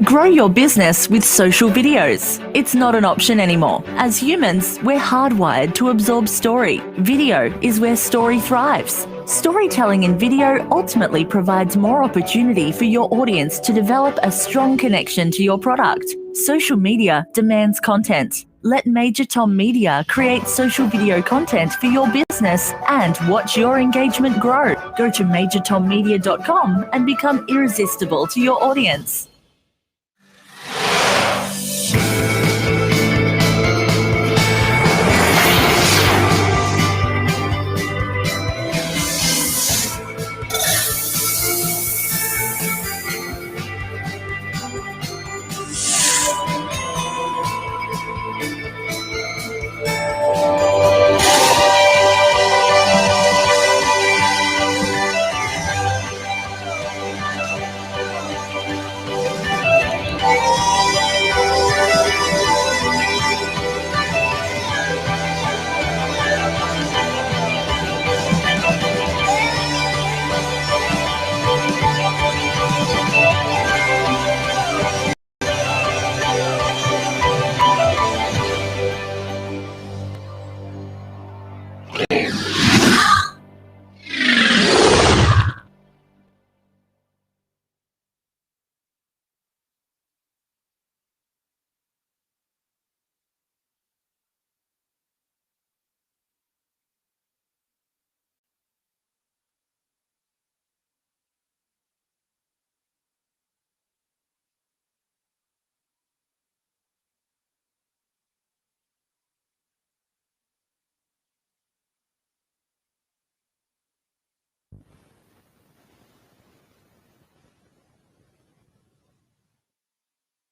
Grow your business with social videos. It's not an option anymore. As humans, we're hardwired to absorb story. Video is where story thrives. Storytelling in video ultimately provides more opportunity for your audience to develop a strong connection to your product. Social media demands content. Let Major Tom Media create social video content for your business and watch your engagement grow. Go to majortommedia.com and become irresistible to your audience.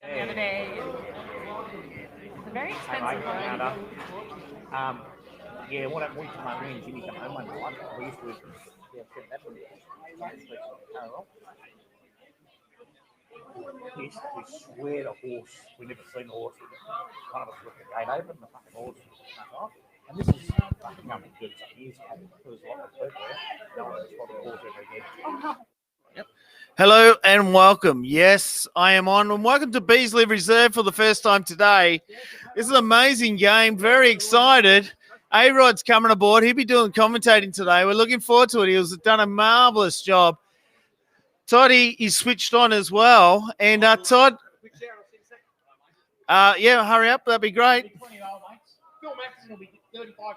The other day, it's a very expensive one. Yeah, what happened to my room? Jimmy come home one night. We used to that one. We swear the horse. We never seen the horse. One of us looked at the gate open, and the fucking horse was off. And this is fucking only 30 years ago. There was a lot of people there. No one spotted the horse ever again. Yep. Hello and welcome. Yes, I am on. And welcome to Beasley Reserve for the first time today. This is an amazing game. Very excited. A-Rod's coming aboard. He'll be doing commentating today. We're looking forward to it. He's done a marvellous job. Toddy is switched on as well. And Todd, yeah, hurry up. That'd be great.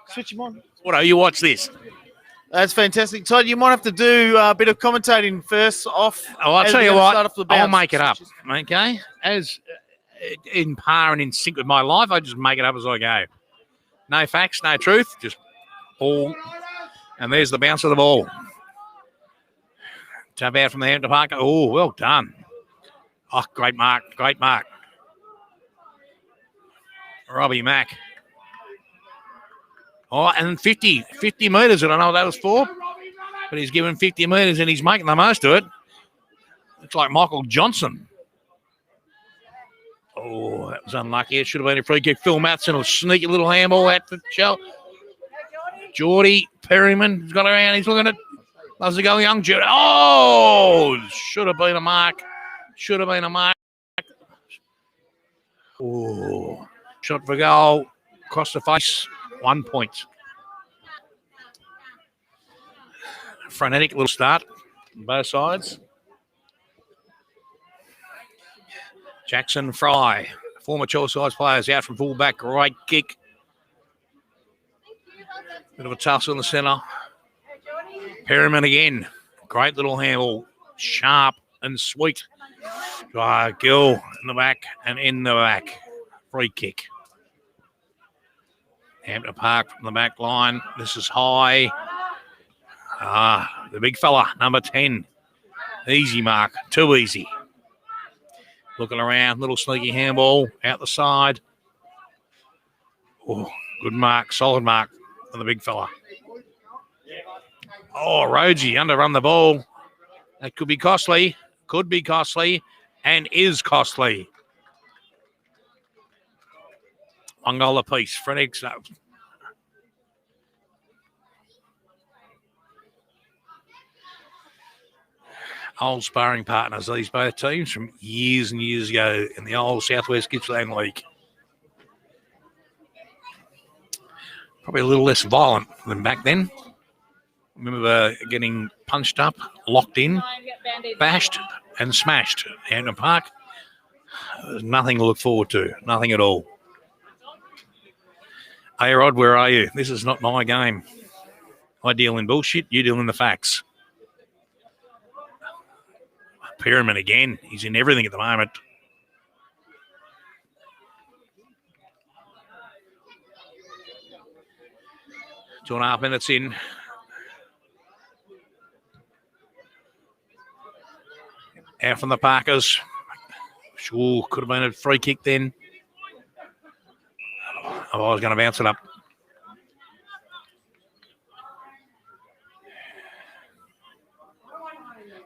Switch him on. What? You watch this? That's fantastic. Todd, you might have to do a bit of commentating first off. Oh, I'll tell you what, I'll make it up, Switches. okay? As in par and in sync with my life, I just make it up as I go. No facts, no truth, just ball. And there's the bounce of the ball. Tap out from the Hampton Park. Oh, well done. Oh, great mark, great mark. Robbie Mack. Oh, and 50 metres. I don't know what that was for, but he's given 50 metres and he's making the most of it. Looks like Michael Johnson. Oh, that was unlucky. It should have been a free kick. Phil Matson will sneak a little handball out for Shell. Geordie Perryman has got around. He's looking at. How's it going, young Geordie? Oh, should have been a mark. Should have been a mark. Oh, shot for goal. Across the face. 1 point. Frenetic little start on both sides. Jackson Fry, former Chelsea players, out from fullback. Great kick. Bit of a tussle in the centre. Perryman again. Great little handle. Sharp and sweet. Gill in the back and in the back. Free kick. Hampton Park from the back line. This is high. The big fella, number 10. Easy mark. Too easy. Looking around. Little sneaky handball out the side. Oh, good mark. Solid mark for the big fella. Oh, Rogie underrun the ball. That could be costly. Could be costly. And is costly. $1 apiece. Frederick's up. old sparring partners, these both teams, from years and years ago in the old Southwest Gippsland League. Probably a little less violent than back then. Remember getting punched up, locked in, bashed and smashed. Hampton Park, there's nothing to look forward to, nothing at all. Hey, Rod, where are you? This is not my game. I deal in bullshit, you deal in the facts. Perriman again. He's in everything at the moment. Two and a half minutes in. Out from the Parkers. Sure, could have been a free kick then. I was going to bounce it up.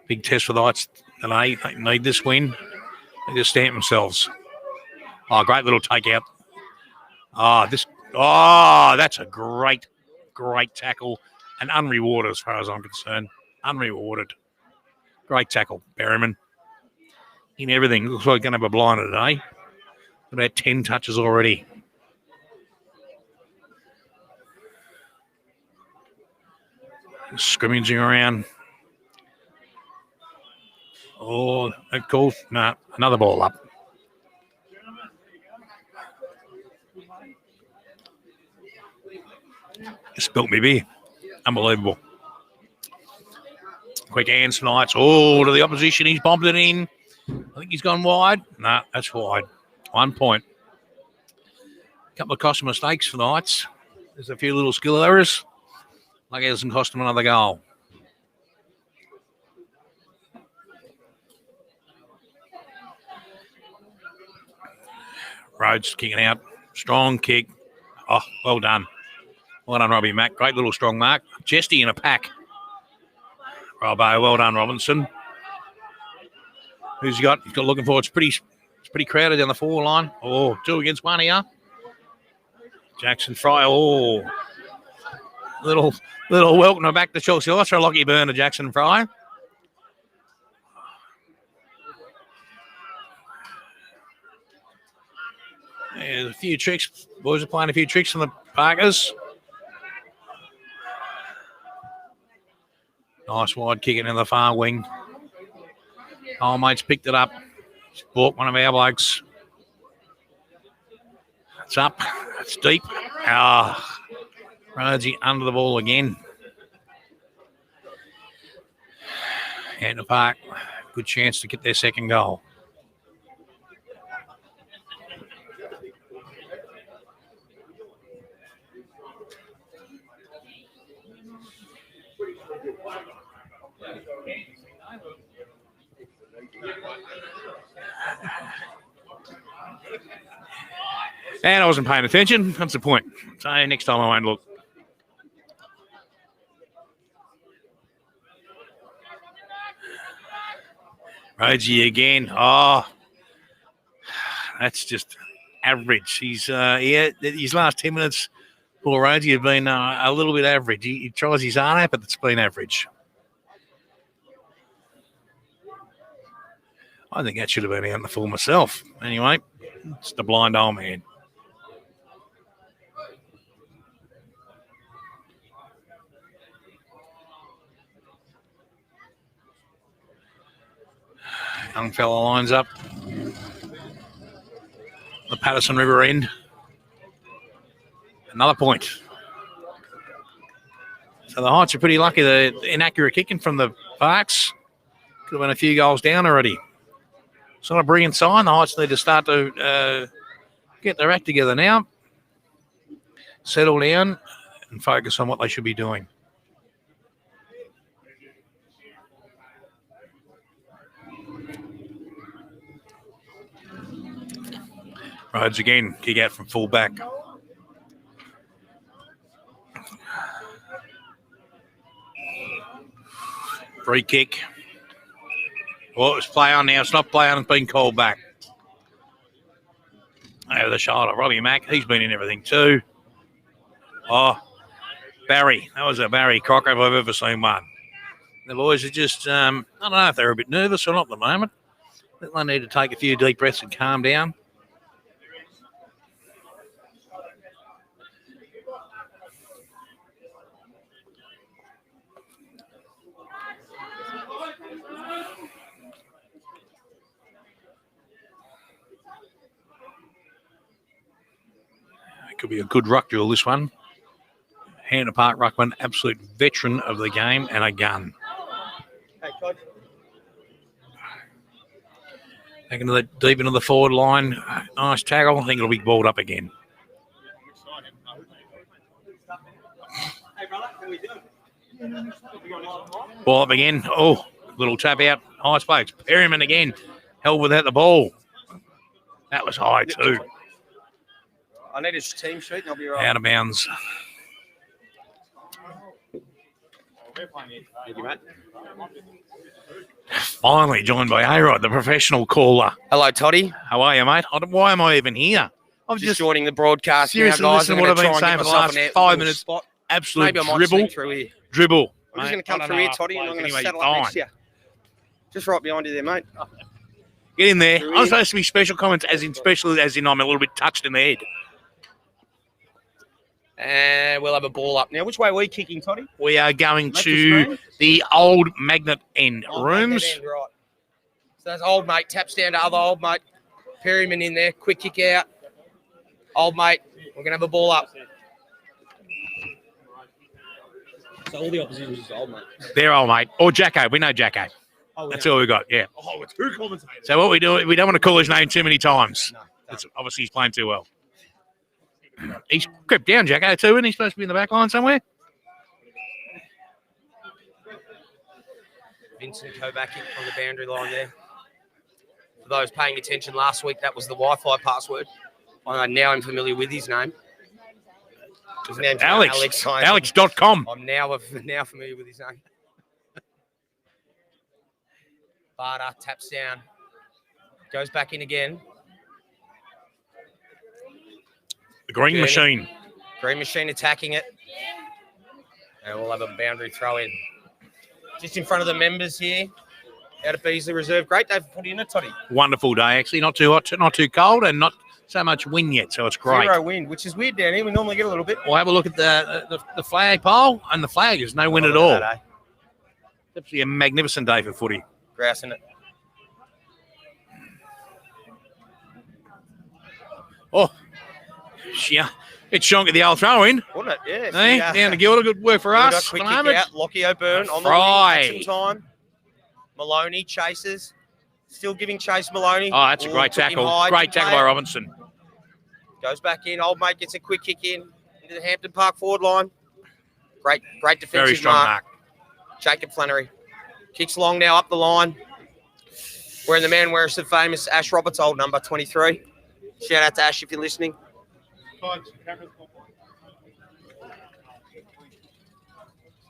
Big test for the Knights today. They need this win. They just stamp themselves. Oh, great little takeout. That's a great tackle and unrewarded as far as I'm concerned. Unrewarded. Great tackle, Berryman. In everything. Looks like we're going to have a blinder today. About 10 touches already. Scrimmaging around. Oh, that call. No, another ball up. Spilt me beer. Unbelievable. Quick hands tonight. Oh, to the opposition. He's bombed it in. I think he's gone wide. No, that's wide. 1 point. A couple of cost mistakes for the Knights. There's a few little skill errors. Like it doesn't cost them another goal. Rhodes kicking out. Strong kick. Oh, well done. Well done, Robbie Mack. Great little strong mark. Jesty in a pack. Robbo, well done, Robinson. Who's he got? He's got looking for. It's pretty crowded down the forward line. Oh, 2 against 1 here. Jackson Fry. Oh, little welcome back to Chelsea. Let's throw Lockie Byrne to Jackson Fry. There's a few tricks. Boys are playing a few tricks on the Parkers. Nice wide kick in the far wing. Old mate's picked it up. He's bought one of our blokes. It's up. It's deep. Rhodesy under the ball again. Hampton Park, good chance to get their second goal. And I wasn't paying attention. That's the point. So next time I won't look. Rhodesy again. Oh, that's just average. He's his last 10 minutes for Rhodesy have been a little bit average. He tries his heart out, but it's been average. I think that should have been out in the full myself. Anyway, it's the blind old man. Young fella lines up. The Patterson River end. Another point. So the Heights are pretty lucky. The inaccurate kicking from the Parks could have been a few goals down already. It's not a brilliant sign. The Heights need to start to get their act together now, settle down, and focus on what they should be doing. Rhodes again, kick out from full back. Free kick. Well, it's play on now. It's not play on. It's been called back. Over the shoulder. Robbie Mack. He's been in everything too. Oh, Barry. That was a Barry Crocker if I've ever seen one. The boys are just, I don't know if they're a bit nervous or not at the moment. They need to take a few deep breaths and calm down. It could be a good ruck duel, this one. Hampton Park ruckman, absolute veteran of the game and a gun. Hey, Coach. Back into the deep into the forward line. Nice tackle. I think it'll be balled up again. Ball up again. Oh, little tap out. High spokes. Perryman again. Held without the ball. That was high too. I need a team sheet and I'll be right. Out of bounds. Thank you, mate. Finally joined by A-Rod, the professional caller. Hello, Toddy. How are you, mate? Why am I even here? I'm Just joining the broadcast now, seriously guys. listening to what I've been saying for the last 5 minutes. Spot. Absolute Maybe I might dribble. sneak through here. Dribble. I'm just going to Mate, come I through don't here, know Toddy, and I'm how going to anyway, settle up next to you. Just right behind you there, mate. Get in there. Through I'm here. supposed to be special comments, as in I'm a little bit touched in the head. And we'll have a ball up now. Which way are we kicking, Toddy? We are going Left to of screen? the old magnet end Old rooms. mate, right. So that's old mate. Taps down to other old mate. Perryman in there. Quick kick out. Old mate. We're going to have a ball up. So all the opposition is old mate. They're old mate. Or Jacko. We know Jacko. Oh, That's all we got, yeah. Oh, it's two commentators. So what we do, we don't want to call his name too many times. No, It's, obviously, he's playing too well. He's crept down, Jacko, too, and he's supposed to be in the back line somewhere. Vincent Kovacic on the boundary line there. For those paying attention last week, that was the Wi-Fi password. I now am familiar with his name. His name's Alex. Alex. Alex.com. I'm now familiar with his name. Barter taps down. Goes back in again. The green Journey. machine. Green machine attacking it. And we'll have a boundary throw in. Just in front of the members here. Out of Beasley Reserve. Great day for putting in it, Toddy. Wonderful day, actually. Not too hot, not too cold, and not so much wind yet, so it's great. 0 wind, which is weird down here. We normally get a little bit. We'll have a look at the flag pole, and the flag is no wind at all. That, eh? It's actually a magnificent day for footy. Grousing it. Oh, yeah. It's shonk at the old throw-in. Wouldn't it? Yeah. Hey, down to Gilda. Good work for Got us. quick at the kick moment. out. Lockie O'Byrne on the Fry. wing. Takes some time. Maloney chases. Still giving chase Maloney. Oh, that's a Ooh, great took him tackle. high, Great didn't tackle play by it. Robinson. Goes back in. Old mate gets a quick kick into the Hampton Park forward line. Great defensive Very strong mark. mark. Jacob Flannery. Kicks long now up the line. Wearing the man wears the famous Ash Roberts, old number 23. Shout out to Ash if you're listening.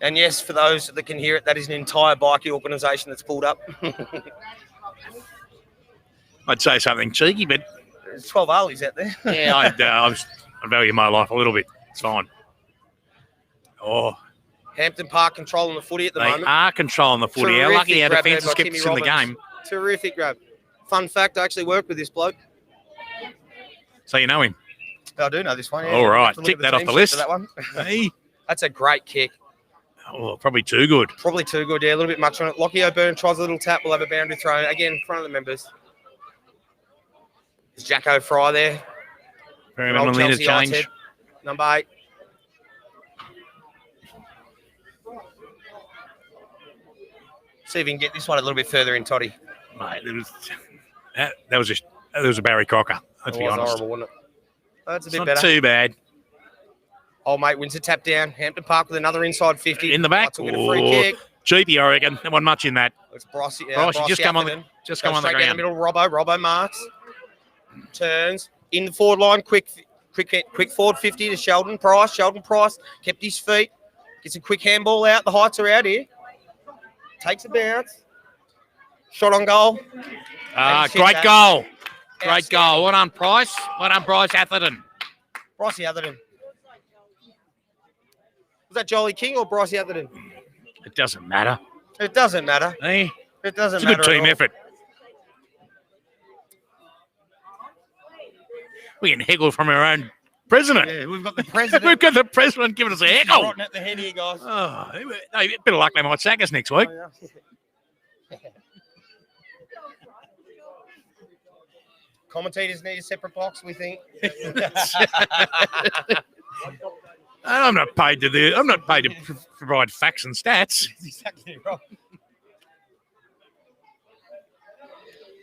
And yes, for those that can hear it, that is an entire bikie organisation that's pulled up. I'd say something cheeky, but There's 12 Harleys out there. yeah, I value my life a little bit. It's fine. Oh, Hampton Park controlling the footy at the they moment. are controlling the footy. How lucky our grab there defence by has kept Timmy us in the Robbins. game. Terrific grab. Fun fact, I actually worked with this bloke. So you know him. I do know this one. Yeah. All right, Have to look tick at that off team the sheet list. for that one. Hey. That's a great kick. Oh, probably too good. Probably too good, yeah. A little bit much on it. Lockie O'Byrne tries a little tap. We'll have a boundary throw. Again, in front of the members. There's Jacko Fry there. Very Old much needed Chelsea Ice change. head. Number 8. See if we can get this one a little bit further in, Toddy. Mate, that was a Barry Crocker. Let's It be was honest. horrible, wasn't it? That's a It's bit not better. too bad. Old mate wins a tap down. Hampton Park with another inside 50. In the back. Took it a free Oh, kick. cheapy, I reckon. There wasn't much in that. It's Brossie. Brossie, just come on the Atherton. just Goes come on the straight down the ground. middle. Robbo marks. Turns. In the forward line. Quick forward 50 to Sheldon Price. Sheldon Price kept his feet. Gets a quick handball out. The heights are out here. Takes a bounce. Shot on goal. Great goal. Great Outstanding. goal. Well done, Price. Well done, Price Atherton. Brossie Atherton. Was that Jolly King or Brossie Atherton? It doesn't matter. It doesn't matter. Hey, It doesn't it's a matter. good at team all. effort. We can heckle from our own president. Yeah, we've got the president. We've got the president giving us a heckle. Rotting at the head here, guys. Oh, no, a bit of luck, they might sack us next week. Oh, yeah. Commentators need a separate box, we think. I'm not paid to provide facts and stats. Exactly right.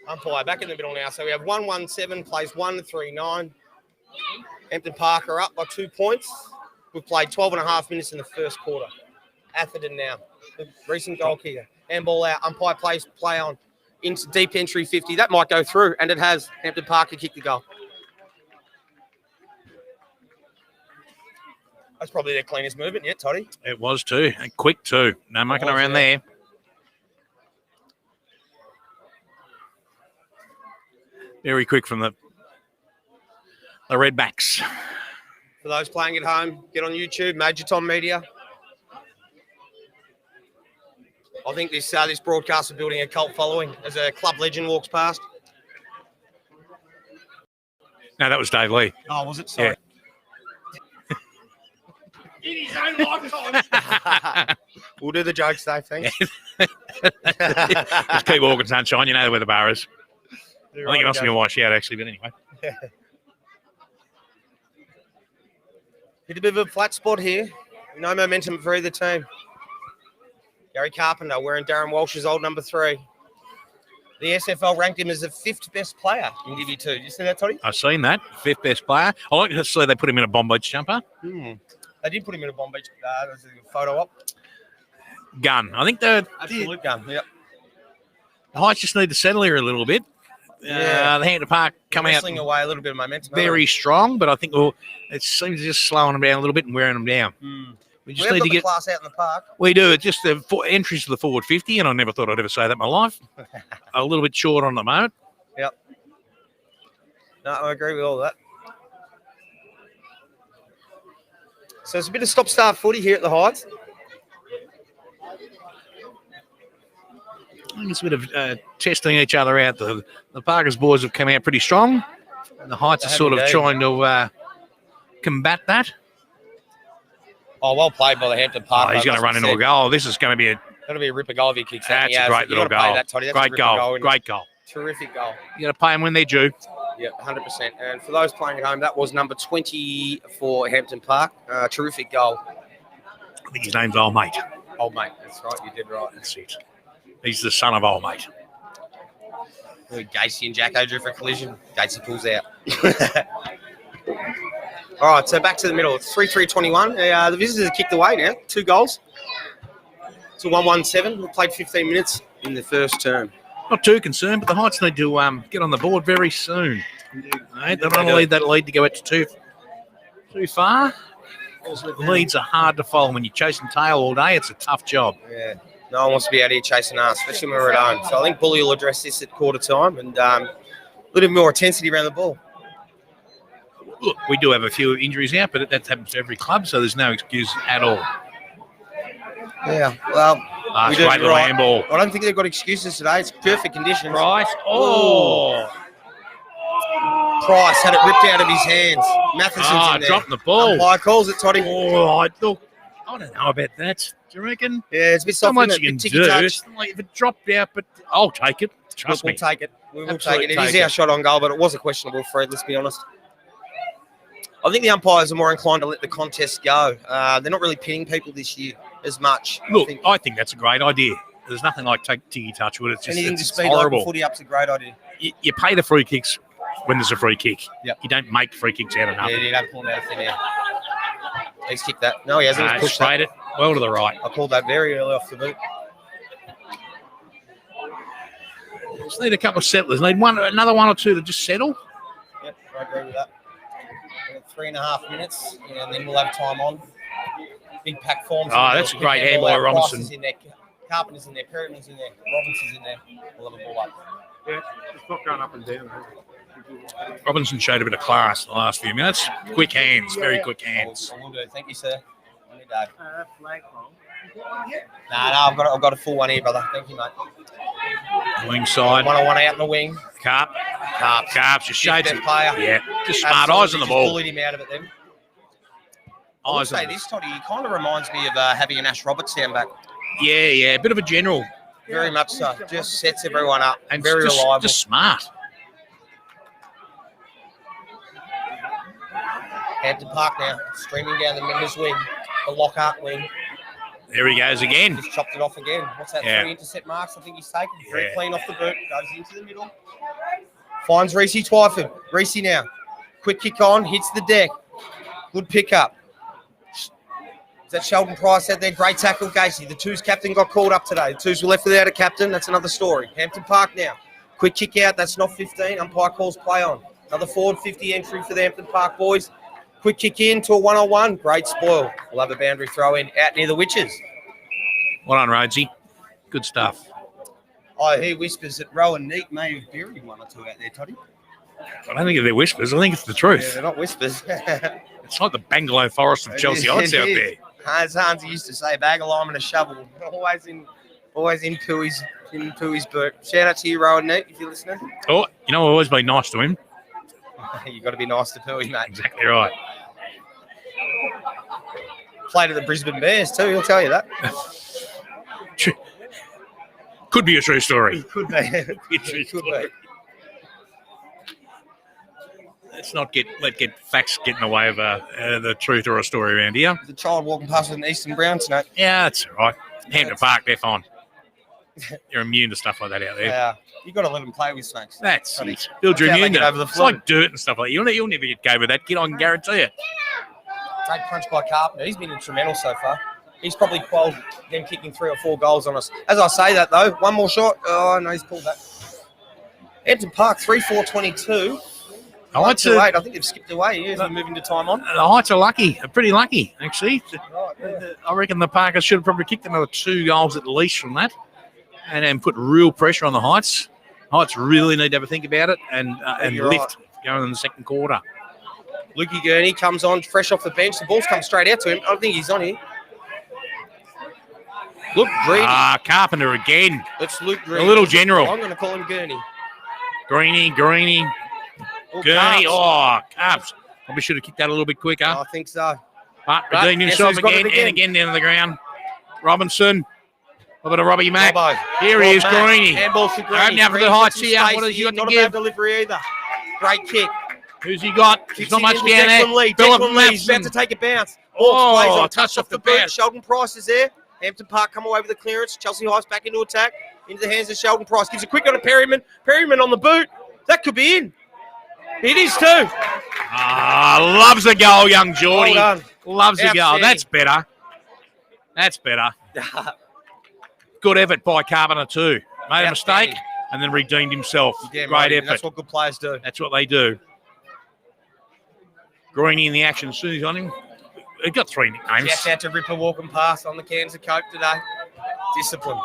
Umpire back in the middle now. So we have 1-1-7, plays 1-3-9. Hampton Park are up by 2 points. We've played 12.5 minutes in the first quarter. Atherton now, the recent goal kicker. Handball out. Umpire plays play on into deep entry 50. That might go through, and it has. Hampton Park can kick the goal. That's probably their cleanest movement yet, Toddy. It was too. And quick too. No mucking around there. Very quick from the Redbacks. For those playing at home, get on YouTube, Major Tom Media. I think this broadcast is building a cult following as a club legend walks past. No, that was Dave Lee. Oh, was it? Sorry. In his own lifetime. We'll do the jokes, Dave. Thanks. Just keep walking, sunshine. You know where the bar is. I think it must be a wash out, actually, but anyway. Hit a bit of a flat spot here. No momentum for either team. Gary Carpenter wearing Darren Walsh's old number 3. The SFL ranked him as the 5th best player in Div 2. Did you see that, Toddy? I've seen that. 5th best player. I like to see they put him in a Bomb Beach jumper. They did put him in a Bomb Beach. There's a photo op. Gun. I think the Absolute gun. Yep. Heights just need to settle here a little bit. Yeah. The Hampton Park come out Wrestling away a little bit of momentum. very strong, but I think it seems just slowing them down a little bit and wearing them down. We just We've need got to the get class out in the park. We do. It's just the entries to the forward 50, and I never thought I'd ever say that in my life. A little bit short on the moment. Yep. No, I agree with all that. So it's a bit of stop-start footy here at the Heights. I think it's a bit of testing each other out. The Parkers boys have come out pretty strong, and the Heights are sort of trying to combat that. Oh, well played by the Hampton Park. He's going to run into a goal. This is going to be That'll be a ripper goal if he kicks that. That's a great little goal. Great goal. Great goal. Terrific goal. You got to pay them when they're due. Yeah, 100%. And for those playing at home, that was number 20 for Hampton Park. Terrific goal. I think his name's Old Mate. Old Mate. That's right. You did right. That's it. He's the son of Old Mate. Gacy and Jacko drew for a collision. Gacy pulls out. All right, so back to the middle. It's 3-3-21. The visitors have kicked away now. 2 goals. It's a 1-1-7. We played 15 minutes in the first term. Not too concerned, but the Heights need to get on the board very soon. They don't want to leave that lead to go out to too far. Leads are hard to follow when you're chasing tail all day. It's a tough job. Yeah, no one wants to be out here chasing us, especially when we're at home. So I think Bully will address this at quarter time and a little bit more intensity around the ball. Look, we do have a few injuries out, but that happens to every club, so there's no excuse at all. Yeah, well, we do great little handball. I don't think they've got excuses today. It's perfect conditions. Price. Oh. Price had it ripped out of his hands. Matheson's in there. Dropping the ball. Umpire calls it, Toddy. Oh, I don't know about that. Do you reckon? Yeah, it's a bit soft. So much you can do. Like if it dropped out, but I'll take it. Trust me. We'll take it. We will Absolutely take it. It is our shot on goal, but it was a questionable Fred, let's be honest. I think the umpires are more inclined to let the contest go. They're not really pinning people this year as much. Look, I think that's a great idea. There's nothing like Tiggy touch with it. It's just anything to it's speed horrible. Like footy up's a great idea. You pay the free kicks when there's a free kick. Yep. You don't make free kicks out of nothing. Yeah, you don't pull them out of thin air. He's kicked that. No, he hasn't. He's pushed sprayed it well to the right. I called that very early off the boot. Just need a couple of settlers. Need another one or two to just settle. Yep, I agree with that. 3.5 minutes, and then we'll have time on. Big pack forms. Oh, that's a great handball, Robinson. Price is in there. Carpenter's in there. Perriman's in there. Robinson's in there. We'll have a ball up. Yeah, it's not going up and down. Robinson showed a bit of class in the last few minutes. Quick hands, very quick hands. I will do. Thank you, sir. On your day. Flag wrong. I've got a full one here, brother. Thank you, mate. Wing side. 101 out in the wing. Carps, just shades Best of player. Yeah, just smart Absolutely, eyes on the just ball. bullied him out of it then. I will Eyes say on this, Toddy, he kind of reminds me of having an Ash Roberts down back. Yeah, a bit of a general. Very much so. Just sets everyone up. And very just, reliable. Just smart. Hampton Park now, streaming down the members' wing, the Lockhart wing. There he goes again. Just chopped it off again. What's that? Yeah. 3 intercept marks. I think he's taken. Very Yeah. clean off the boot. Goes into the middle. Finds Reese Twyford. Reese now. Quick kick on. Hits the deck. Good pickup. Is that Sheldon Price out there? Great tackle, Casey. The twos captain got called up today. The twos were left without a captain. That's another story. Hampton Park now. Quick kick out. That's not 15. Umpire calls play on. Another forward 50 entry for the Hampton Park boys. Quick kick in to a 1-on-1. Great spoil. We'll have a boundary throw in out near the Witches. Well done, Rhodesy. Good stuff. I hear whispers that Rowan Neat may have buried 1 or 2 out there, Toddy. I don't think they're whispers. I think it's the truth. Yeah, they're not whispers. It's like the Bangalow Forest of Chelsea Heights out there. As Hans used to say, bag of lime and a shovel. Always in Pooey's boot. Shout out to you, Rowan Neat, if you're listening. Oh, you know, I've always been nice to him. You've got to be nice to Pooey, mate. Exactly right. Played at the Brisbane Bears too, he'll tell you that. Could be a true story. Could be. It could be. Let's not let facts get in the way of the truth or a story around here. The child walking past with an Eastern Brown tonight. Yeah, that's all right. Hampton Park, they're fine. You're immune to stuff like that out there. Yeah. You've got to let them play with snakes. That's it. Build your That's how they immune. get over the It's flu. like dirt and stuff like that. You'll never get go with that kid, I can guarantee it. Great punch by Carpenter. He's been instrumental so far. He's probably quelled them kicking 3 or 4 goals on us. As I say that, though, one more shot. Oh, no, he's pulled that. Hampton Park, 3-4-22. The Heights 2-8. are, I think they've skipped away here as we move into time on. the Heights are lucky. They're pretty lucky, actually. Right, yeah. I reckon the Parkers should have probably kicked another 2 goals at least from that and then put real pressure on the Heights. Heights really need to have a think about it and You're lift going in the second quarter. Lukey Gurney comes on fresh off the bench. The ball's come straight out to him. I don't think he's on here. Luke Greeny. Carpenter again. It's Luke The Greeny. little general. I'm going to call him Gurney. Greeny. Gurney. Oh, Carps. Probably should have kicked that a little bit quicker. I think so. But But redeemed guess himself who's got it again again? and again down to the ground. Robinson. A little bit of Robbie Mack. Robbo. Here he is, Rob Mack. Greeny. Handball for Greeny. Opening up for the Greeny's Heights got some here. space What has he got to Not a give? bad delivery either. Great kick. Who's he got? There's Kicks not it much into down there. Declan Lee. Philip Declan Lee's about Matheson. to take a bounce. Oh, Plays on, touch off the boot. bounce. Sheldon Price is there. Hampton Park come away with the clearance. Chelsea Heights back into attack. Into the hands of Sheldon Price. Gives a quick one to Perryman. Perryman on the boot. That could be in. It is too. Loves a goal, young Geordie. Well done. Loves a goal. That's better. That's better. Good effort by Carpenter too. Made a mistake Outstanding. and then redeemed himself. Damn Great right, effort. That's what good players do. That's what they do. Greeny in the action as soon as he's on him. He's got 3 nicknames. Shouts out to Ripper walking past on the cans of Coke today. Discipline.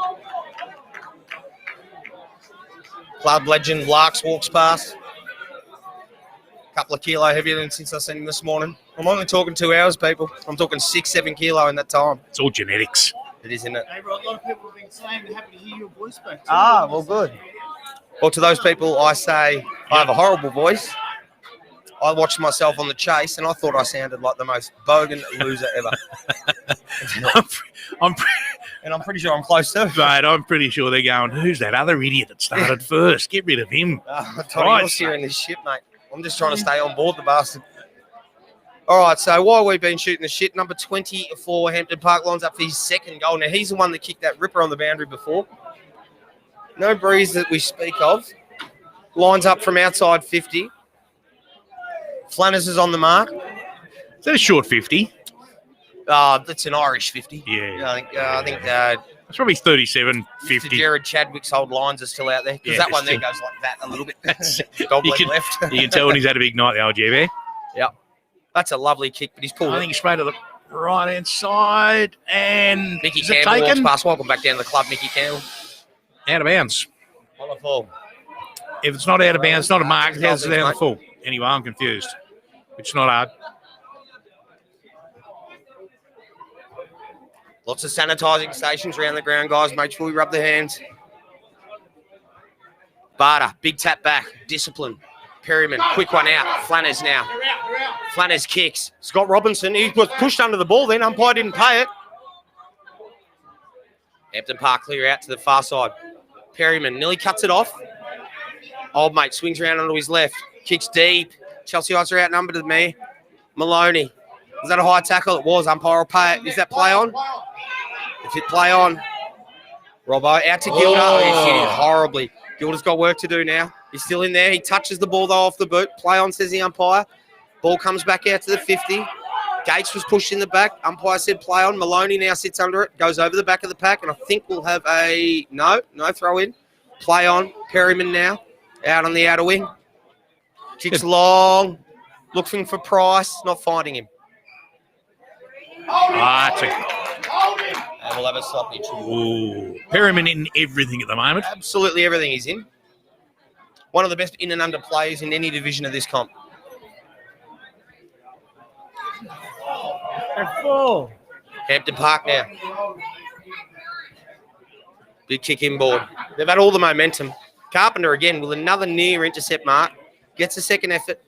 Club legend Larks walks past. Couple of kilo heavier than since I seen him this morning. I'm only talking 2 hours, people. I'm talking 6-7 kilo in that time. It's all genetics. It is, isn't it? Hey, Rod, a lot of people have been saying they're happy to hear your voice back. too. Well, good. Well, to those people, I say I have a horrible voice. I watched myself on The Chase, and I thought I sounded like the most bogan loser ever. And I'm pretty sure I'm close to. But I'm pretty sure they're going, who's that other idiot that started first? Get rid of him. Tony, you're steering this shit, mate. I'm just trying to stay on board the bastard. All right, so while we've been shooting the shit, number 24, Hampton Park lines up for his second goal. Now, he's the one that kicked that ripper on the boundary before. No breeze that we speak of. Lines up from outside 50. Flanners is on the mark. Is that a short 50? That's an Irish 50. Yeah. I think It's probably 37, Mr. 50. Jared Chadwick's old lines are still out there because Yeah, that one there still. goes like that a little bit. You Goblin can, left. you can tell when he's had a big night, the old GB. Yep. That's a lovely kick, but he's pulled I it. think he's straight to the right-hand side. And Mickey is it Campbell walks taken? past. Welcome back down to the club, Mickey Campbell. Out of bounds. Wonderful. If it's not out of bounds, it's not a mark. It has it down the Mate. full. Anyway, I'm confused. It's not hard. Lots of sanitising stations around the ground, guys. Make sure we rub the hands. Barter, big tap back, discipline. Perryman, quick one out. Flanners now. Flanners kicks. Scott Robinson, he was pushed under the ball then. Umpire didn't pay it. Hampton Park clear out to the far side. Perryman nearly cuts it off. Old mate swings around onto his left. Kicks deep. Chelsea Heights are outnumbered to me. Maloney. Was that a high tackle? It was. Umpire will pay it. Is that play on? If it play on. Robbo out to Gilda. Oh, he's hit it horribly. Gilda's got work to do now. He's still in there. He touches the ball though off the boot. Play on, says the umpire. Ball comes back out to the 50. Gates was pushed in the back. Umpire said play on. Maloney now sits under it. Goes over the back of the pack. And I think we'll have a... No throw in. Play on. Perryman now. Out on the outer wing. Kicks long. Looking for Price. Not finding him. And we'll have a stoppage. Ooh. Perryman in everything at the moment. Absolutely everything he's in. One of the best in and under players in any division of this comp. Hampton Park now. Big kick inboard. They've had all the momentum. Carpenter again with another near intercept mark. Gets a second effort.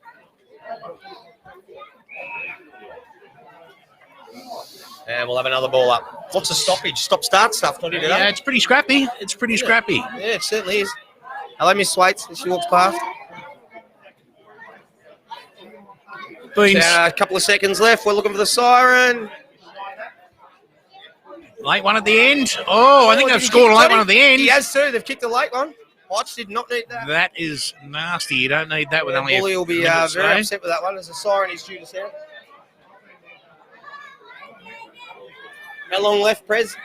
And we'll have another ball up. What's a stoppage? Stop-start stuff. Not Yeah, it's pretty scrappy. It's pretty scrappy. Yeah, it certainly is. Hello, Miss Swaits, as she walks past. A couple of seconds left. We're looking for the siren. Late one at the end. Oh, I think they've scored a late one at the end. He has too. They've kicked a late one. Heights did not need that. That is nasty. You don't need that with only Bully will be very upset with that one. There's a siren is due to sound. How long left, Prez?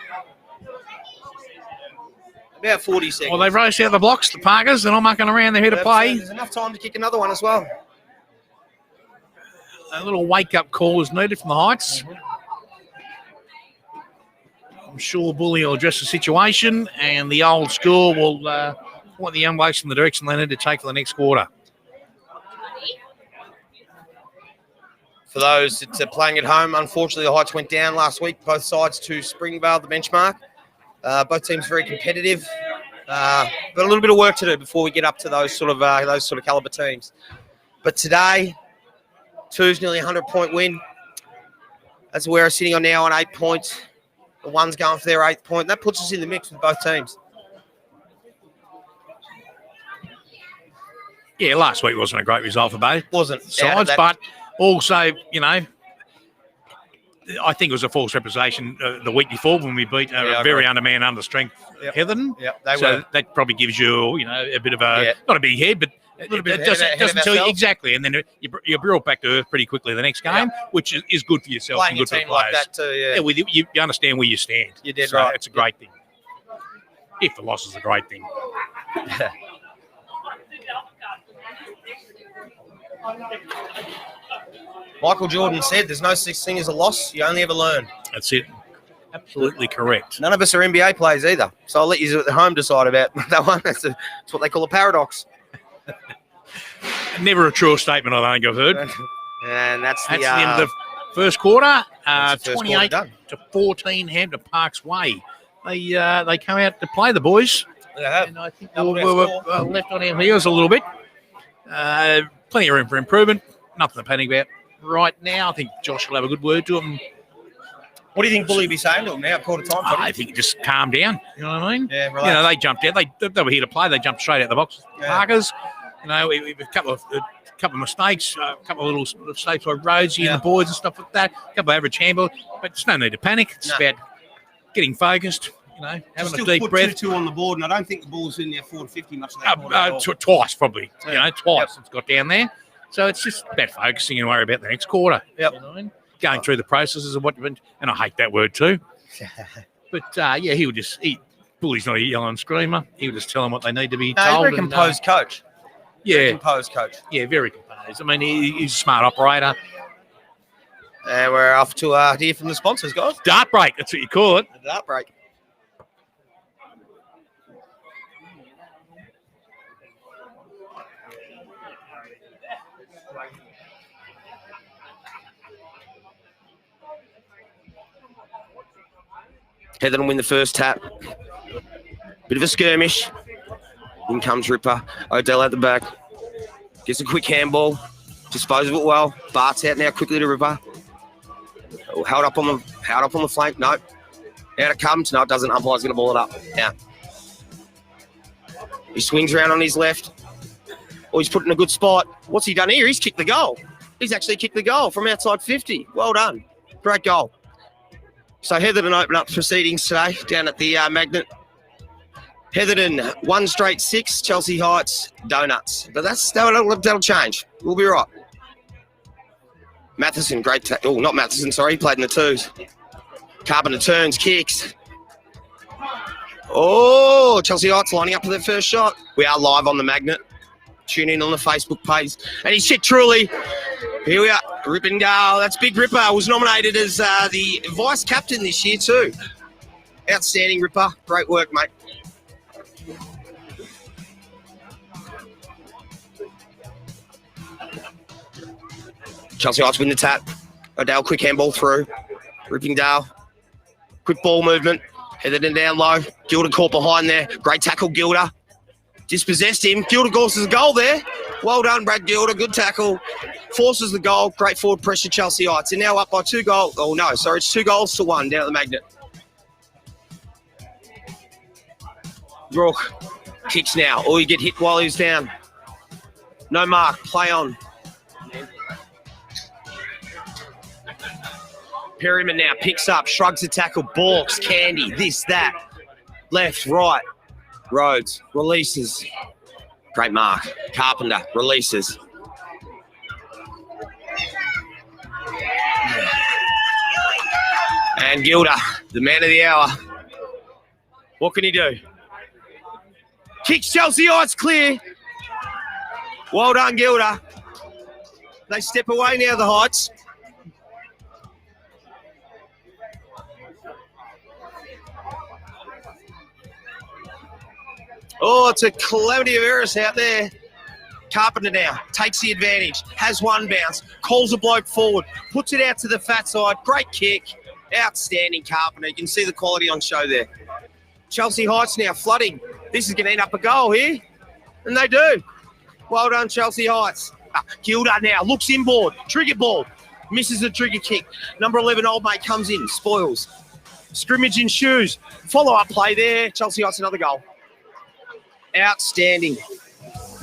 About 40 seconds. Well, they've raced out the blocks, the Parkers. They're not mucking around. They're here to play. There's enough time to kick another one as well. A little wake-up call is needed from the Heights. I'm sure Bully will address the situation, and the old school will want the young blokes in the direction they need to take for the next quarter. For those that are playing at home, unfortunately, the Heights went down last week, both sides to Springvale, the benchmark. Both teams very competitive, but a little bit of work to do before we get up to those sort of caliber teams. But today, two's nearly a 100-point win. That's where we're sitting on now on 8 points. The one's going for their 8th point. That puts us in the mix with both teams. Yeah, last week wasn't a great result for both sides, but also, you know, I think it was a false representation the week before when we beat a very undermanned, understrength Heatherton. Yeah, that probably gives you, a bit of a not a big head, but it doesn't tell you exactly. And then you're brought back to earth pretty quickly the next game, which is good for yourself playing and good a team for the players. like that too, You understand where you stand. You did so right. It's a great thing. If the loss is a great thing. Michael Jordan said there's no such thing as a loss. You only ever learn. That's it. Absolutely correct. None of us are NBA players either. So I'll let you at home decide about that one. That's what they call a paradox. Never a true statement, I don't think I've heard. And that's the end of the first quarter. 28 quarter to 14 Hampton Park's way. They come out to play the boys. They have. And I think we were left on our heels a little bit. Plenty of room for improvement. Nothing to panic about right now. I think Josh will have a good word to them. What do you think Bully will be saying to them now? Quarter time. I think just calm down. You know what I mean? Yeah, relax. They jumped out. They were here to play. They jumped straight out the box. Yeah. Parkers. A couple of mistakes, a couple of little mistakes by Rosie and the boys and stuff like that. A couple of average handball, but there's no need to panic. It's about getting focused. Having a deep breath. 2 on the board, and I don't think the ball's in there 450 much. Twice probably. Twice it's got down there. So it's just about focusing and worry about the next quarter. Yep. Going through the processes of what you've been, and I hate that word too. But he would just Bully's not a yell and screamer. He would just tell them what they need to be told. He's a very composed coach. Very composed coach. Yeah, very composed. I mean, he's a smart operator. And we're off to hear from the sponsors, guys. Dart break, that's what you call it. The dart break. Heatherden win the first tap. Bit of a skirmish. In comes Ripper. Odell at the back. Gets a quick handball. Dispose of it well. Bart's out now quickly to Ripper. Oh, held up on the flank. No. Out it comes. No, it doesn't. Umpire's going to ball it up. Out. He swings around on his left. Oh, he's put in a good spot. What's he done here? He's kicked the goal. He's actually kicked the goal from outside 50. Well done. Great goal. So Heatherden open up proceedings today down at the Magnet. Heatherden, 1 straight 6. Chelsea Heights, donuts. But that'll change. We'll be right. Matheson, great. Not Matheson, sorry. He played in the 2s. Carpenter turns, kicks. Oh, Chelsea Heights lining up for their first shot. We are live on the Magnet. Tune in on the Facebook page. And he's hit truly. Here we are. Rip and go. That's Big Ripper. Was nominated as the vice captain this year too. Outstanding, Ripper. Great work, mate. Chelsea Heights win the tap. O'Dell, quick handball through. Rippingdale. Quick ball movement. Heatherden down low. Gilda caught behind there. Great tackle, Gilda. Dispossessed him. Gilda forces a goal there. Well done, Brad Gilda. Good tackle. Forces the goal. Great forward pressure, Chelsea Heights. They're now up by 2 goals. Oh, no, sorry. It's 2 goals to 1 down at the Magnet. Rook kicks now. Oh, you get hit while he's down. No mark. Play on. Perryman now picks up, shrugs the tackle, balks, Candy, this, that. Left, right. Rhodes releases. Great mark. Carpenter releases. And Gilda, the man of the hour. What can he do? Kicks Chelsea Heights clear. Well done, Gilda. They step away now, the Heights. Oh, it's a calamity of errors out there. Carpenter now takes the advantage, has one bounce, calls a bloke forward, puts it out to the fat side. Great kick. Outstanding, Carpenter. You can see the quality on show there. Chelsea Heights now flooding. This is going to end up a goal here. And they do. Well done, Chelsea Heights. Gilda now looks inboard. Trigger ball. Misses the trigger kick. Number 11, Old Mate, comes in. Spoils. Scrimmage in shoes. Follow-up play there. Chelsea Heights, another goal. Outstanding.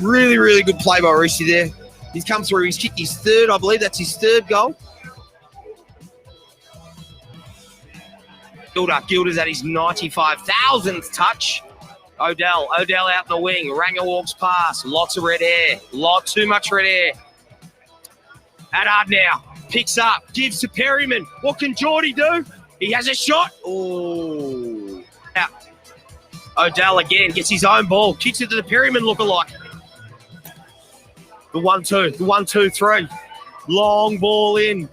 Really, really good play by Rishi there. He's come through. He's kicked his 3rd. I believe that's his 3rd goal. Gilda's at his 95,000th touch. Odell out the wing. Ranger walks past. Lots of red hair. Too much red hair. Haddad now picks up. Gives to Perryman. What can Geordie do? He has a shot. Oh. Out. Odell again gets his own ball. Kicks it to the Perryman lookalike. The 1-2. The 1-2-3. Long ball in.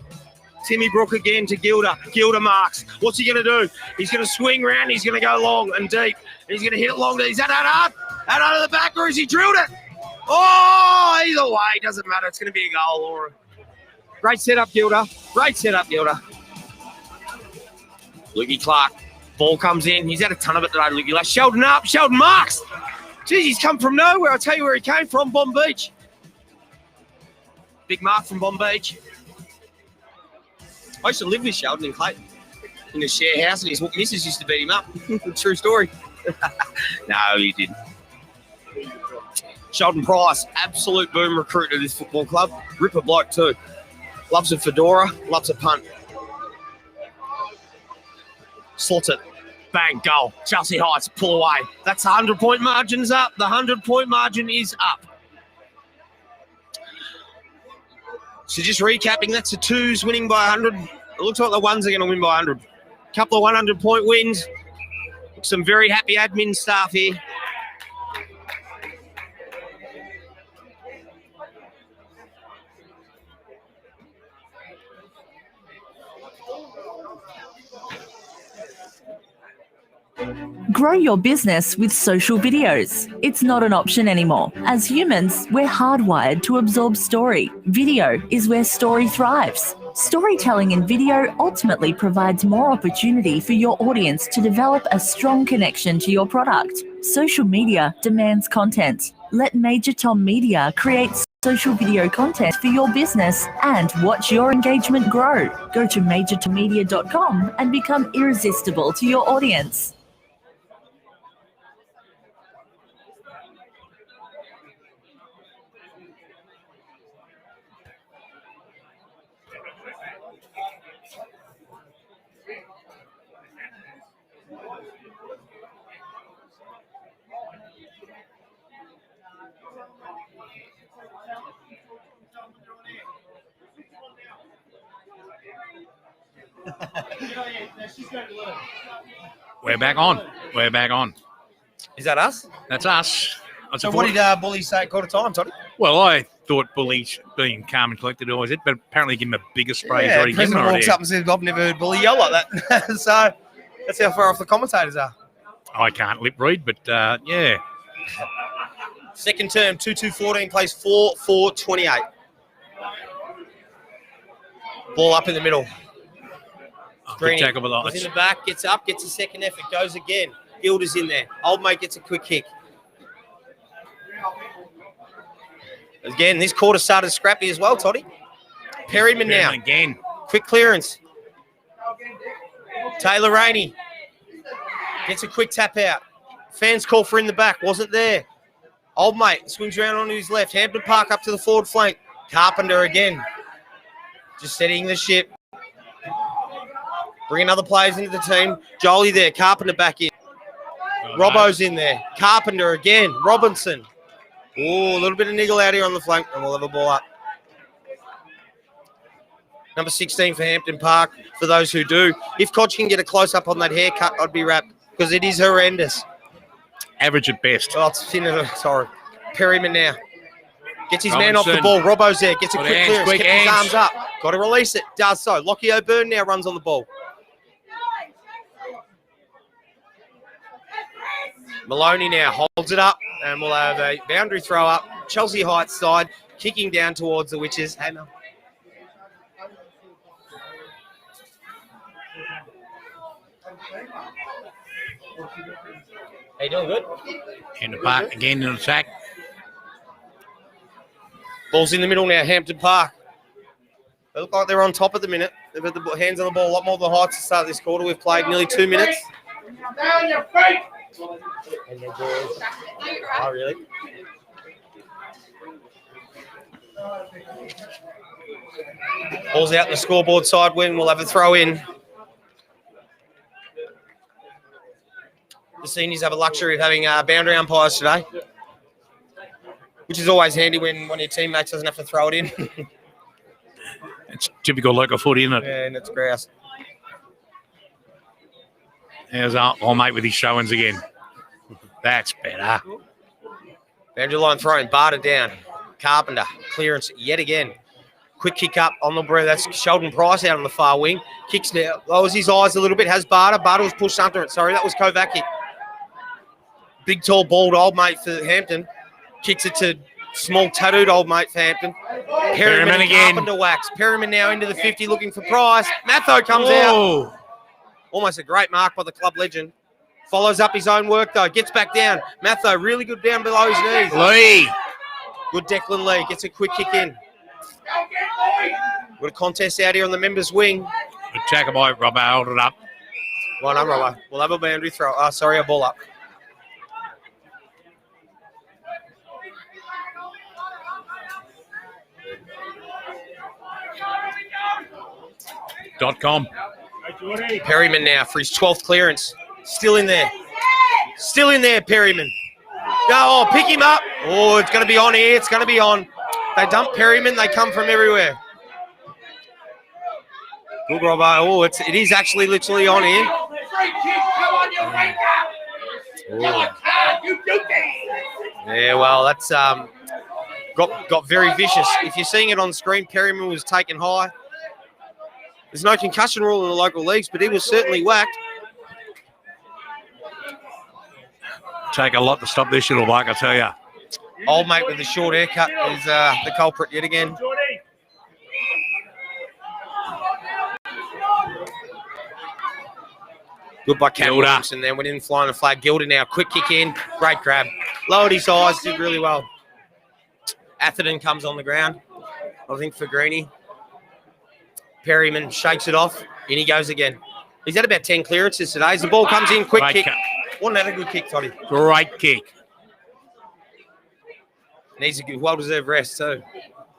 Timmy Brook again to Gilda. Gilda marks. What's he going to do? He's going to swing round. He's going to go long and deep. And he's going to hit it long. He's at Haddad. Haddad to the back, or has he drilled it? Oh, either way. Doesn't matter. It's going to be a goal, Laura. Great setup, Gilda. Great setup, Gilda. Lukey Clark. Ball comes in. He's had a ton of it today, Lukey. Like Sheldon up. Sheldon marks. Geez, he's come from nowhere. I'll tell you where he came from. Bomb Beach. Big mark from Bomb Beach. I used to live with Sheldon in Clayton in a share house, and his missus used to beat him up. True story. No, he didn't. Sheldon Price, absolute boom recruit at this football club. Ripper bloke too. Loves a fedora, loves a punt. Slots it. Bang, goal. Chelsea Heights, pull away. That's the 100-point margin's up. The 100-point margin is up. So just recapping, that's the 2s winning by 100. It looks like the 1s are going to win by 100. Couple of 100-point wins. Some very happy admin staff here. Grow your business with social videos. It's not an option anymore. As humans, we're hardwired to absorb story. Video is where story thrives. Storytelling in video ultimately provides more opportunity for your audience to develop a strong connection to your product. Social media demands content. Let Major Tom Media create social video content for your business and watch your engagement grow. Go to majortommedia.com and become irresistible to your audience. We're back on. We're back on. Is that us? That's us. So what did Bully say at quarter time, Toddy? Well, I thought Bully's being calm and collected always it, but apparently give him a bigger spray. He's already given President already. walks up and says, I've never heard Bully yell like that. So that's how far off the commentators are. I can't lip read, but yeah. Second term, 2-2-14, plays 4-4-28. Ball up in the middle. Good tackle with He's in the back, gets up, gets a second effort, goes again. Gilda's in there. Old mate gets a quick kick. Again, this quarter started scrappy as well, Toddy. Perryman now. Again. Quick clearance. Taylor Rainey gets a quick tap out. Fans call for in the back. Wasn't there. Old mate swings around on his left. Hampton Park up to the forward flank. Carpenter again. Just steadying the ship. Bringing other players into the team. Jolie there. Carpenter back in. Robbo's in there. Carpenter again. Robinson. Oh, a little bit of niggle out here on the flank, and we'll have a ball up. Number 16 for Hampton Park, for those who do. If Koch can get a close-up on that haircut, I'd be wrapped, because it is horrendous. Average at best. Oh, it's thin. Sorry. Perryman now. Gets his man off the ball. Robbo's there. Gets a quick clearance. Kept his arms up. Got to release it. Does so. Lockie O'Byrne now runs on the ball. Maloney now holds it up, and we'll have a boundary throw up. Chelsea Heights side, kicking down towards the Witches. Hey, Mel. How you doing? Good? In the park again in attack. Ball's in the middle now, Hampton Park. They look like they're on top at the minute. They've had the hands on the ball a lot more than the Heights to start this quarter. We've played nearly 2 minutes. Down your feet! Oh, really? Ball's out in the scoreboard side wing. We'll have a throw in. The seniors have a luxury of having boundary umpires today, which is always handy when one of your teammates doesn't have to throw it in. It's typical local footy, isn't it? Yeah, and it's grouse. There's our mate with his showings again. That's better. Boundary line throwing, Barter down. Carpenter, clearance yet again. Quick kick up on the breath. That's Sheldon Price out on the far wing. Kicks now, lowers his eyes a little bit, has Barter. Barter was pushed under it. Sorry, that was Kovacic. Big, tall, bald old mate for Hampton. Kicks it to small, tattooed old mate for Hampton. Perryman again. Carpenter whacks. Perryman now into the 50 looking for Price. Matho comes out. Almost a great mark by the club legend. Follows up his own work, though. Gets back down. Matho really good down below his knees. Lee. Good Declan Lee. Gets a quick kick in. Got a contest out here on the members' wing. Good tackle by Robbo. Hold it up. Well done, Robbo. We'll have a boundary throw. Oh, sorry, a ball up. .com. Perryman now for his 12th clearance. Still in there. Still in there, Perryman. Oh, pick him up. Oh, it's going to be on here. It's going to be on. They dump Perryman. They come from everywhere. Good, Robbo. Oh, it is actually literally on here. Yeah, well, that's got very vicious. If you're seeing it on screen, Perryman was taken high. There's no concussion rule in the local leagues, but he was certainly whacked. Take a lot to stop this little bike, I tell you. Old mate with the short haircut is the culprit yet again. Good by Cam Gilda. Williamson then. Went in flying the flag. Gilda now. Quick kick in. Great grab. Lowered his eyes. Did really well. Atherton comes on the ground. I think for Greeny. Perryman shakes it off. In he goes again. He's had about 10 clearances today. As the ball comes in, quick Great kick. kick. Wasn't that a good kick, Toddy? Great kick. Needs a good, well-deserved rest too.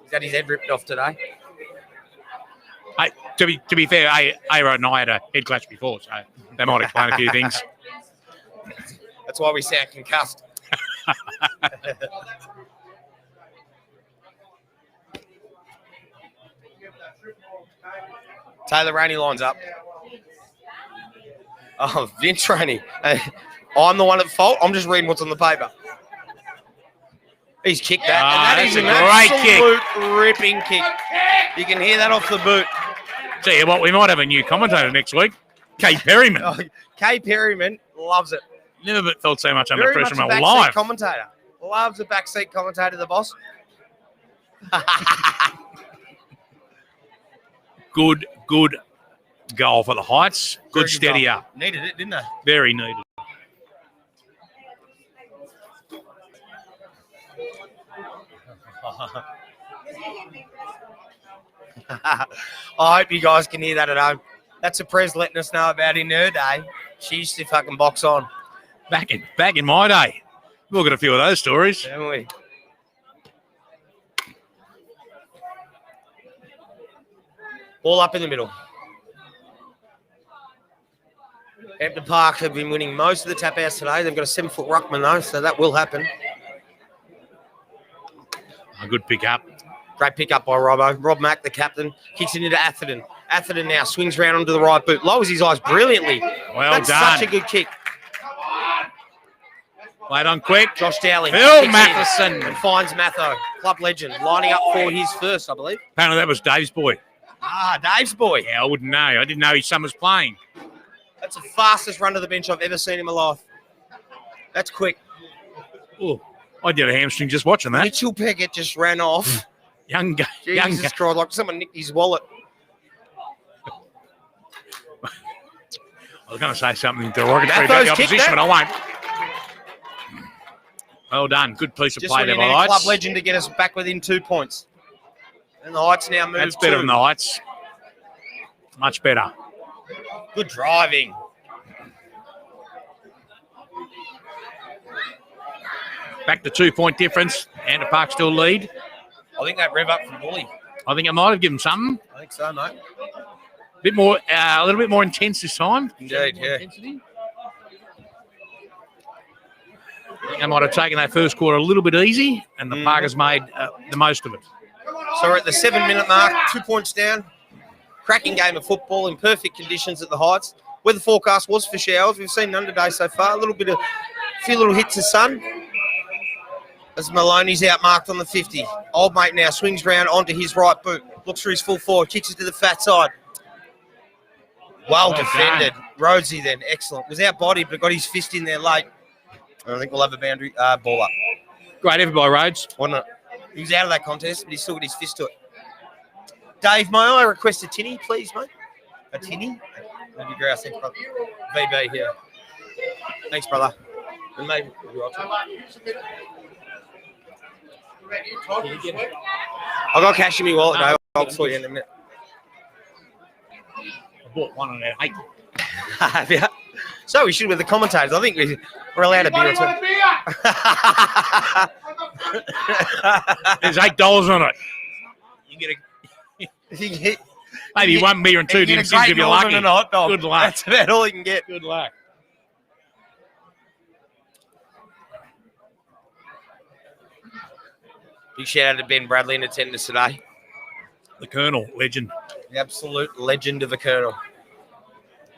He's had his head ripped off today. To be fair, A-Rod and I had a head clash before, so that might explain a few things. That's why we sound concussed. Taylor Rainey lines up. Oh, Vince Rainey. I'm the one at fault. I'm just reading what's on the paper. He's kicked that. And that is an absolute ripping kick. You can hear that off the boot. Tell you what, we might have a new commentator next week. Kay Perryman. Oh, Kay Perryman loves it. Never felt so much under Very pressure much in a my backseat life. commentator. Loves a backseat commentator, the boss. Good goal for the Heights. Good steady up. Needed it, didn't they? Very needed. I hope you guys can hear that at home. That's a Prez letting us know about in her day. She used to fucking box on, Back in my day. We'll get a few of those stories. haven't we? All up in the middle. Hampton Park have been winning most of the tap outs today. They've got a 7-foot ruckman though, so that will happen. A good pick up. Great pick up by Robbo. Rob Mack, the captain, kicks it into Atherton. Atherton now swings round onto the right boot. Lowers his eyes brilliantly. Well That's done. such a good kick. Played on quick. Josh Dowling. Phil kicks in Matheson. and finds Matho, club legend, lining up for his first, I believe. Apparently that was Dave's boy. Ah, Dave's boy. Yeah, I wouldn't know. I didn't know his son was playing. That's the fastest run to the bench I've ever seen in my life. That's quick. Oh, I did a hamstring just watching that. Mitchell Peckett just ran off. Young guy. Jesus Christ, like someone nicked his wallet. I was going to say something derogatory about Matthew's the kicked opposition, that. but I won't. Well done. Good piece of Just play went there in by there, Heights. club legend to get us back within 2 points. And the Heights now move That's better than the Heights. Much better. Good driving. Back to 2 point difference. Hampton Park still lead. I think that rev up from Bully. I think it might have given something. I think so, mate. A little bit more intense this time. Indeed, yeah. Intensity. I think they might have taken that first quarter a little bit easy, and the Parkers made the most of it. So we're at the 7-minute mark, 2 points down. Cracking game of football in perfect conditions at the Heights. Weather forecast was for showers. We've seen none today so far. A few little hits of sun. As Maloney's out marked on the 50. Old mate now swings round onto his right boot. Looks for his full forward. Kicks it to the fat side. Well defended. Rhodesy then. Excellent. Was out body, but got his fist in there late. I think we'll have a boundary ball up. Great effort by Rhodes. Wasn't it? He was out of that contest, but he still got his fist to it. Dave, may I request a tinny, please, mate? A tinny? That'd be great. Thanks, brother. VB here. Thanks, brother. And maybe I've got cash in my wallet, Dave. I'll sort you in a minute. I bought one on that 8. Yeah. So we should with the commentators. I think we're allowed a beer or two. There's $8 on it. You get Maybe one beer and 2 dim sims if you're lucky. And a hot dog. Good luck. That's about all you can get. Good luck. Big shout out to Ben Bradley in attendance today. The Colonel, legend. The absolute legend of the Colonel.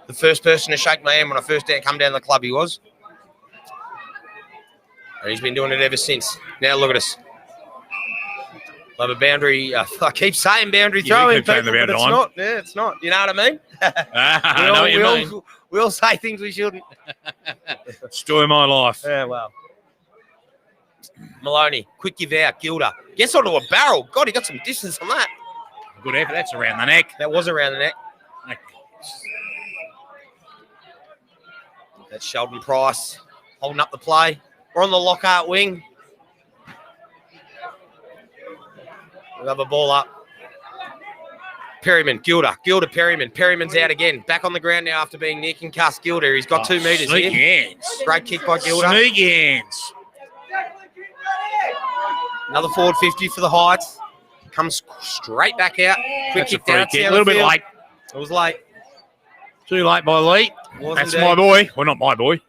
The first person to shake my hand when I first come down the club, he was. And he's been doing it ever since. Now look at us. Love a boundary. I keep saying boundary Yeah, throwing, keep saying people, the but boundary it's line. not. Yeah, it's not. You know what I mean? I know what you mean. We all say things we shouldn't. Story of my life. Yeah, well. Maloney, quick give out. Gilda gets onto a barrel. God, he got some distance on that. Good effort. That's around the neck. That was around the neck. That's Sheldon Price holding up the play. We're on the Lockhart wing. We'll have a ball up. Perryman, Gilder, Perryman. Perryman's out again. Back on the ground now after being near concussed. Gilder, he's got 2 metres Sneaky here. hands. Great kick by Gilder. Sneaky hands. Another forward 50 for the Heights. Comes straight back out. Quick That's a kick free down. kick. A little bit late. It was late. Too late by Lee. Was That's indeed. my boy. Well, not my boy.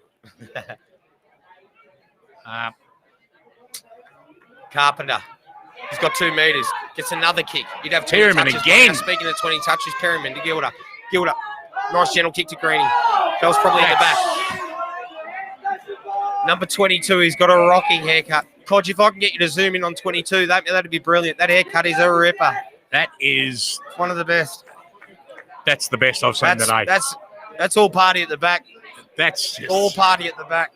Carpenter. He's got 2 metres. Gets another kick. You'd have 20 Perryman touches. again. Now, speaking of 20 touches, Perryman to Gilder. Nice gentle kick to Greeny. That was probably in the back. Number 22, he's got a rocking haircut. Codge, if I can get you to zoom in on 22, that'd be brilliant. That haircut is a ripper. That is, It's one of the best. that's the best I've seen today. That's all party at the back. That's just, All party at the back.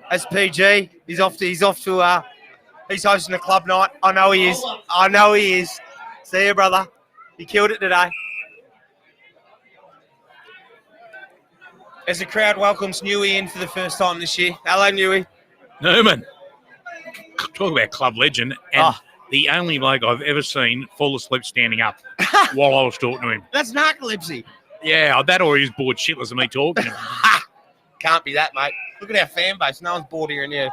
That's PG. He's hosting a club night. I know he is. See you, brother. You killed it today. As the crowd welcomes Newey in for the first time this year. Hello, Newey. Newman. Talk about club legend. And the only bloke I've ever seen fall asleep standing up while I was talking to him. That's narcolepsy. Yeah, that or he's bored shitless of me talking to him. Can't be that, mate. Look at our fan base. No one's bored here and here.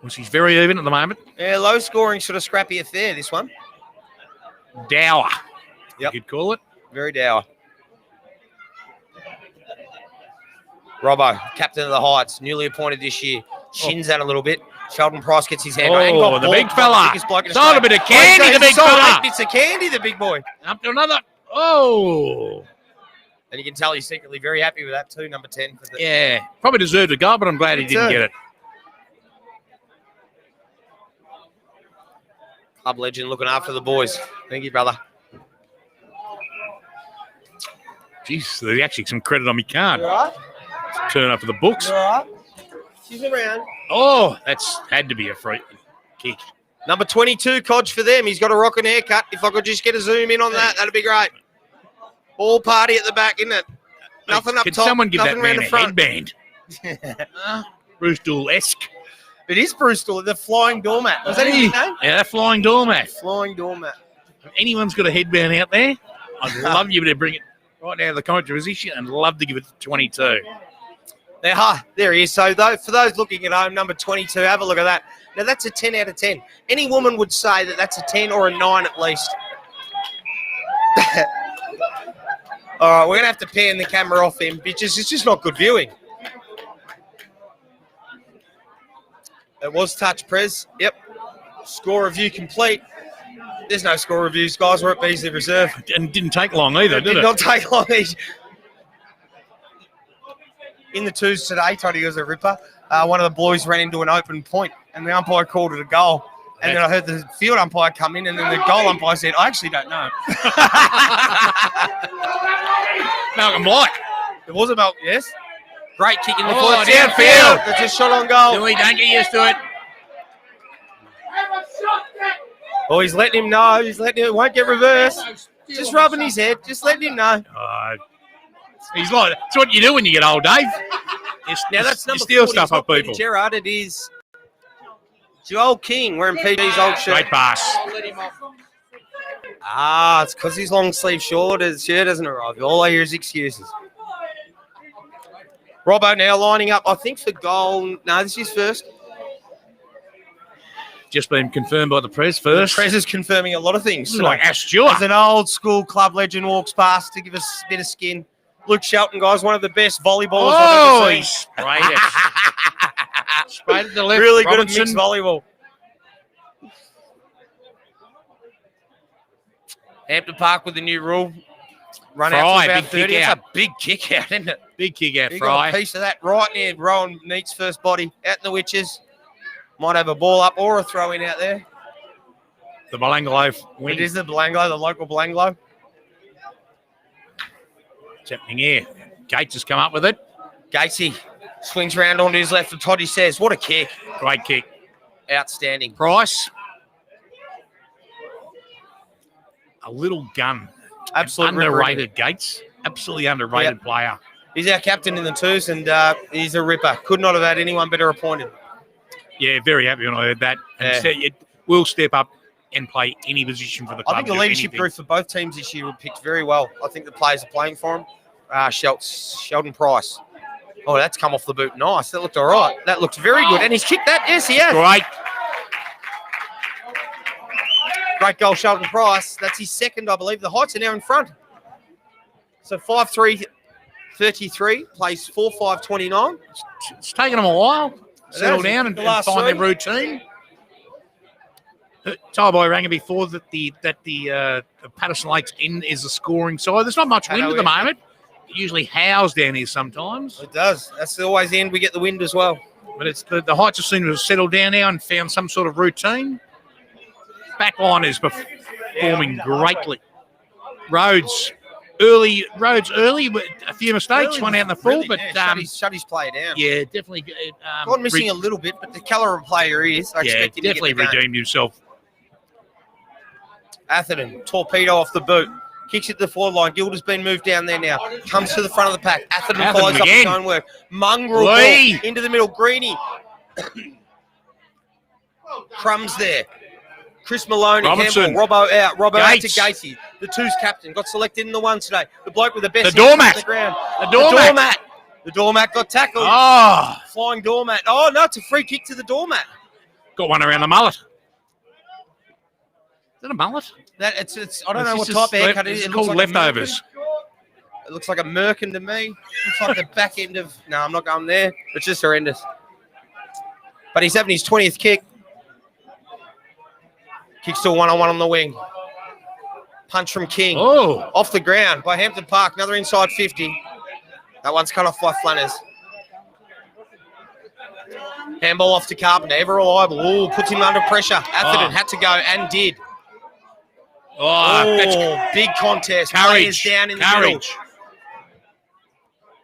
Well, she's very even at the moment. Yeah, low scoring, sort of scrappy affair, this one. Dour, Yep. you could call it. Very dour. Robbo, captain of the Heights, newly appointed this year. Shins out a little bit. Sheldon Price gets his hand. Oh, the big fella. Sold a bit of candy, the big fella. Bits of candy, the big boy. Up to another. Oh. And you can tell he's secretly very happy with that too, number 10. For the, Yeah, probably deserved a goal, but I'm glad he didn't get it. Club legend looking after the boys. Thank you, brother. Jeez, there's actually some credit on me card. You all right? Turn up for the books. You all right? She's around. Oh, that's had to be a free kick. Number 22, Codge for them. He's got a rocking haircut. If I could just get a zoom in on that, that'd be great. All party at the back, isn't it? Nothing up Can top. someone give that nothing around man the a front. headband? Bruce Dool-esque. It is Bruce Dool, the flying doormat. Was that his nickname? Yeah, that flying doormat. Flying doormat. If anyone's got a headband out there, I'd love you to bring it right now to the commentary position and love to give it to 22. There he is. So, for those looking at home, number 22, have a look at that. Now, that's a 10 out of 10. Any woman would say that that's a 10 or a 9 at least. All right, we're going to have to pan the camera off him because it's just not good viewing. It was touch, Prez. Yep. Score review complete. There's no score reviews, guys. We're at Beasley Reserve. And it didn't take long either, did it? Did not take long. In the twos today, Tony was a ripper. One of the boys ran into an open point, and the umpire called it a goal. And then I heard the field umpire come in, and then the goal umpire said, I actually don't know. Malcolm Blight. It was about, yes. Great kick in the Oh, foot. downfield. That's a shot on goal. Dewey, don't get used to it. Oh, he's letting him know. He's letting him, it won't get reversed. Just rubbing his head. Just letting him know. He's like, it's what you do when you get old, Dave. Now that's you number steal 40. stuff It's not off people. Peter Gerrard. It is Joel King wearing PD's old shirt. Great pass. It's because his long sleeve short. His shirt doesn't arrive. All I hear is excuses. Robbo now lining up, I think, for goal. No, this is first. Just been confirmed by the press first. Prez is confirming a lot of things. This is like Ash Stewart. As an old school club legend walks past to give us a bit of skin. Luke Shelton, guys, one of the best volleyballers Oh, I've ever he seen. sprayed it. Sprayed it to the left. Really good at Robinson. mixed volleyball. Hampton Park with the new rule. Run out Fry, to about big 30. kick It's out. a big kick out, isn't it? Big kick out, You got a Fry. piece of that right near Rowan Neat's first body. Out in the witches. Might have a ball up or a throw in out there. The Belanglo wing. It is the Belanglo, the local Belanglo. What's happening here? Gates has come up with it. Gatesy swings round onto his left, and Toddy says, what a kick. Great kick. Outstanding. Price. a little gun. Absolutely Underrated, Gates. Absolutely underrated player. He's our captain in the twos, and he's a ripper. Could not have had anyone better appointed. Yeah, very happy when I heard that. And it will step up and play any position for the club. I think the leadership group for both teams this year were picked very well. I think the players are playing for him. Sheldon Price. Oh, that's come off the boot. Nice. That looked all right. That looked very good. And he's kicked that. Yes, he has. Great. Great goal, Sheldon Price. That's his second, I believe. The Heights are now in front. So 5-3-33, plays 4-5-29. It's taken them a while to settle down and find their routine. Tyboy rang before that the Patterson Lakes Inn is a scoring side. There's not much wind at the moment. It usually howls down here sometimes. It does. That's always the end. We get the wind as well. But it's the Heights have seemed to have settled down now and found some sort of routine. Back line is performing greatly. Rhodes early, but a few mistakes, one out in the full, but shut his play down. Yeah, definitely. Gone missing a little bit, but the colour of player he is. I expect him definitely to get the redeemed himself. Atherton, torpedo off the boot. Kicks it to the forward line. Gilda's been moved down there now. Comes to the front of the pack. Atherton follows up his own work. Mongrel ball into the middle. Greeny. Crumbs there. Chris Maloney. Robinson. Campbell. Robbo out. Robbo out to Gacy. The two's captain. Got selected in the one today. The bloke with the best. The doormat. The ground. The doormat. The doormat got tackled. Oh. Flying doormat. Oh, no, it's a free kick to the doormat. Got one around the mullet. Is that a mullet? It's I don't know what type of haircut it is. It's called leftovers. It looks like a merkin to me. Looks like the back end of... No, I'm not going there. It's just horrendous. But he's having his 20th kick. Kicks to a one-on-one on the wing. Punch from King. Oh. Off the ground by Hampton Park. Another inside 50. That one's cut off by Flanners. Handball off to Carpenter. Ever reliable. Ooh, puts him under pressure. Atherton had to go and did. That's big contest. Courage. Players down in the middle.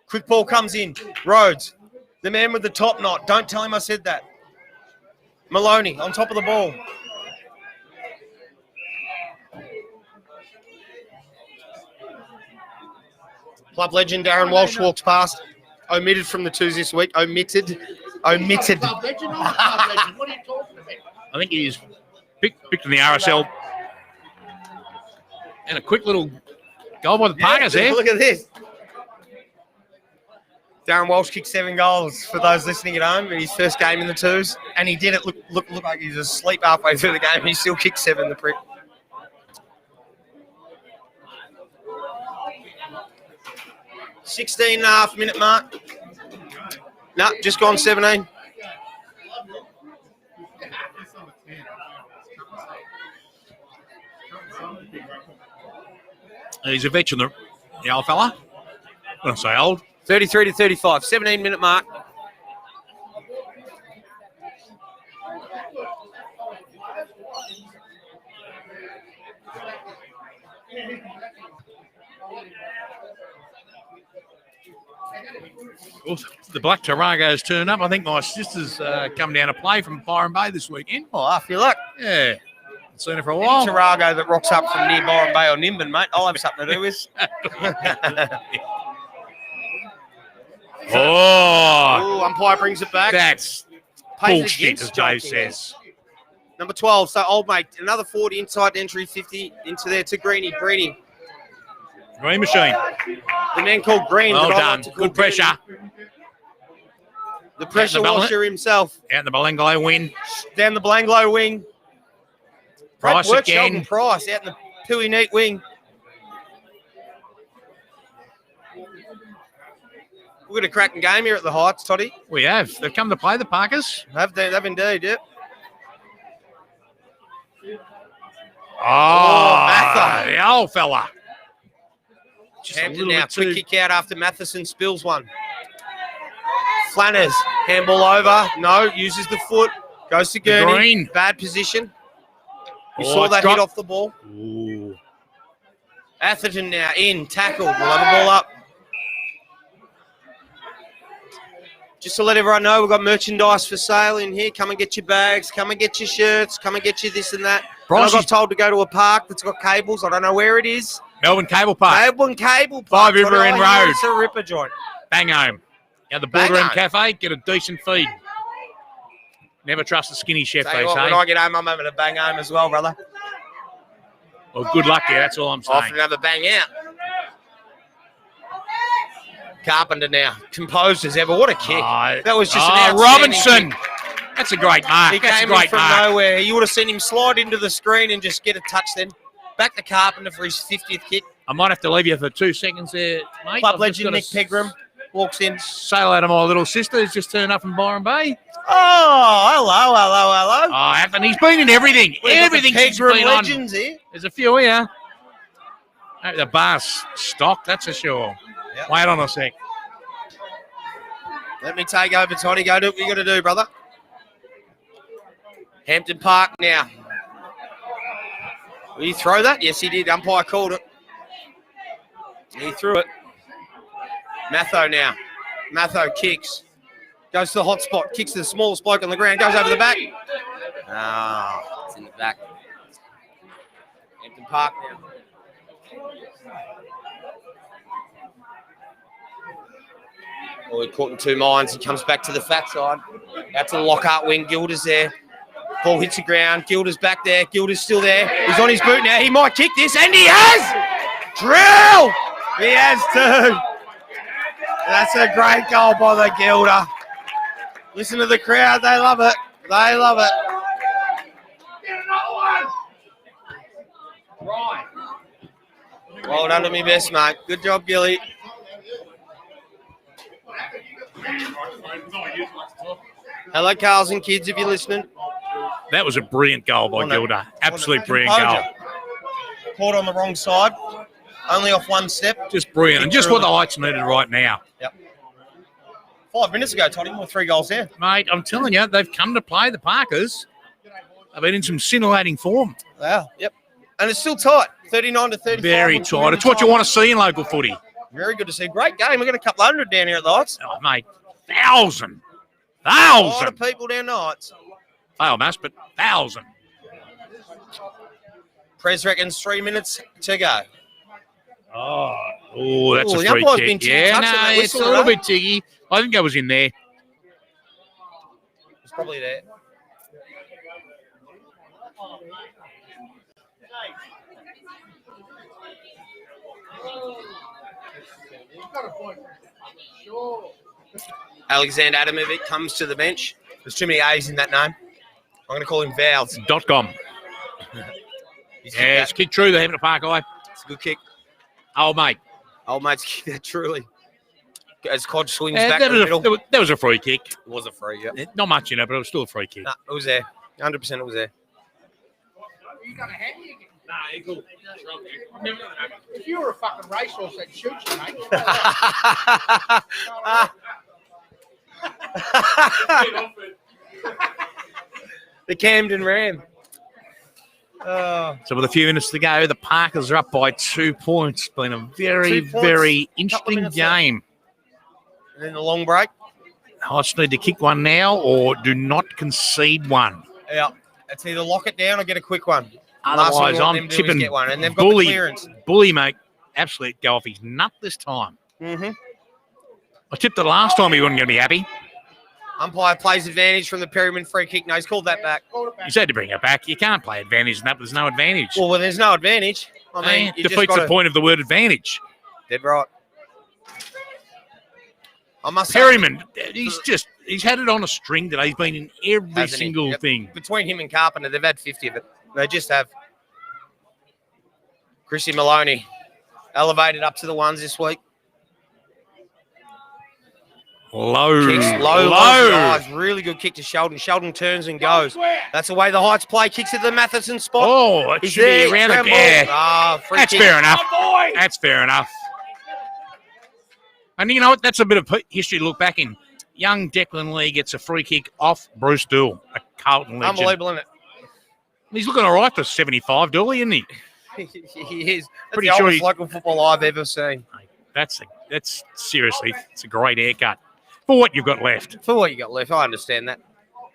Quick ball comes in. Rhodes, the man with the top knot. Don't tell him I said that. Maloney on top of the ball. Club legend Darren Walsh walks past. Omitted from the twos this week. Omitted. I think he's picked in the RSL. And a quick little goal by the Parkers there. Look at this. Darren Walsh kicked 7 goals for those listening at home in his first game in the twos. And he did it look like he was asleep halfway through the game. He still kicked 7, the prick. $16.5 mark. No, just gone 17. He's a veteran, the old fella. When I say old. 33 to 35, 17-minute mark. Well, the Black Taragos turn up. I think my sister's come down to play from Byron Bay this weekend. Oh, I feel like. Yeah. I've seen her for a while. Any Tarago that rocks up from near Byron Bay or Nimbin, mate, I'll have something to do with. Oh, umpire brings it back. That's bullshit, as Dave says. Number 12, so old mate, another 40 inside entry, 50 into there to Greeny. Greeny. Green machine. The man called Green. Well done. Good pressure. The pressure washer himself. Out in the Belanglo win. Down the Belanglo wing. Price work, again. Sheldon Price out in the Pooey Neat wing. We've got a cracking game here at the Heights, Toddy. We have. They've come to play, the Parkers. They've indeed, yep. Oh, the old fella. Just Hampton now, quick kick out after Matheson spills one. Flanners, handball over. No, uses the foot. Goes to Gurney. Green. Bad position. You saw that hit off the ball. Ooh. Atherton now in, tackle. We'll have a ball up. Just to let everyone know, we've got merchandise for sale in here. Come and get your bags. Come and get your shirts. Come and get you this and that. And I Bryce, got told to go to a park that's got cables. I don't know where it is. Melbourne Cable Park. Melbourne Cable Park. 5 River End Road. It's a ripper joint. Bang home. At the Bang Boardroom home. Cafe, get a decent feed. Never trust a skinny chef, Tell they you what, say. when I get home, I'm having a bang home as well, brother. Well, good luck there. That's all I'm saying. Off and have a bang out. Carpenter now, composed as ever. What a kick! That was just an outstanding Robinson. kick. That's a great mark. He That's a came in great from mark. nowhere. You would have seen him slide into the screen and just get a touch then. Back to Carpenter for his 50th kick. I might have to leave you for 2 seconds there, mate. Club I've just legend got Nick to Pegram walks in. Say hello to my little sister who's just turned up in Byron Bay. Oh, hello. Oh, Anthony, he's been in everything. Everything she's Pegram been on. legends here. There's a few here. Oh, the bar's stocked, that's for sure. Yep. Wait on a sec. Let me take over, Toddy. Go do what you got to do, brother. Hampton Park now. Will you throw that? Yes, he did. Umpire called it. He threw it. Matho now. Matho kicks. Goes to the hot spot. Kicks to the smallest bloke on the ground. Goes over the back. Ah, it's in the back. Hampton Park now. Oh, he caught in 2 minds. He comes back to the fat side. Out to the Lockhart wing. Gilda's there. Ball hits the ground. Gilda's back there. Gilda's still there. He's on his boot now. He might kick this, and he has! Drill! He has too. That's a great goal by the Gilda. Listen to the crowd. They love it. They love it. Well done to me best, mate. Good job, Gilly. Hello, Carls and kids, if you're listening. That was a brilliant goal by Gilda. Absolute brilliant goal. Caught on the wrong side. Only off one step. Just brilliant. And just what the Heights needed right now. Yep. 5 minutes ago, Toddy, we're 3 goals there. Mate, I'm telling you, they've come to play, the Parkers. They've been in some scintillating form. Wow. Yep. And it's still tight. 39 to 35. Very tight. It's what you want to see in local footy. Very good to see. Great game. We've got a couple hundred down here at the Heights. Oh, mate, 1,000. A lot 1,000. of people down the Heights. Fail mass, but 1,000. Prez reckons 3 minutes to go. Oh, that's Ooh, a the free umpire's kick. been too Yeah, touched on that no, it's a whistle, little right? bit tiggy. I think that was in there. It's probably there. Alexander Adamovic comes to the bench. There's too many A's in that name. I'm going to call him Vowels. .com. He's Yeah, it's kicked through the Hampton Park eye. It's a good kick. Oh, mate. Old mate's kicked that truly. As Cod swings Yeah, back that, to the middle. that was a free kick. It was a free, yeah. Not much in it, but it was still a free kick. No, it was there. 100% it was there. If you were a fucking racehorse, they'd shoot you, mate. The Camden Ram. So with a few minutes to go, the Parkers are up by 2 points. Been a very, 2 points. very Couple interesting minutes left. game. And then the long break. Heights need to kick one now or do not concede one. Yeah. It's either lock it down or get a quick one. Otherwise, Last thing we want I'm them to do is tipping get one. And they've got the Bully. clearance. Bully, mate, absolute go off his nut this time. Mm-hmm. I tipped it last time he wasn't going to be happy. Umpire plays advantage from the Perryman free kick. No, he's called that back. He's had to bring it back. You can't play advantage in that. There's no advantage. Well, there's no advantage. I mean, you just defeats got the point of the word advantage. Dead right. I must say, Perryman, he's had it on a string today. He's been in every Hasn't he? single Yep. thing. between him and Carpenter, they've had 50 of it. They just have. Chrissy Maloney elevated up to the ones this week. Low. Kicks low. Eyes. Really good kick to Sheldon. Sheldon turns and goes. That's the way the Heights play. Kicks at the Matheson spot. Oh, it He's should be there. around the Scramble. yeah. Ah, free That's kick. fair enough. That's fair enough. And you know what? That's a bit of history to look back in. Young Declan Lee gets a free kick off Bruce Dool, a Carlton legend. Unbelievable, isn't He's looking all right for 75, Dooley, isn't he? it? He is. That's Pretty the sure oldest he- local football I've ever seen. That's seriously, it's a great haircut for what you've got left. For what you got left, I understand that.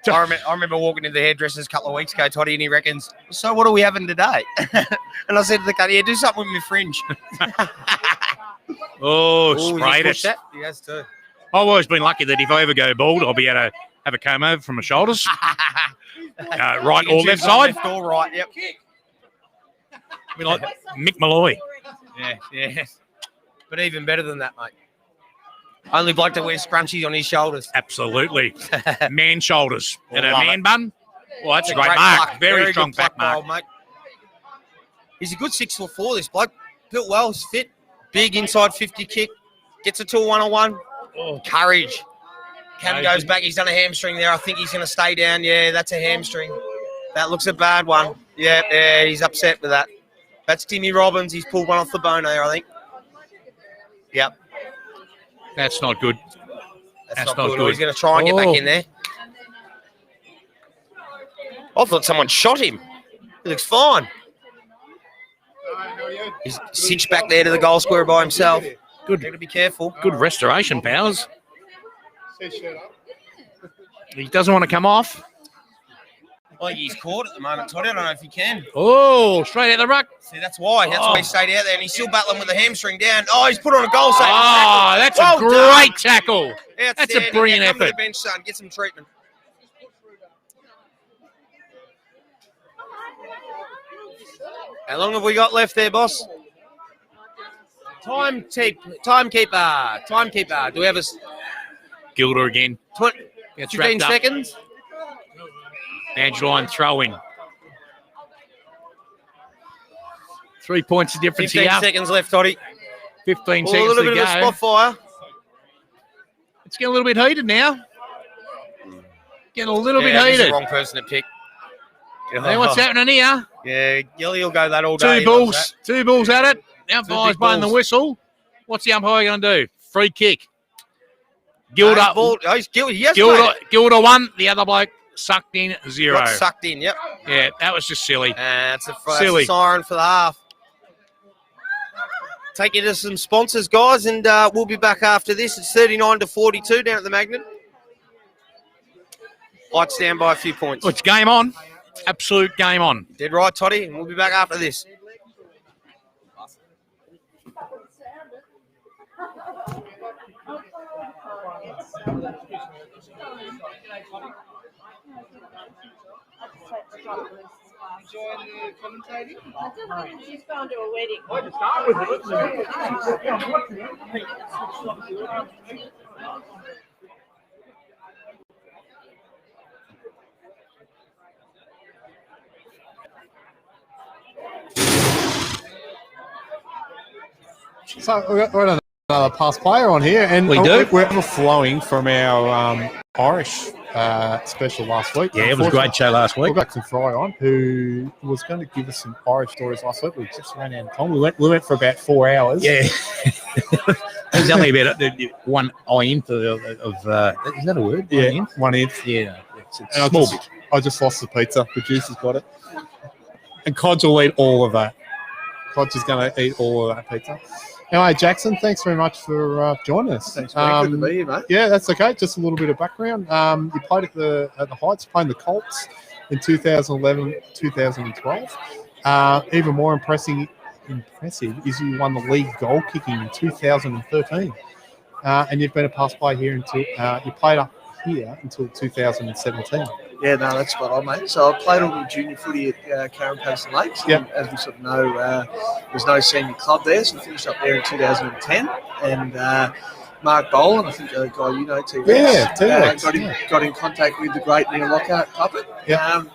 I remember walking into the hairdressers a couple of weeks ago, Toddy, and he reckons, so what are we having today? And I said to the cutter, yeah, do something with my fringe. Oh, Ooh, sprayed he's pushed it. that. He has too. I've always been lucky that if I ever go bald, I'll be able to have a comb over from my shoulders. Right or left side. Left or right, yep. Be like Mick Malloy. Yeah. But even better than that, mate. Only bloke that wears scrunchies on his shoulders. Absolutely. Man shoulders. And a Love man it. bun. Well, that's a great Great mark. pluck. Very strong good back pluck, mark. mate. He's a good 6'4", this bloke. Built well, he's fit. Big inside 50 kick. Gets it to a 1-on-1. Oh. Courage. Cam goes back. He's done a hamstring there. I think he's going to stay down. Yeah, that's a hamstring. That looks a bad one. Yeah, he's upset with that. That's Timmy Robbins. He's pulled one off the bone there, I think. Yep. That's not good. That's not good. He's going to try and get back in there. I thought someone shot him. He looks fine. He's cinched back there to the goal square by himself. Good. Got to be careful. Good restoration powers. He doesn't want to come off. I think he's caught at the moment, Toddy. I don't know if he can. Oh, straight out the ruck. See, that's why. That's why he stayed out there, and he's still battling with the hamstring down. Oh, he's put on a goal saving Oh, tackle. that's Well a great tackle. done. That's a brilliant Come to effort. the bench, son. Get some treatment. How long have we got left there, boss? Timekeeper. Do we have a Gilder again. 20, Gets 15 wrapped up. seconds? Edge line throw in. 3 points of difference 15 here. seconds left, Toddy. 15 A seconds little to bit of a go. spot fire. It's getting a little bit heated now. Getting a little bit This is the heated. wrong person to pick. Hey, what's happening here? Yeah, Gilly will go that all day. Two balls at it. The umpire's big blowing the balls. whistle. What's the umpire going to do? Free kick. Gilder, He's guilty. Yes, Gilder won. The other bloke sucked in 0. Got sucked in, yep. Yeah, that was just silly. That's a Silly. siren for the half. Take you to some sponsors, guys, and we'll be back after this. It's 39-42 down at the Magnet. Lights down by a few points. Oh, it's game on. Absolute game on. Dead right, Toddy, and we'll be back after this. She's going to a wedding. So we've got another past player on here, and We do. we're overflowing from our Irish special last week. Yeah, it was a great show last week. We've got some Fry on, who was going to give us some Irish stories last week. We just ran out of time. We went for about 4 hours. Yeah. There's only about one inch of is that a word? Yeah, 1 inch? 1 inch. Yeah. It's And a small bit. I just lost the pizza. The juice has got it. And Codge will eat all of that. Codge is going to eat all of that pizza. Anyway, Jackson, thanks very much for joining us. Thanks, mate. Good to be here, mate. Yeah, that's okay. Just a little bit of background. You played at the Heights, playing the Colts in 2011, 2012. Even more impressive is you won the league goal kicking in 2013. And you've been a pass player here until you played up here until 2017. Yeah, no, that's spot on, mate. So I played all the junior footy at Karen Patterson Lakes. Yep. And as we sort of know, there's no senior club there, so I finished up there in 2010. And Mark Boland, I think a guy you know, T-Rex, Yeah, T-Rex, got in contact with the great Neil Lockhart puppet. Yep.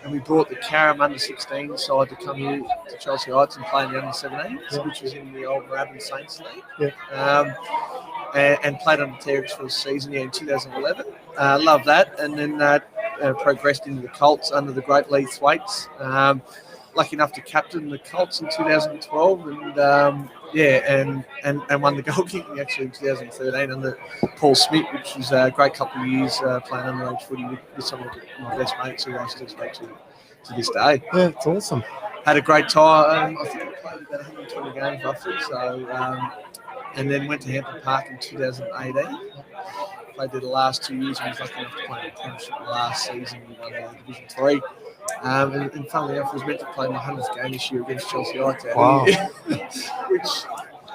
And we brought the Carrum under-16 side to come here to Chelsea Heights and play in the under-17s, which was in the old Moorabbin Saints League. Yep. And played under T-Rex for a season in 2011. Love that. And then progressed into the Colts under the great Lee Thwaites. Lucky enough to captain the Colts in 2012 and won the goal kicking actually in 2013 under Paul Smith, which was a great couple of years playing underage footy with some of my best mates who I still speak to this day. Yeah, it's awesome. Had a great time. I think I played about 120 games roughly. So, and then went to Hampton Park in 2018. played there the last 2 years. He was lucky enough to play in the Premiership last season. We won Division 3. And funnily enough, I was meant to play my 100th game this year against Chelsea United. Wow. Which,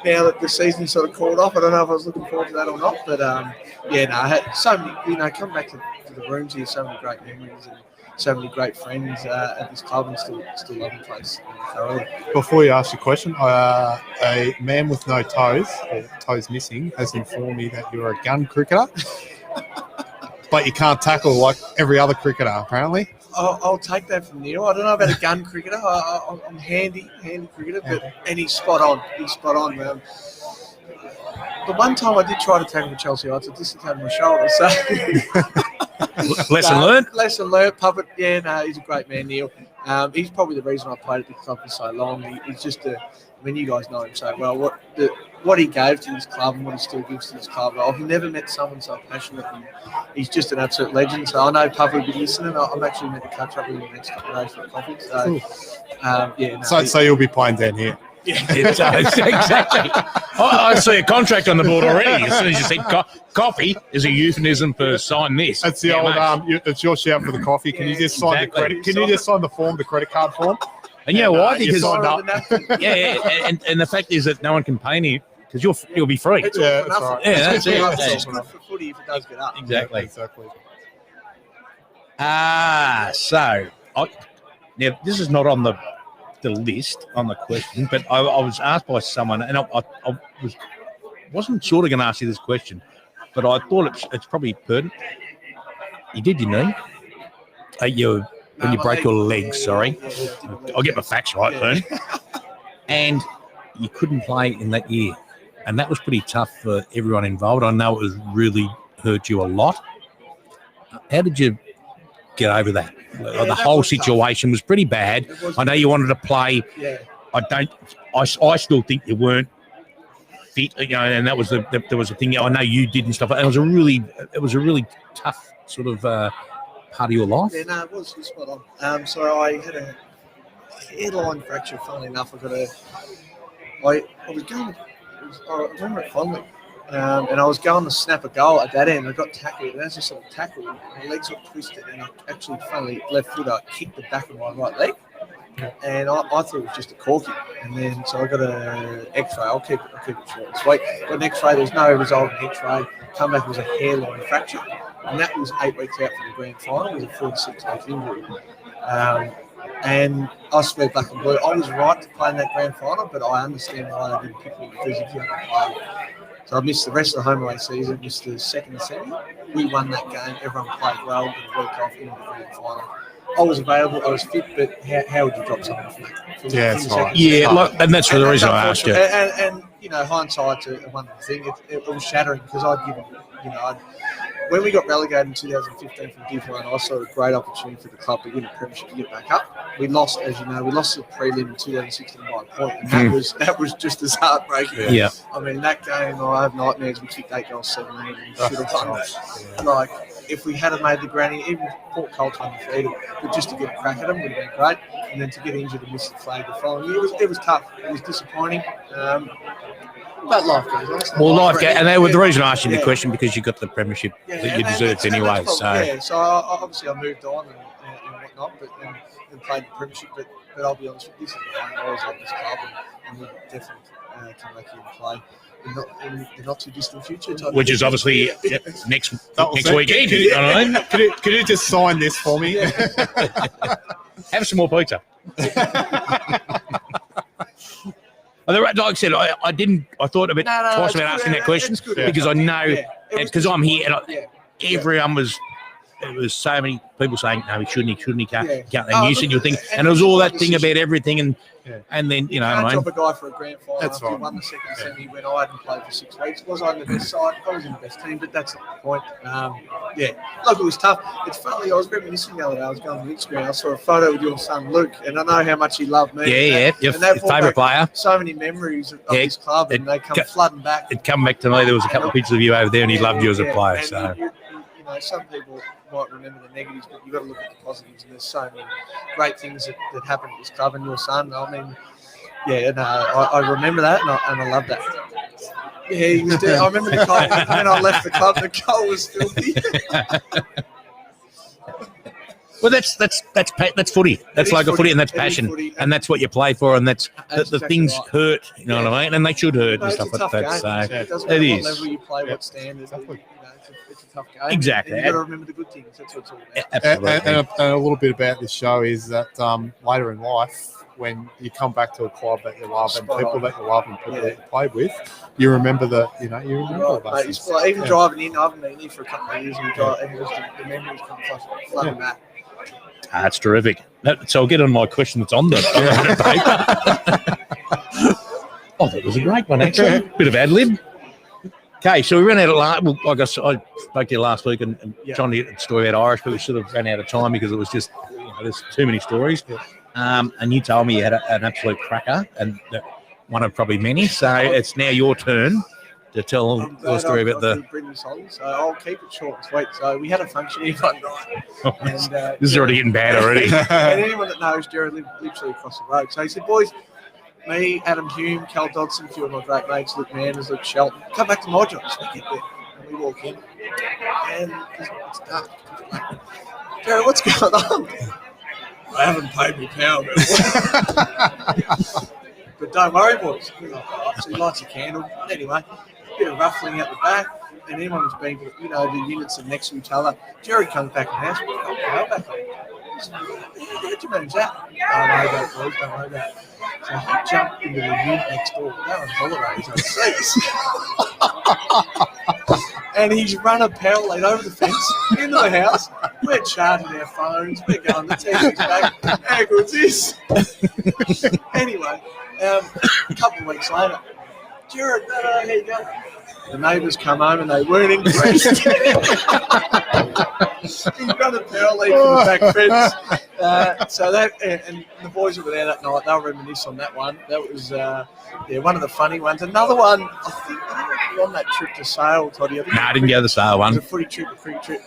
now that the season sort of called off, I don't know if I was looking forward to that or not. But, I had so many, come back to the rooms here, so many great memories and so many great friends at this club, and still love the place thoroughly. Before you ask your question, a man with no toes, or toes missing, has informed me that you're a gun cricketer, but you can't tackle like every other cricketer, apparently. I'll take that from Neil. I don't know about a gun cricketer. I'm handy cricketer, and he's spot on. The one time I did try to tackle for Chelsea, I dislocated my shoulder. So Lesson learned. Lesson learned. Puppet. Yeah, no, he's a great man, Neil. He's probably the reason I played at the club for so long. He's just you guys know him so well. What he gave to this club and what he still gives to this club. I've never met someone so passionate. And he's just an absolute legend. So I know Puppet will be listening. I'm actually meant to catch up with him in the next couple of days for a coffee. So, So you'll be playing down here. Yeah, exactly. I see a contract on the board already. As soon as you said coffee is a euphemism for sign this. That's the old. It's your shout for the coffee. Can you just sign the credit? Can you just sign the form, the credit card form? And you know why? Because and the fact is that no one can pay you because you'll be free. It's all for nothing. Right. Yeah, that's it. It's good for footy if it does get up. Exactly. Exactly. Now this is not on the list on the question, but I was asked by someone, and I wasn't sure going to ask you this question, but I thought it's probably pertinent. You did your knee? When you break your legs, sorry. I'll get my facts right, Vern. And you couldn't play in that year. And that was pretty tough for everyone involved. I know it was really hurt you a lot. How did you get over that? The whole situation was pretty bad. I know you wanted to play. Yeah. I still think you weren't fit, and that was there was a thing I know you did and stuff. It was a really tough sort of part of your life. Yeah, no, it was spot on. So I had a hairline fracture. Funnily enough, I remember it fondly. And I was going to snap a goal at that end. I got tackled, and as I sort of tackled, my legs got twisted, and I actually, funnily, left foot, I kicked the back of my right leg. And I thought it was just a corky. And then, so I got an X-ray. I'll keep it short and sweet. Got an X-ray. There's no result in X-ray. Come back, it was a hairline fracture. And that was 8 weeks out for the grand final. It was a 4 to 6 week injury. And I swear black and blue. I was right to play in that grand final, but I understand why they didn't pick me because if you haven't played. So I missed the rest of the home away season, missed the second semi. We won that game. Everyone played well, and a week off in the grand final. I was available, I was fit, but how would you drop someone from that? That's right. Yeah, and that's the reason I asked you. And hindsight's a wonderful thing. It was shattering because I'd given, when we got relegated in 2015 from Div 1, I saw a great opportunity for the club to win a premiership to get back up. We lost, as you know, the prelim in 2016 by a point, and that was just as heartbreaking. Yeah. I mean, that game, I have nightmares. We kicked 8 goals, 17, and we should have won that. Like, if we had made the granny, even Port Colts undefeated, but just to get a crack at them would have been great. And then to get injured and miss the flag the following year, it was tough. It was disappointing. But life goes on. Well, life goes, and the reason I asked you the question because you got the premiership that you deserved anyway. So obviously I moved on and whatnot, and played the premiership. But I'll be honest with you, I was at this club, and we definitely come back here and play in the not too distant future. Which is obviously next weekend. Could you just sign this for me? Have some more pizza. Like I said, I thought a bit twice about asking that question because I know, because I'm here and everyone was, it was so many people saying, no, he shouldn't, he can't. And you said your thing, and it was all that thing about everything, and then, you can't drop a guy for a grand final after he won the second semi when I hadn't played for 6 weeks. Was I in the best side? I was in the best team, but that's not the point. Look, it was tough. It's funny, I was reminiscing the other day. I was going on Instagram, I saw a photo with your son Luke, and I know how much he loved me. Your favourite player. So many memories of this club, and they come flooding back. It come back to me. There was a couple of pictures of you over there, and he loved you as a player. So. Some people might remember the negatives, but you've got to look at the positives, and there's so many great things that happened at this club and your son. I mean, I remember that, and I love that. Yeah, he was dead. I remember the goal when I left the club. The goal was filthy. Well, that's footy. That's local footy, and that's It is passion, footy. and that's what you play for, and that's the exactly things right. hurt. You know what I mean? And they should hurt No, and it's a stuff tough like that. game. So It doesn't it matter what is. level you play, Yep. what standard. Exactly. It's a tough game. Exactly. And you got to remember the good things. That's what it's all about. Absolutely. And a little bit about this show is that later in life, when you come back to a club that you love and Spot people on. that you love and people Yeah. that you played with, you remember all Right, those mate, things. it's like, even Yeah. driving in, I haven't been here for a couple of years, and just the memories come flooding back. That's terrific. So I'll get on my question that's on the paper. Oh, that was a great one, actually. Bit of ad lib. Okay, so we ran out of like I spoke to you last week and trying to get a story about Irish, but we sort of ran out of time because it was just, there's too many stories. And you told me you had an absolute cracker, and one of probably many. So it's now your turn to tell I'm your glad story I about the. could bring this on, so I'll keep it short and sweet. So we had a function here one night, and This is already getting bad already. and anyone that knows Jared lived literally across the road. So he said, boys, me, Adam Hume, Cal Dodson, a few of my great mates, Luke Manders, Luke Shelton, come back to my job. So we get there, and we walk in, and it's dark. Jared, what's going on? I haven't paid me power bill. But don't worry, boys. We're like, all right. So he lights a candle. Anyway, a bit of ruffling out the back, and everyone was being, the units are next to each other. Jared comes back in the house. We've got power back on. How'd you manage that? Don't worry about it, boys. Don't worry about it. So he jumped into the unit next door. They're on holidays overseas. And he's run a power lead over the fence into the house. We're charging our phones. We're going, the TV's back. How good's this? Anyway, a couple of weeks later, Jared, here you go. The neighbours come home and they weren't impressed. He ran a power lead from the back fence. So that, and the boys that were there that night, they'll reminisce on that one. That was one of the funny ones. Another one, I think we were on that trip to Sale, Toddy. No, I didn't go to the sale It one. was a footy trip, a cricket trip.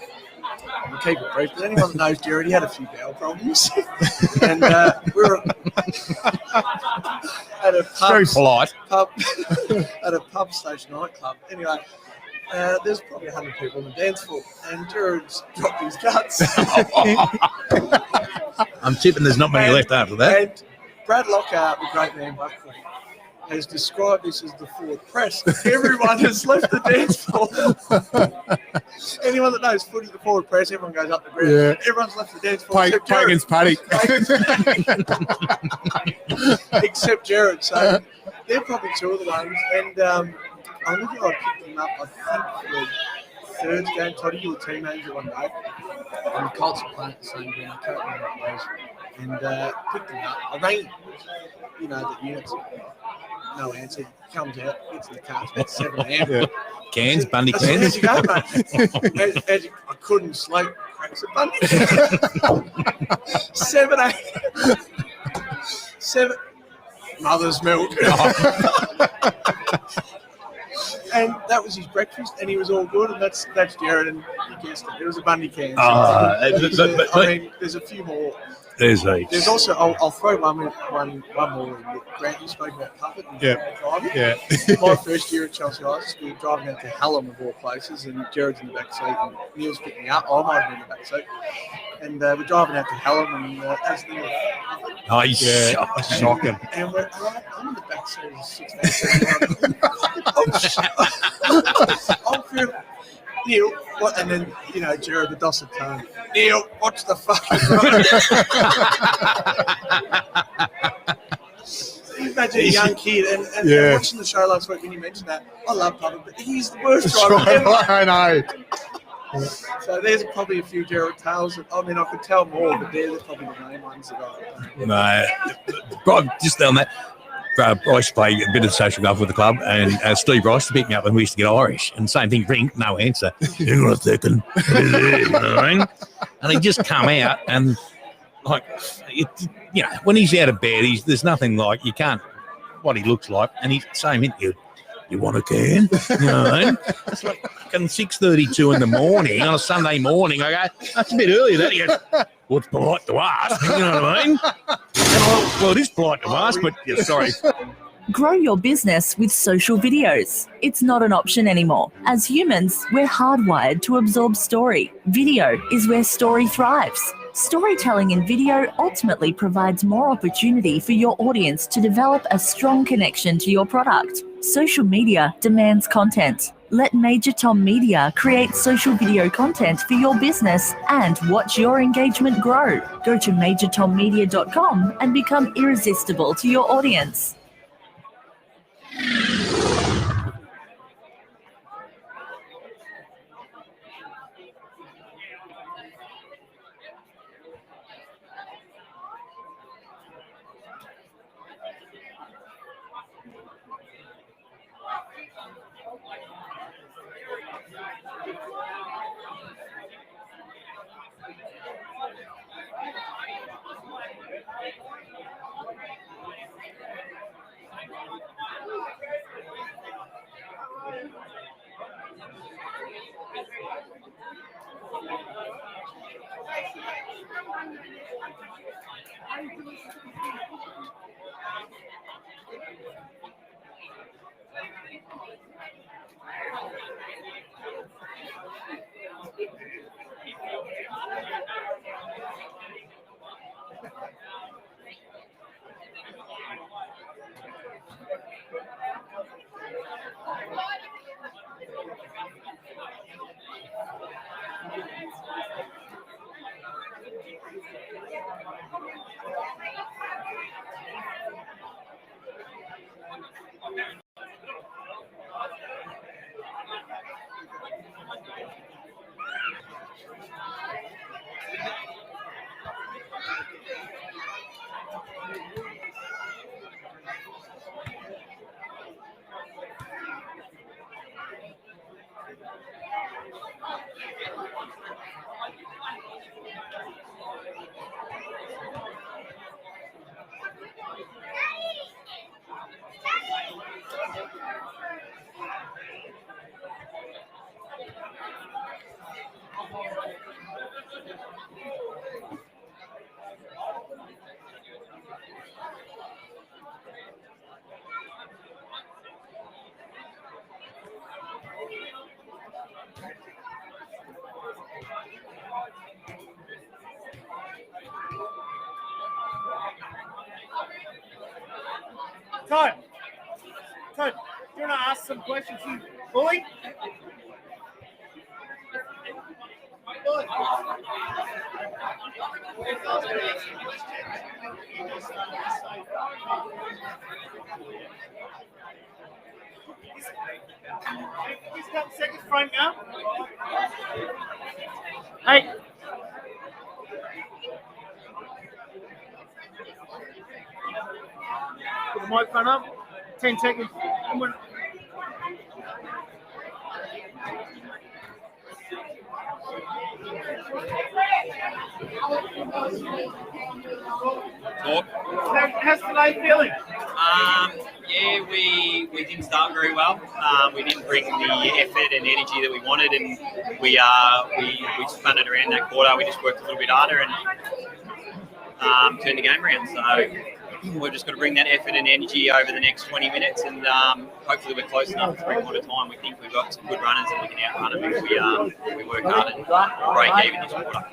We'll keep it brief. But anyone that knows Jared, he had a few bowel problems. And we were at a pub. Very polite. At a pub station nightclub. Anyway, there's probably 100 people on the dance floor, and Jared's dropped his guts. I'm tipping there's not many left after that. And Brad Lockhart, the great man Buckley, has described this as the forward press. Everyone has left the dance floor. Anyone that knows footy, the forward press, everyone goes up the ground. Yeah. Everyone's left the dance floor. except Jared. Pagans paddock. Except Jared. So they're probably two of the ones. And I remember I picked them up, I think, for the third game. Toddy, you were team manager one day. And the Colts were playing at the same game. I can't remember what it was. And picked them up. I rang, the units. No answer. He comes out, gets in the car. It's about 7 a.m. Yeah. Cans, Bundy I said, cans. how'd you go, mate? I couldn't sleep. Cracks a Bundy. 7 a.m. 7. Mother's milk. And that was his breakfast, and he was all good, and that's Jared, and you guessed it. It was a Bundy can. There's a few more. There's heaps. There's also, I'll throw one more in. Grant, you spoke about puppet and driving. Yeah. My first year at Chelsea High School, we were driving out to Hallam of all places, and Jared's in the back seat, and Neil's picking me up. I might have been in the back seat. And we're driving out to Hallam, and as the Nice. Shocking. and I'm in the back seat of a 6 I'm feeling, Neil, what? And then, Jared, the docile tone. Neil, watch the fucking road. You imagine a young kid, and watching the show last week when you mentioned that, I love Papa, but he's the worst driver ever. I know. So there's probably a few Jared tales. I could tell more, but they're probably the main ones that No, just on that. Bryce played a bit of social golf with the club, and Steve Bryce to pick me up when we used to get Irish. And same thing, ring, no answer. Hang on a second. You know what I mean? And he just come out and, when he's out of bed, there's nothing like, you can't, what he looks like. And he's saying, you want a can? You know what I mean? It's like fucking 6:32 in the morning on a Sunday morning. I go, that's a bit early. That he goes, well, it's polite to ask. You know what I mean? Well, it is polite to ask, but sorry. Grow your business with social videos. It's not an option anymore. As humans, we're hardwired to absorb story. Video is where story thrives. Storytelling in video ultimately provides more opportunity for your audience to develop a strong connection to your product. Social media demands content. Let Major Tom Media create social video content for your business and watch your engagement grow. Go to majortommedia.com and become irresistible to your audience. Todd, do you want to ask some questions to Bully? He's got second front now. Hey. Put the microphone up. 10 seconds. Come on. How's today feeling? Yeah, we didn't start very well. We didn't bring the effort and energy that we wanted, and we spun it around that quarter. We just worked a little bit harder and turned the game around. So we're just going to bring that effort and energy over the next 20 minutes, and hopefully we're close enough to three-quarter time. We think we've got some good runners and we can outrun them if we work hard and break even this quarter.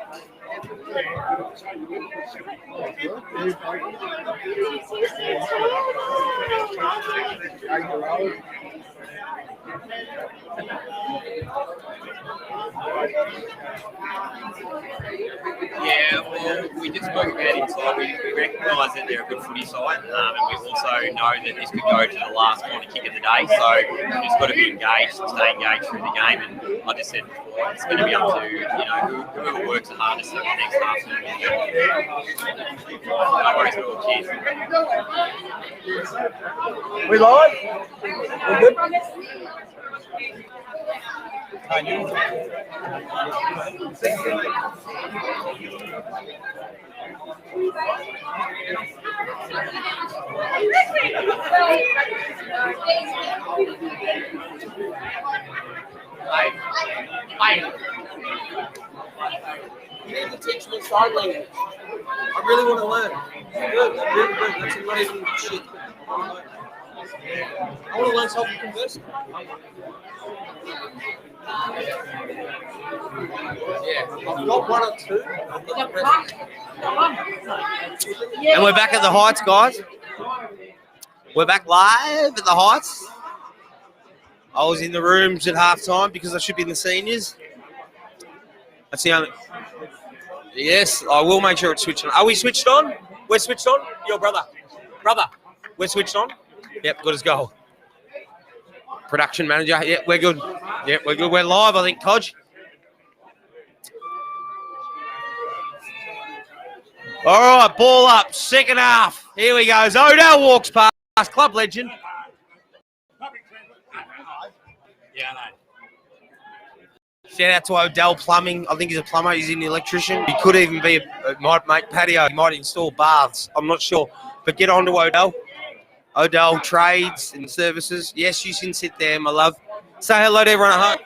Yeah, well, we just spoke about inside. We recognise that they're a good footy side, and we also know that this could go to the last corner kick of the day. So we've just got to be engaged and stay engaged through the game. And I just said before, it's going to be up to whoever works the hardest over the next half. No worries at all. Cheers. We live? We good? You need to teach me sign language. I really want to learn. Good, really good. That's amazing shit. I want to learn something conversing. Yeah, I've got one or two. And we're back at the Heights, guys. We're back live at the Heights. I was in the rooms at halftime because I should be in the seniors. That's the only. Yes, I will make sure it's switched on. Are we switched on? We're switched on? Your brother. We're switched on? Yep, good as gold. Production manager. Yep, we're good. Yep, we're good. We're live, I think, Codge. All right, ball up. Second half. Here we go. Odell walks past. Club legend. Yeah, I know. Shout out to Odell Plumbing. I think he's a plumber. He's an electrician. He could even be might make patio. He might install baths. I'm not sure. But get on to Odell. Odell Trades and Services. Yes, you can sit there, my love. Say hello to everyone at home.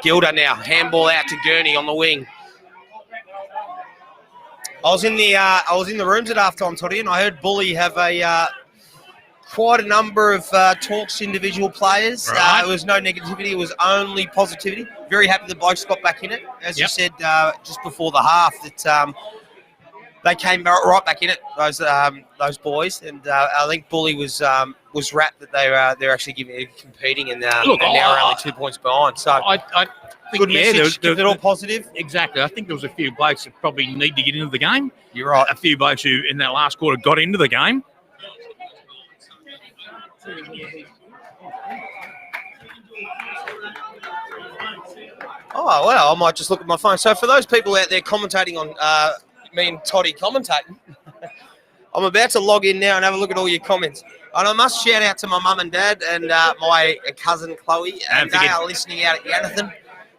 Gilda now. Handball out to Gurney on the wing. I was in the rooms at halftime, Toddy, and I heard Bully have quite a number of talks to individual players. Right. There was no negativity. It was only positivity. Very happy the blokes got back in it. As you said just before the half, that they came right back in it, those boys. And I think Bully was wrapped that they're actually competing, and now are only 2 points behind. So I think, good message. Keep it all positive. Exactly. I think there was a few blokes that probably need to get into the game. You're right. A few blokes who in that last quarter got into the game. Oh, well, I might just look at my phone. So for those people out there commentating on me and Toddy commentating, I'm about to log in now and have a look at all your comments. And I must shout out to my mum and dad and my cousin Chloe. And they are listening out at Yanathan,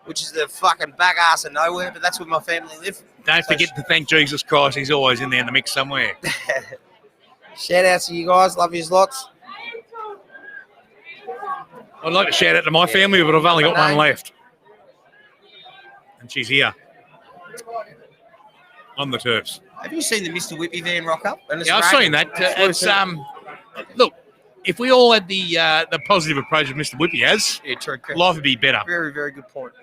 which is the fucking back ass of nowhere, but that's where my family live. Don't forget to thank Jesus Christ. He's always in there in the mix somewhere. Shout out to you guys. Love you lots. I'd like to shout out to my family, but I've only got one left. And she's here. On the turfs. Have you seen the Mr. Whippy van rock up? Yeah, I've seen that. It's look, if we all had the positive approach that Mr. Whippy has, life would be better. Very, very good point.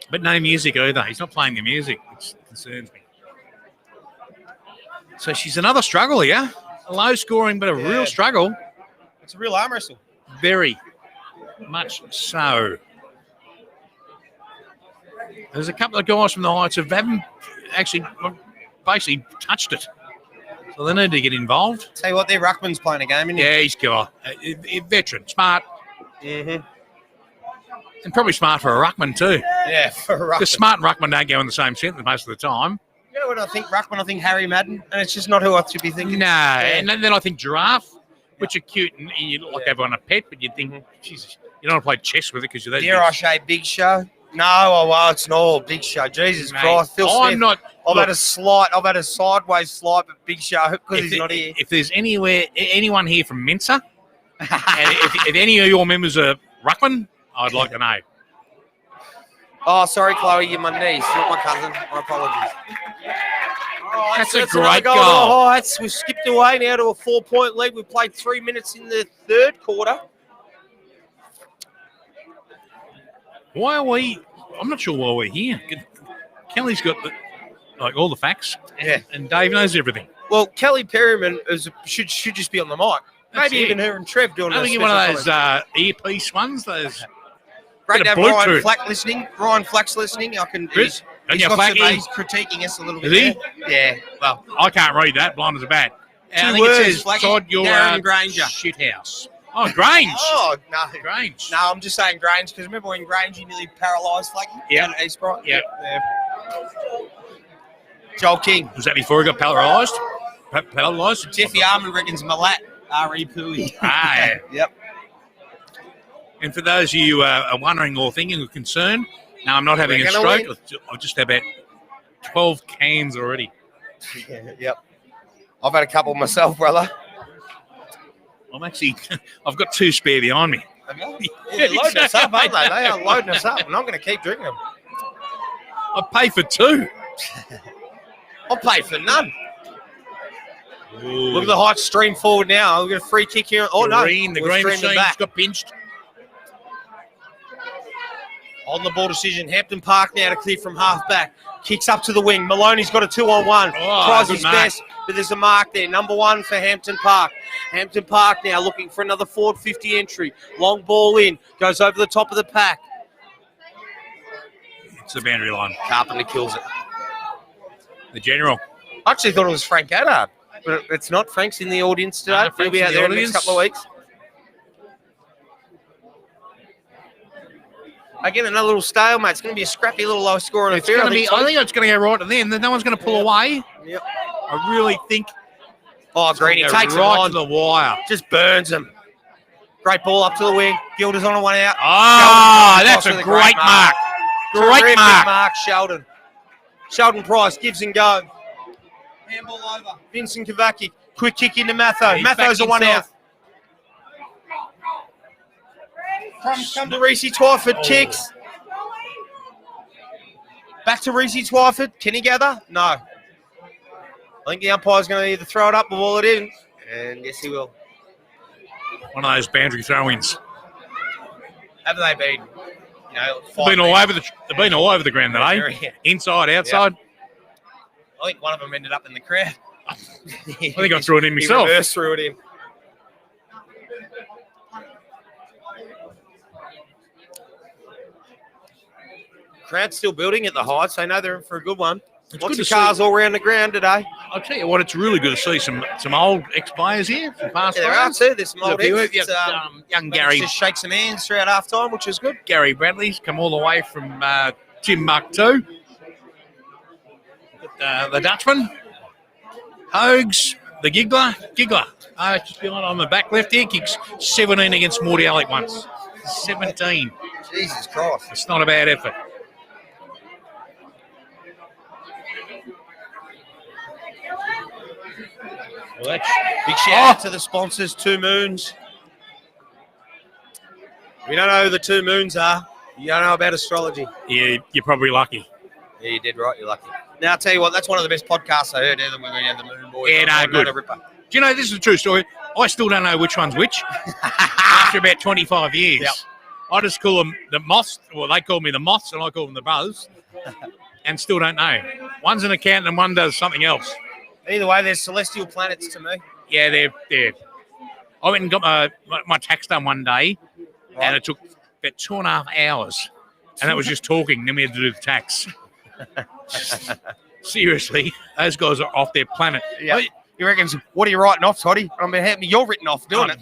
But no music either. He's not playing the music, which concerns me. So she's another struggle here. A low scoring, but a real struggle. It's a real arm wrestle. Very much so. There's a couple of guys from the Heights who haven't actually basically touched it. So they need to get involved. Tell you what, their ruckman's playing a game, isn't he? Yeah, he's good. A veteran, smart. Mm-hmm. And probably smart for a ruckman too. Yeah, for a ruckman. Because smart and ruckman don't go in the same sentence most of the time. You know what I think? Ruckman, I think Harry Madden. And it's just not who I should be thinking. No, and then I think giraffe, which are cute and you look like everyone a pet, but you think, Jesus, you don't want to play chess with it because you're that Dare I say Big Show? No, well, it's not Big Show. Jesus Christ, Phil Smith. I've had a sideways slide, but Big Show because he's not here. If there's anyone here from Mensa, and if any of your members are ruckman, I'd like to know. Oh, sorry, Chloe, you're my niece, not my cousin. My apologies. Right, That's so a great goal. Heights. We've skipped away now to a 4-point lead. We played 3 minutes in the third quarter. Why are we? I'm not sure why we're here. Kelly's got all the facts. Yeah, and Dave knows everything. Well, Kelly Perryman should just be on the mic. That's Maybe even her and Trev doing. I think one of those earpiece ones. Those. Great to have Ryan Flack listening. Ryan Flack's listening. He's critiquing us a little bit. Is he? Yeah. Well, I can't read that. Blind as a bat. Two I think words, it says Flacky. Todd, your Granger. shithouse. Oh, Grange. Oh, no. Grange. No, I'm just saying Grange because remember when Grange nearly paralysed Flacky? Yeah. At East Bright? Yeah. Joel King. Was that before he got paralysed? Paralysed? Jeffy Armand reckons Malat. R.E. Pooey. Ah, Yep. And for those of you who are wondering or thinking or concerned, no, I'm not having a stroke. I've just had about 12 cans already. Yep. I've had a couple myself, brother. I've got 2 spare behind me. Yeah, they're loading us up, aren't they? They are loading us up, and I'm going to keep drinking them. I pay for 2. I'll pay for none. Look at the height stream forward now. We've got a free kick here. Oh, no. The green machine got pinched. On the ball decision. Hampton Park now to clear from half back. Kicks up to the wing. Maloney's got a 2-on-1. Tries his best, but there's a mark there. Number 1 for Hampton Park. Hampton Park now looking for another forward 50 entry. Long ball in. Goes over the top of the pack. It's the boundary line. Carpenter kills it. The general. I actually thought it was Frank Goddard, but it's not. Frank's in the audience today. He'll be out there in the next couple of weeks. Again, another little stalemate. It's going to be a scrappy little low score. I think it's going to go right to them. No one's going to pull away. Yep. I really think. Oh, Greeny takes it right on. to the wire. Just burns him. Great ball up to the wing. Gilda's on a one out. Ah, that's a great mark. Great mark. Sheldon. Sheldon Price gives and go. Handball over. Vincent Kavaki. Quick kick into Matho. Matho's a one out. Come to Reese Twyford. Kicks. Back to Reese Twyford. Can he gather? No. I think the umpire's going to either throw it up or ball it in. And yes, he will. One of those boundary throw-ins. Haven't they been? You know, they've been all over the ground today. Yeah. Inside, outside. I think one of them ended up in the crowd. I think I threw it in myself. He reverse threw it in. Crowd's still building at the Heights. They know they're in for a good one. Lots of cars all around the ground today. I'll tell you what, it's really good to see some old ex-players here, some past there are too. There's some old ex. Young Gary. Just shake some hands throughout half time, which is good. Gary Bradley's come all the way from Tim Mark 2. The Dutchman. Hogs, the Giggler. Just behind on the back left here, kicks 17 against Morty Alec once. 17. Jesus Christ. It's not a bad effort. Well, that's big shout out to the sponsors, Two Moons. We don't know who the Two Moons are. You don't know about astrology. Yeah, you're probably lucky. Yeah, you did right. You're lucky. Now, I'll tell you what, that's one of the best podcasts I heard when we had the Moon Boys. Yeah, no, good. Do you know, this is a true story. I still don't know which one's which after about 25 years. Yep. I just call them the Moths. Well, they call me the Moths, and I call them the Brothers, and still don't know. One's an accountant and one does something else. Either way, they're celestial planets to me. Yeah, they're. I went and got my tax done one day, and it took about 2.5 hours, and that was just talking. Then we had to do the tax. Seriously, those guys are off their planet. Yeah. You reckon, what are you writing off, Toddy? I mean, you're written off doing it.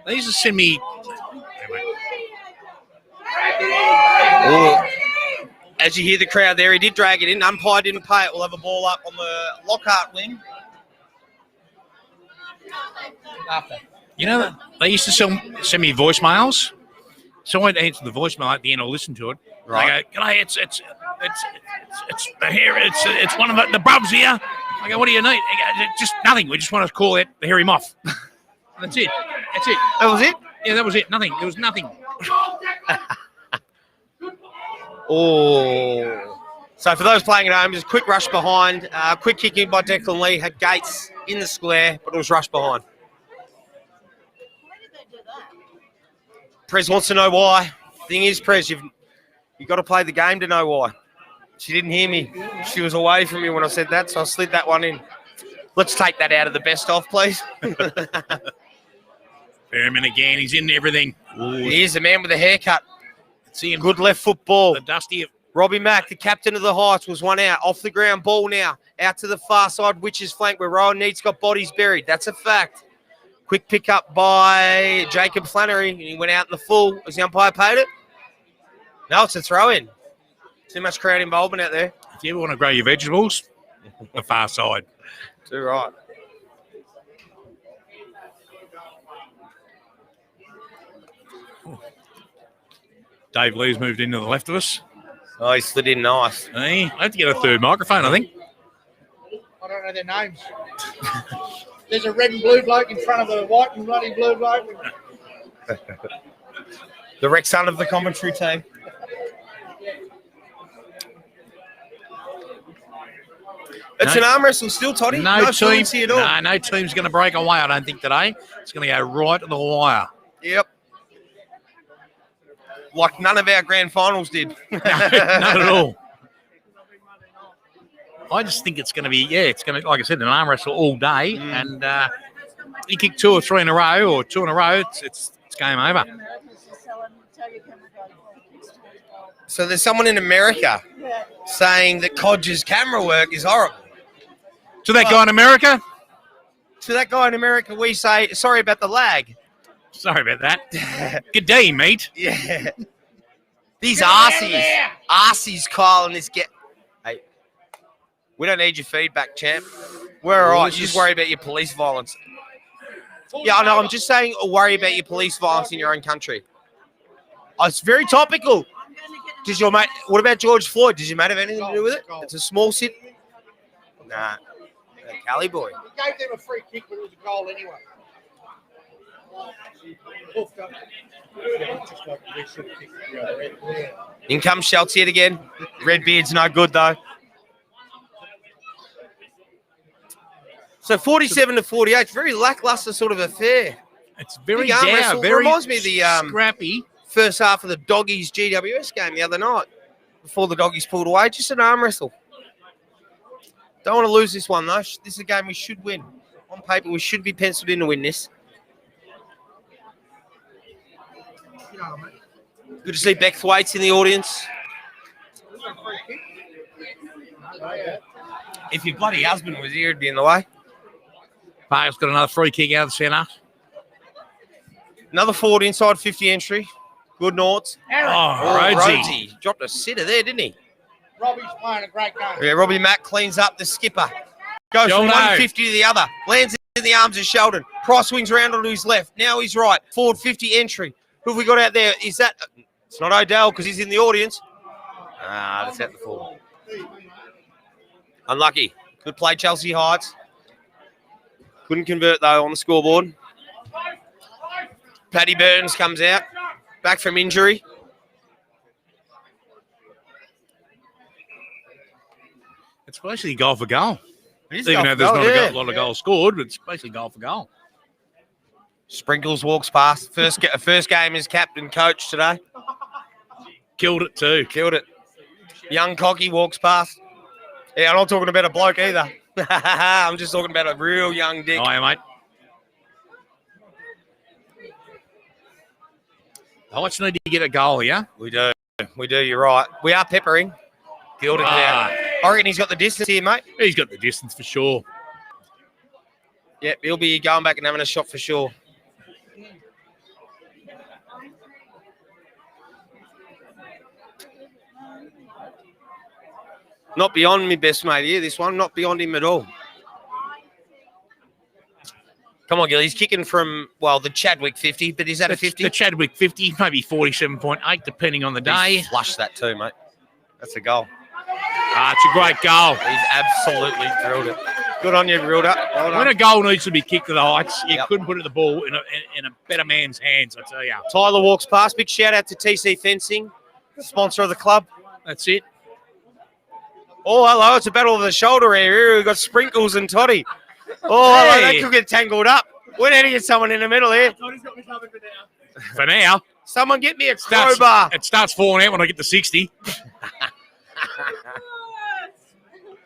They used to send me. Oh. As you hear the crowd there, he did drag it in. Umpire didn't pay it. We'll have a ball up on the Lockhart wing. You know, they used to send me voicemails. So I'd answer the voicemail at the end. I'll listen to it. Right. I go, "G'day, it's one of the brubs here." I go, "What do you need?" He goes, "Just nothing. We just want to call it the Harry Moth." That's it. That was it? Yeah, that was it. Nothing. There was nothing. Oh. So for those playing at home, just a quick rush behind. Quick kick in by Declan Lee. Had Gates in the square, but it was rushed behind. Prez wants to know why. Thing is, Prez, you've got to play the game to know why. She didn't hear me. She was away from me when I said that, so I slid that one in. Let's take that out of the best of, please. Perriman again. He's in everything. He is the man with the haircut. See him. Good left foot ball. The dusty. Robbie Mack, the captain of the Heights, was one out. Off the ground ball now. Out to the far side, Witch's flank, where Rowan Neat's got bodies buried. That's a fact. Quick pick up by Jacob Flannery. He went out in the full. Has the umpire paid it? No, it's a throw-in. Too much crowd involvement out there. If you ever want to grow your vegetables, the far side. Too right. Dave Lee's moved into the left of us. Oh, he slid in nice. Hey, I have to get a third microphone, I think. I don't know their names. There's a red and blue bloke in front of the white and bloody blue bloke. The Rex son of the commentary team. It's an arm wrestle still, Toddy. No team. fluency at all. No team's going to break away, I don't think, today. It's going to go right to the wire. Yep. Like none of our grand finals did. No, not at all. I just think it's going to be, it's going to, like I said, an arm wrestle all day. And you kick 2 or 3 in a row or 2 in a row, it's game over. So there's someone in America saying that Codge's camera work is horrible. To that guy in America? To that guy in America, we say, sorry about the lag. Sorry about that. Good day, mate. Yeah. These arsies, Kyle, and this get. Hey, we don't need your feedback, champ. We're all right. You just worry about your police violence. Yeah, I know. I'm just saying, worry about your police violence in your own country. Oh, it's very topical. Does your mate? What about George Floyd? Does your mate have anything to do with it? It's a small sit. Nah, Cali boy. He gave them a free kick, but it was a goal anyway. In comes Schultz yet again. Redbeard's no good though. So 47-48, very lackluster sort of affair. It's very Big arm down, wrestle. very Reminds me of the scrappy. first half of the Doggies GWS game the other night before the Doggies pulled away. Just an arm wrestle. Don't want to lose this one though. This is a game we should win. On paper, we should be penciled in to win this. Good to see Beck Thwaites in the audience. If your bloody husband was here, it'd be in the way. Park's got another free kick out of the centre. Another forward inside 50 entry. Good Norts. Rhodesy. Dropped a sitter there, didn't he? Robbie's playing a great game. Yeah, Robbie Mack cleans up the skipper. Goes Sheldon. from 150 to the other. Lands in the arms of Sheldon. Price swings around on his left. Now he's right. Forward 50 entry. Who have we got out there? Is that... It's not Odell because he's in the audience. That's out the forward. Unlucky. Good play, Chelsea Heights. Couldn't convert, though, on the scoreboard. Paddy Burns comes out. Back from injury. It's basically goal for goal. It is Even goal though for there's goal, not a lot of goals scored, but it's basically goal for goal. Sprinkles walks past. First game as captain coach today. Killed it too. Killed it. Young Cocky walks past. Yeah, I'm not talking about a bloke either. I'm just talking about a real young dick. Oh, yeah, mate. Heights need to get a goal, yeah? We do. We do, you're right. We are peppering. Gilded down. I reckon he's got the distance here, mate. He's got the distance for sure. Yep, he'll be going back and having a shot for sure. Not beyond me best mate here, this one. Not beyond him at all. Come on, Gil. He's kicking from, well, the Chadwick 50, but is that a 50? The Chadwick 50, maybe 47.8, depending on the day. He's flushed that too, mate. That's a goal. It's a great goal. He's absolutely drilled it. Good on you, drilled up. Well When a goal needs to be kicked to the Heights, you Yep. couldn't put the ball in a better man's hands, I tell you. Tyler walks past. Big shout out to TC Fencing, sponsor of the club. That's it. Oh, hello. It's a battle of the shoulder area. We've got Sprinkles and Toddy. Oh, hello. Hey. That could get tangled up. We need to get someone in the middle here. For now. Someone get me a crowbar. It starts falling out when I get to 60.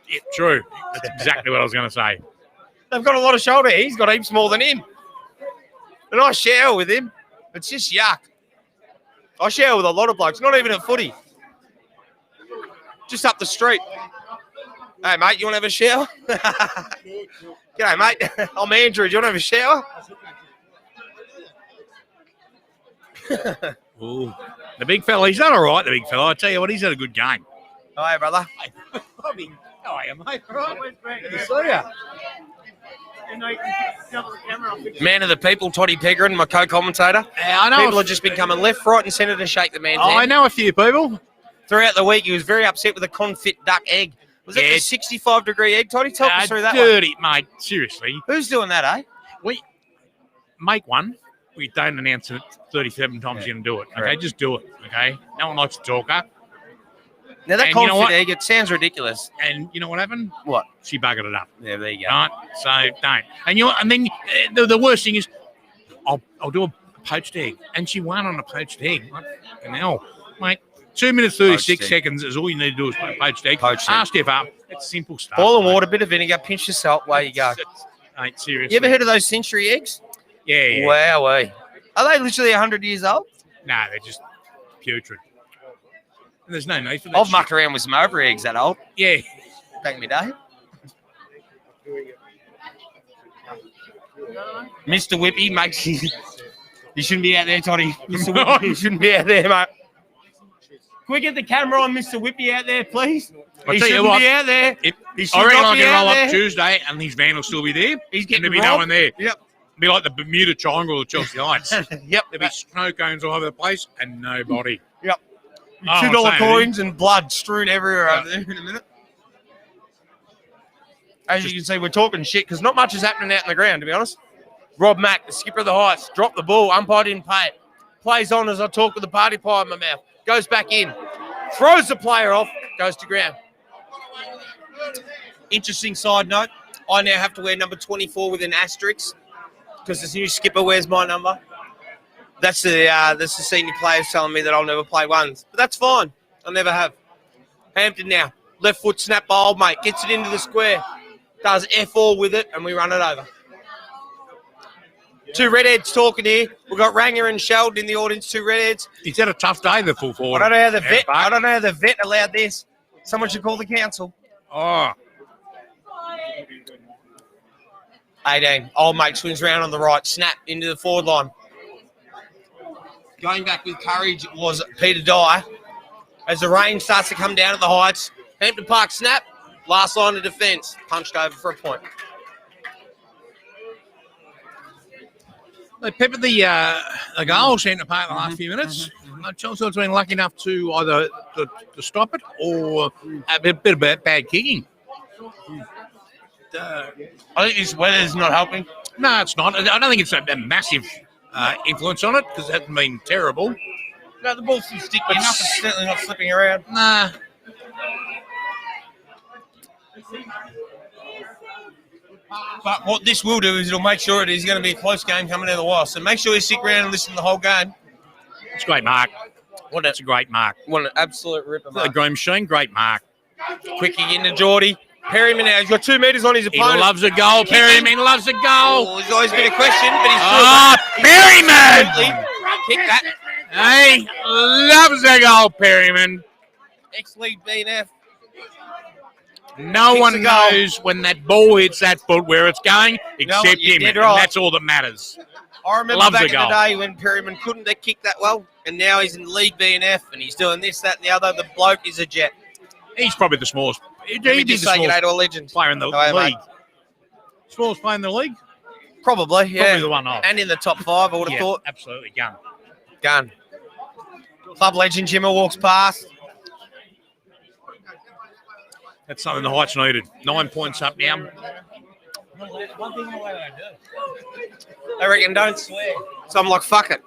Yeah, true. That's exactly what I was going to say. They've got a lot of shoulder. He's got heaps more than him. And I share with him. It's just yuck. I share with a lot of blokes. Not even a footy. Just up the street. Hey, mate, you want to have a shower? G'day, mate. I'm Andrew. Do you want to have a shower? Ooh. The big fella, he's done all right, the big fella. I tell you what, he's had a good game. Oh, hey, brother. How are you, mate? Good to see ya. Man of the people, Toddy Peggrin, my co-commentator. Yeah, I know. People have just been coming left, right and centre to shake the man's hand. I know a few people. Throughout the week, he was very upset with the confit duck egg. Was it Yeah. the 65-degree egg, Toddy? Talk us through that one. Dirty, mate. Seriously. Who's doing that, eh? We make one. We don't announce it 37 times you're going to do it. Okay, Correct. just do it. Okay? No one likes a talker. Now that And you know what? confident egg, it sounds ridiculous. And you know what happened? What? She buggered it up. Yeah, there you go. Right? So don't. And you know, and then the worst thing is, I'll do a poached egg, and she won on a poached egg. What the hell, mate? 2 minutes 36 Poached egg. seconds is all you need to do is put a poached egg. Poached egg. Half step up. It's simple stuff. Boil the mate. water, bit of vinegar, pinch of salt, away you go. Mate, seriously. You ever heard of those century eggs? Yeah. Wowee. Are they literally 100 years old? Nah, they're just putrid. And there's no need for that. I've shit. mucked around with some Mulberry eggs that old. Yeah. Back in my day. Mr. Whippy makes you. You shouldn't be out there, Toddy. Mr. Whippy, you shouldn't be out there, mate. Can we get the camera on Mr. Whippy out there, please? I'll He tell you shouldn't what, be out there. He should I reckon not I be can out roll there. up Tuesday and his van will still be there. He's And getting there'll be no one there. Yep. It'll be like the Bermuda Triangle of Chelsea Heights. Yep. There'll be snow cones all over the place and nobody. Yep. Oh, I'm $2 saying, coins and blood strewn everywhere over there in a minute. As you can see, we're talking shit because not much is happening out in the ground, to be honest. Rob Mack, the skipper of the Heights, dropped the ball. Umpire didn't pay it. Plays on as I talk with the party pie in my mouth. Goes back in. Throws the player off. Goes to ground. Interesting side note. I now have to wear number 24 with an asterisk because this new skipper wears my number. That's the senior players telling me that I'll never play ones. But that's fine. I never have. Hampton now. Left foot snap by old mate. Gets it into the square. Does F4 with it, and we run it over. Two redheads talking here. We've got Ranger and Sheldon in the audience, two redheads. He's had a tough day, the full forward. I don't know how the vet allowed this. Someone should call the council. Oh, 18. Old mate swings round on the right. Snap into the forward line. Going back with courage was Peter Dye. As the rain starts to come down at the Heights, Hampton Park snap. Last line of defence. Punched over for a point. they peppered the goal Hampton Park in the last few minutes. Chelsea's been lucky enough to either to stop it or a bit of bad kicking. I think this weather's not helping. No, it's not. I don't think it's a massive influence on it because it hasn't been terrible. No, the ball's still sticky enough. It's certainly not slipping around. Nah. But what this will do is it'll make sure it is going to be a close game coming out of the wire. So make sure you stick around and listen to the whole game. It's a great mark. It's a great mark. What an absolute ripper, The mate. green machine, great mark. Quickie into Geordie. Perryman now. He's got 2 metres on his He opponent. loves a goal. Perryman loves a goal. Oh, there's always been a question, but he's Ah, Perryman! kick that. Hey, loves a goal, Perryman. Ex-league BNF. No Kicks one a goal. knows when that ball hits that foot where it's going except you're him. dead And right. that's all that matters. I remember Loves back a in the goal. day when Perryman couldn't kick that well, and now he's in league BNF, and he's doing this, that, and the other. The bloke is a jet. He's probably the smallest. Let me He'd be just the say good day smallest to a legend. player in the Go ahead, league. mate. Smallest player in the league? Probably, yeah. Probably the one of. And in the top 5, I would have Yeah, thought. absolutely. Gun. Gun. Club legend Jimmer walks past. That's something the Heights needed. 9 points up now. I reckon don't swear. So I'm like, fuck it.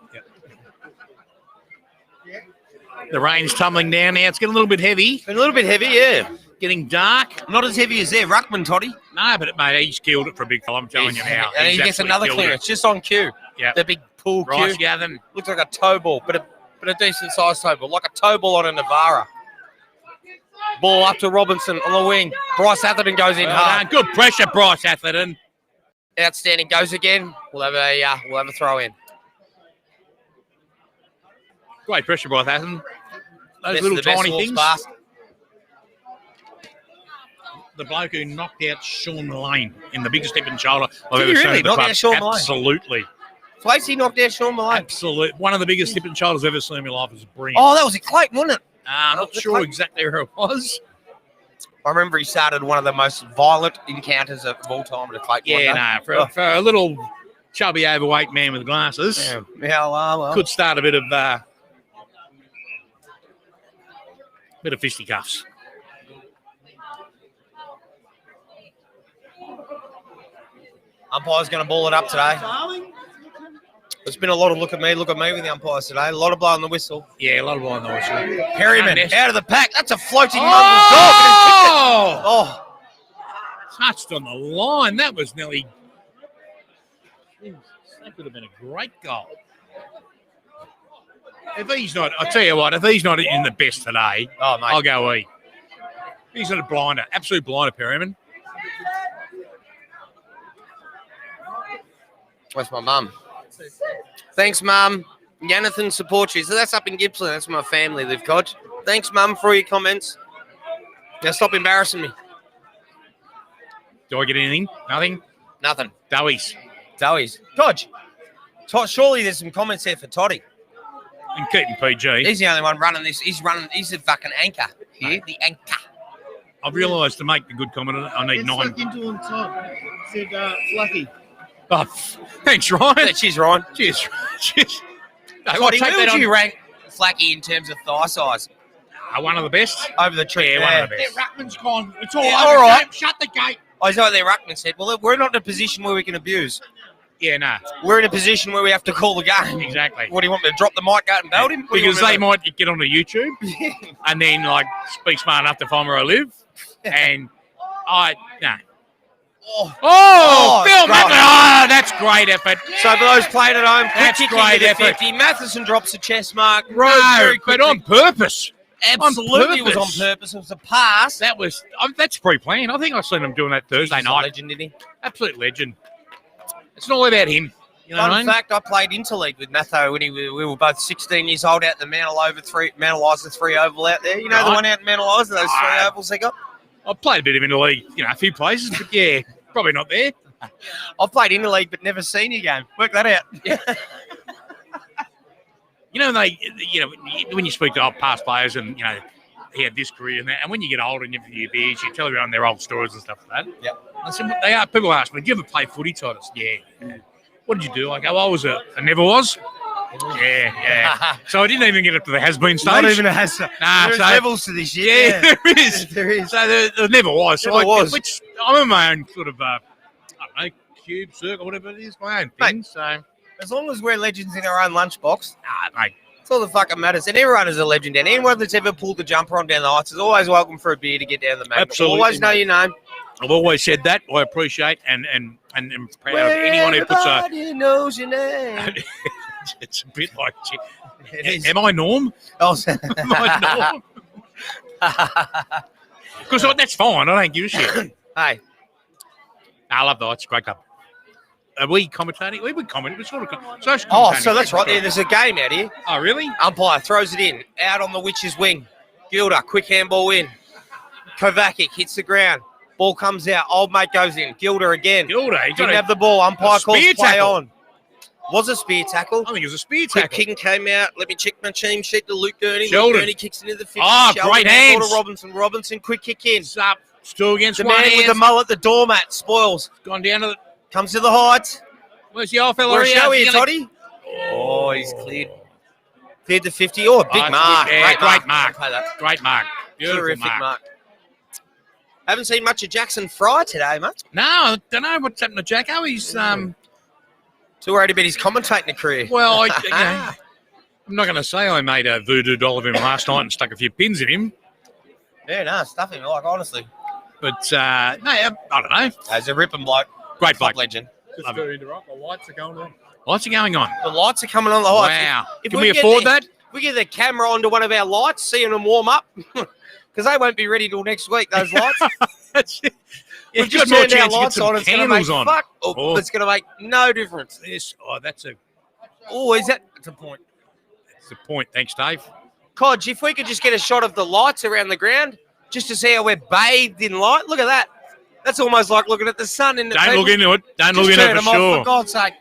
The rain's tumbling down now. It's getting a little bit heavy. A little bit heavy, yeah. Getting dark. Not as heavy as their Ruckman, Toddy. No, but mate, he's killed it for a big fella. I'm telling you now. And he He's gets absolutely another killed it. clearance just on cue. Yeah. The big pool Rice cue. gathering. Looks like a toe ball, but a decent sized toe ball. Like a toe ball on a Navara. Ball up to Robinson on the wing. Bryce Atherton goes in Well hard. done. Good pressure, Bryce Atherton. Outstanding. Goes again. We'll have a throw in. Great pressure, Bryce Atherton. Those Best little of the best tiny walks things. past. The bloke who knocked out Sean Lane in the biggest step and shoulder I've Did he ever seen really at the knock club. out Sean Lane? Absolutely. Flacey knocked out Sean Malone. Absolutely. One of the biggest step and shoulders I've ever seen in my life. It was brilliant. Oh, that was in Clayton, wasn't it? I'm not the sure Clayton. exactly where it was. I remember he started one of the most violent encounters of all time at a Clayton. one Yeah, day. no. For a little chubby, overweight man with glasses, Yeah, well. could start a bit of fisticuffs. Umpire's going to ball it up today. There's been a lot of look at me with the umpires today. A lot of blowing the whistle. Yeah, a lot of blowing the whistle. Perryman out of the pack. That's a floating dog. Oh! Touched on the line. That was nearly. Jeez, that could have been a great goal. If he's not, I'll tell you what, if he's not in the best today, I'll go E. He's not a blinder, absolute blinder, Perryman. Where's my mum? Thanks, Mum. Jonathan supports you. So that's up in Gippsland. That's where my family live, Codge. Thanks, Mum, for all your comments. Now stop embarrassing me. Do I get anything? Nothing? Nothing. Doughies. Codge. Surely there's some comments there for Toddy. And keeping PG. He's the only one running this. He's the fucking anchor here. The anchor. I've realised to make the good comment, I need 9. into on top. Said Fluffy. Oh, thanks, Ryan. Cheers, Ryan. Cheers. Toddy, where would you rank Flacky in terms of thigh size? One of the best. Over the tree. Yeah, one of the Their best. ruckman's gone. It's all Yeah, over. all right. Shut the gate. I know what their ruckman said. Well, we're not in a position where we can abuse. Yeah, no. We're in a position where we have to call the game. Exactly. What do you want me to drop the mic out and belt him? What do you Because want me they might get onto YouTube and then speak smart enough to find where I live. And no. Oh, Phil great. Matheson. That's great effort. So for those playing at home, quick That's kick great into the effort. 50. Matheson drops a chest mark. Rose No, very but quickly. on purpose. Absolutely was on purpose. purpose. It was a pass. That's pre-planned. I think I've seen him doing that Thursday He's a night. legend, isn't he? Absolute legend. It's not all about him. You know what I Fun mean? fact, I played interleague with Matho when we were both 16 years old out in the Mount Isa 3 oval out there. You know the Right. one out in Mount Isa, those 3 ovals they got? I've played a bit of interleague, a few places, but yeah, probably not there. I've played interleague but never senior game. Work that out. When you speak to past players and, he had this career and that, and when you get older and you have your beers, you tell everyone their old stories and stuff like that. Yeah. I said, people ask me, do you ever play footy, Titus? Yeah. What did you do? I go, I never was. Yeah. So I didn't even get up to the has-been stage. Not even a has. There's levels to this shit. Yeah, there is. There is. So there never was. Never was. Which I'm in my own sort of, I don't know, cube, circle, whatever it is, my own thing. Mate. So, As long as we're legends in our own lunchbox, mate. that's all that fucking matters. And everyone is a legend. And anyone that's ever pulled the jumper on down the heights is always welcome for a beer to get down the magnet. Absolutely, Always know your name. I've always said that. I appreciate and am proud of anyone who puts a. Everybody knows your name. It's a bit like. It is. Am I Norm? Oh, Am I Norm? Because that's fine. I don't give a shit. hey, I love that. It's a great club. Are we commentating? We would comment. We're sort of social oh, commentating. so that's right there. There's a game out here. Oh, really? Umpire throws it in. Out on the Witch's wing. Gilder, quick handball in. Kovacic hits the ground. Ball comes out. Old mate goes in. Gilder again. Gilder, he Didn't have the ball. Umpire calls spear play tackle. on. Was a spear tackle. I think it was a spear Quick tackle. kicking came out. Let me check my team sheet to Luke Gurney. Sheldon. Luke Gurney kicks into the 50. Oh, Sheldon, great handball hands. to Robinson. Robinson, quick kick in. It's up. Still against The one man with hand. the mullet, the doormat, spoils. Gone down to the. Comes to the heights. Where's the old fella? Where's here? show here, He's gonna- Toddy? Oh, he's cleared. Cleared the 50. Oh, a big it's mark. good. Yeah, great mark. I'll pay that. Great mark. Beautiful Terrific mark. mark. Haven't seen much of Jackson Fry today, mate. No, I don't know what's happened to Jacko. He's Too worried about his commentating career. well, I'm not going to say I made a voodoo doll of him last night and stuck a few pins in him, Yeah, no, stuff him, like, honestly. but no, I don't know. He's a ripping bloke. Great Top bloke. legend. Love it. interrupt. The lights are going on. What's going on? The lights are coming on the heights. Wow. If Can we we get afford the- that? If we get the camera onto one of our lights, seeing them warm up, because they won't be ready till next week, those lights. That's it. Yeah, We've you've just got more turned our chance to get lights some on. It's going to make candles on. fuck. Oh. It's going to make no difference. Yes. Oh, that's a That's a point. point. Thanks, Dave. Codge, if we could just get a shot of the lights around the ground, just to see how we're bathed in light. Look at that. That's almost like looking at the sun in the Don't look into it. Don't look Just into turn it for them off, sure. for God's sake.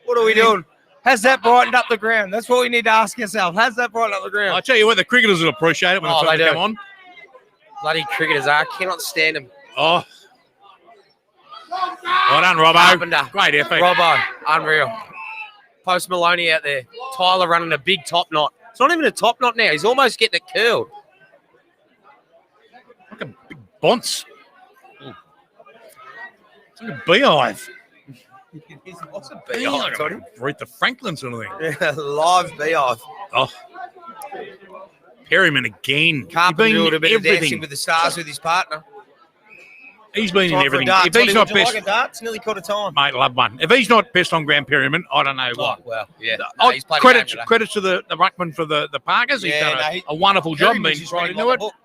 What are we doing? Has that brightened up the ground? That's what we need to ask ourselves. Has that brightened up the ground? I tell you what, the cricketers will appreciate it when Oh, the they time do. come on. Bloody cricketers are. I cannot stand them. Oh. Well done, Robbo. Carpenter. Great effort. Robbo, unreal. Post Maloney out there. Tyler running a big top knot. It's not even a top knot now. He's almost getting it curled. Like a big bonce. It's like a beehive. What's a Like beehive, Toddy? Aretha Franklin sort of thing. Yeah, live beehive. Oh, Perryman again. Carpenter He's doing been a bit of dancing everything. with the stars with his partner. He's been in Time for a everything. dart. If he's Toddy, not would you best, like a dart? It's nearly quarter time. mate, love one. If he's not best on ground, Perryman, I don't know what. Well, yeah. Oh, he's played credit a game credit to the ruckman for the Parkers. He's Yeah, done no, a wonderful job being Perryman's just right reading into it. like a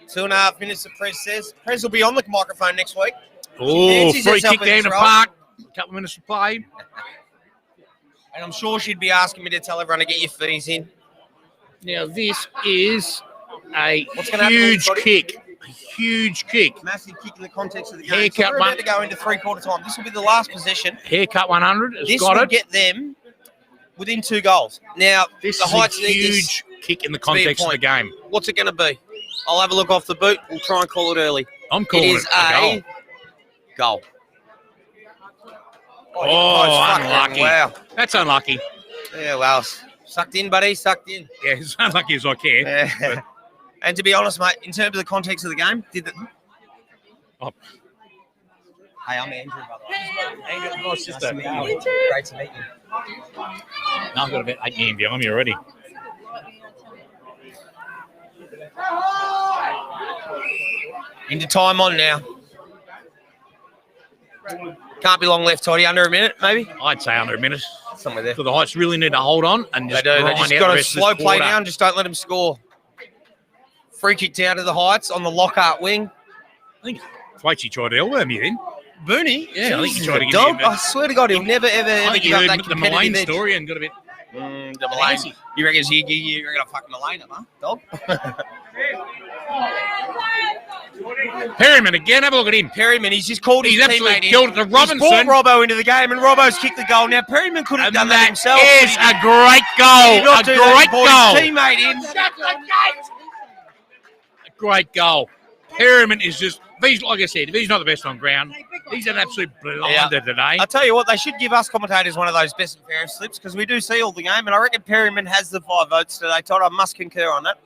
book. 2.5 minutes, the Prez says. Prez will be on the microphone next week. Oh, fancies free herself kick in down this to role. Park. A couple of minutes to play. And I'm sure she'd be asking me to tell everyone to get your fees in. Now this is a What's gonna happen, huge everybody? kick. A huge kick. Massive kick in the context of the game. Haircut So we're one. about to go into three-quarter time. This will be the last possession. Haircut 100 has This got will it. get them within 2 goals. Now, This the is Heights a need this. huge kick in the to be a context of the point. game. What's it going to be? I'll have a look off the boot. We'll try and call it early. I'm calling It it is a a goal. goal. Oh, fucking unlucky. Wow. That's unlucky. Yeah, well, sucked in, buddy. Sucked in. Yeah, as unlucky as I can. Yeah. And to be honest, mate, in terms of the context of the game, did the... Oh. Hey, I'm Andrew, by the way. Andrew, nice sister. Nice to meet you. Great to meet you. No, I've got about 8 men behind me already. Into time on now. Can't be long left, Toddy. Under a minute, maybe? I'd say under a minute. Somewhere there. So the Heights really need to hold on and They just do. They grind just out got the to rest of this slow play quarter. now and just don't let them score. Free kick down to the Heights on the Lockhart wing. I think Fletchy tried to elbow me then. Booney? Yeah, I think he tried to give dog. me a- I swear to God, he'll never, ever, I ever think give you up heard that the Mullane competitive edge. story and got a bit. The Mullane. You reckon you're going to fuck Mullane up, huh, dog? Perryman again, have a look at him. Perryman, he's just called his He's absolutely teammate in. killed it to He's brought Robinson. Robbo into the game, and Robbo's kicked the goal. Now, Perryman could have And done that that himself. is but he a great did goal. not A do that. He great brought his goal. teammate in. A great goal. Perryman is just, if he's, like I said, if he's not the best on ground, he's an absolute blinder today. I tell you what, they should give us commentators one of those best and fairest slips because we do see all the game, and I reckon Perryman has the 5 votes today. Todd, I must concur on that.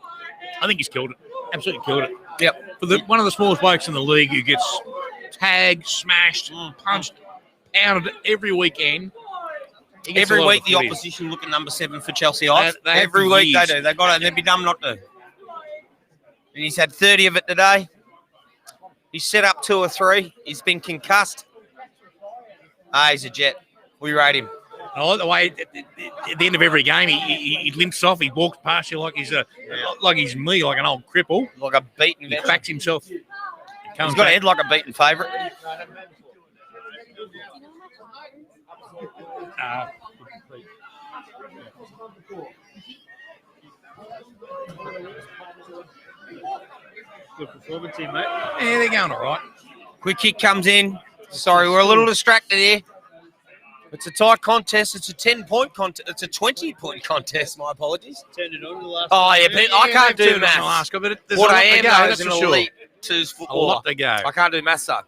I think he's killed it. Absolutely killed it. Yep. For one of the smallest blokes in the league who gets tagged, smashed, punched, pounded every weekend. He gets a Every lot of week, the footy. opposition looking number 7 for Chelsea Heights. They have Every for week years. they do. They've got it, and they'd be dumb not to. And he's had 30 of it today. He's set up 2 or 3. He's been concussed. He's a jet. We rate him. I like the way at the end of every game he limps off. He walks past you like he's me, like an old cripple. Like a beaten He veteran. backs himself. He's got a head like a beaten favourite. Good performance here, mate. Yeah, they're going all right. Quick kick comes in. Sorry, we're a little distracted here. It's a tight contest. It's a 10-point contest. It's a 20-point contest. My apologies. Turned it on the last. Oh, yeah, but I can't do maths. maths. But there's What a lot I to am, go, though, that's is an for sure. elite twos A footballer. lot to go. I can't do maths, though.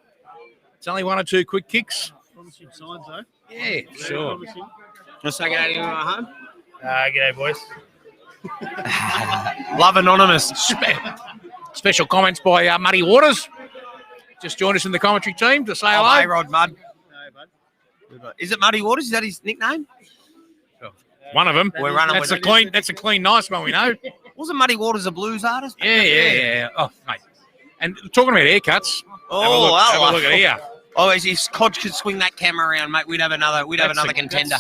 It's only 1 or 2 quick kicks. Promising signs though. Yeah, sure. Promising. Just say good day to home. G'day, boys. Love Anonymous. Special comments by Muddy Waters. Just joined us in the commentary team to say Oh, hello. A-Rod Mud. No, bud. Is it Muddy Waters? Is that his nickname? One of them. We're running That's with a clean. That's a clean, nice one. We know. Wasn't Muddy Waters a blues artist? Yeah. Oh, mate. And talking about haircuts. Oh, have a look at here. Oh, if Codge could swing that camera around, mate, we'd have another contender.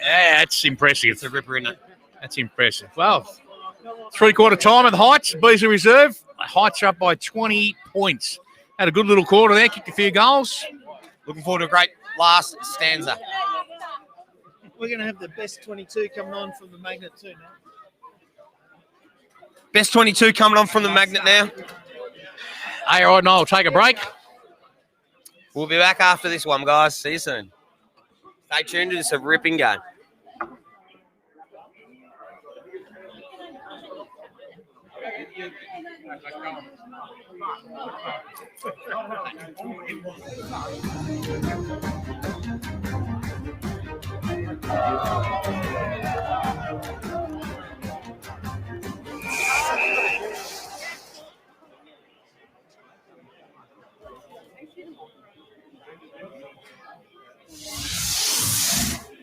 That's impressive. It's a ripper, isn't it? That's impressive. Well, 3/4 time at the Heights. Beasley Reserve. The Heights are up by 20 points. Had a good little quarter there. Kicked a few goals. Looking forward to a great last stanza. We're going to have the best 22 coming on from the magnet too now. Best 22 coming on from the magnet now. Hey, all right, no, I'll take a break. We'll be back after this one, guys. See you soon. Stay tuned to this a ripping game.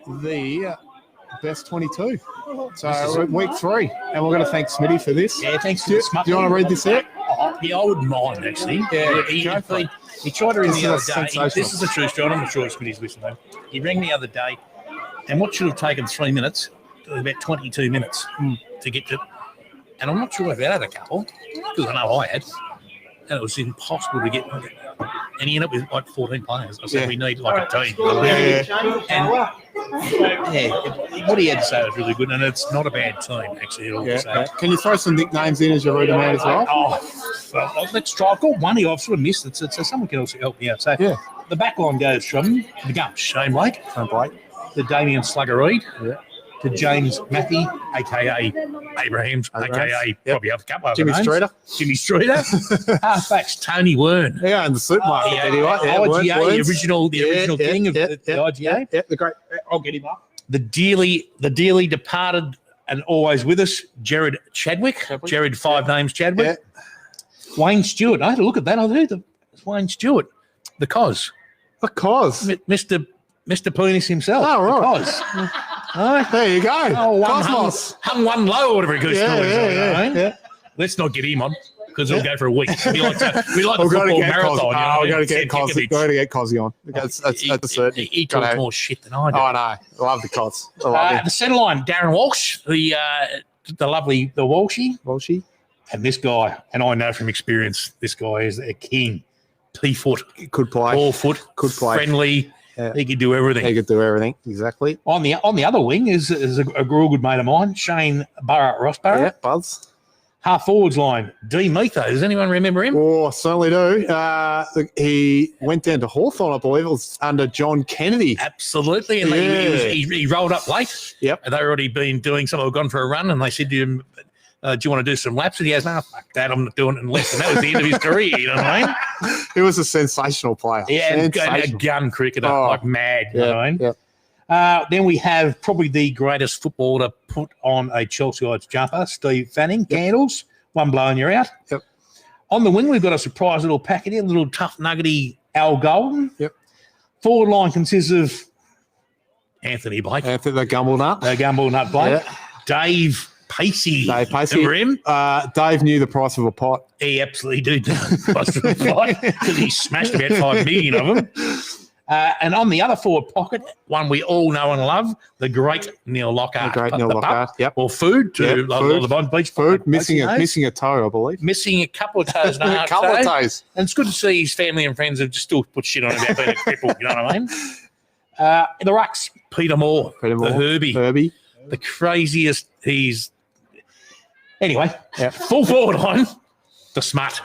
the best 22. So week 3, and we're going to thank Smitty for this. Yeah, thanks. Do you want to read this out? Yeah, I wouldn't mind actually. Yeah, he tried to ring This the other is day. sensational. This is a true story. I'm not sure Smitty's listening. He rang the other day, and what should have taken 3 minutes, took about 22 minutes to get to. And I'm not sure if I had a couple, because I know I had, and it was impossible to get. And he ended up with like 14 players. I said, we need like a team. And what he had to say was really good, and it's not a bad team, actually, at all. So, Can you throw some nicknames in as you read them out as well? well, let's try. I've got one here I've sort of missed it, so someone can also help me out. So the back line goes from the Gump, Shane Blake, to Damien Slugger Reid, to James Matthew, a.k.a. Abrahams, a.k.a. probably have a couple of Jimmy names. Streeter. Jimmy Streeter. Halfbacks, Tony Wern. Yeah, and the supermarket. IGA, the original king of the IGA. Yeah, the great. I'll get him up. The dearly departed and always with us, Jared Chadwick. Jared, 5 names Chadwick. Yeah. Wayne Stewart. I had a look at that. I did. It's Wayne Stewart. The Cos. The Cos. Mr. Penis himself. Oh, right. The Cos. There you go. Oh, Cosmos. hung one low, whatever it goes. Yeah. Let's not get him on because it'll go for a week. We like the football We've marathon. got to get Cosy on. That's a certain. He talks more shit than I do. Oh, I know. I love the Cos. I love him. The centre line, Darren Walsh, the lovely Walshy. And this guy, and I know from experience, this guy is a king. P-foot. Could play. Ball foot. Could play. Friendly. Yeah. He could do everything. Exactly. On the other wing is a real good mate of mine, Shane Rossborough. Yeah, Buzz. Half forwards line, D. Metho. Does anyone remember him? Oh, certainly do. He went down to Hawthorn, I believe. It was under John Kennedy. Absolutely. And he rolled up late. Yep. And they'd already been doing something, gone for a run, and they said to him, do you want to do some laps? And he goes, no, fuck that, I'm not doing it in less. And that was the end of his career, you know what I mean? He was a sensational player. Yeah, and a gun cricketer, like mad, you know what I mean? Yeah. Then we have probably the greatest footballer to put on a Chelsea-ites jumper, Steve Fanning, Candles, one blow and you're out. Yep. On the wing, we've got a surprise little packet here, a little tough nuggety Al Golden. Yep. Forward line consists of Anthony Blake. Anthony the Gumble Nut. Blake. Yeah. Dave Pacey. Remember him? Dave knew the price of a pot. He absolutely did know the price of a pot because he smashed about 5 million of them. And on the other forward pocket, one we all know and love, the great Neil Lockhart. Yep. Or food to the Bond Beach. Food, missing a toe, I believe. Missing a couple of toes and a half. Couple of toes. And it's good to see his family and friends have still put shit on about being a cripple, you know what I mean? In the rucks, Peter Moore, the Herbie. The craziest Anyway, full forward line, the smart.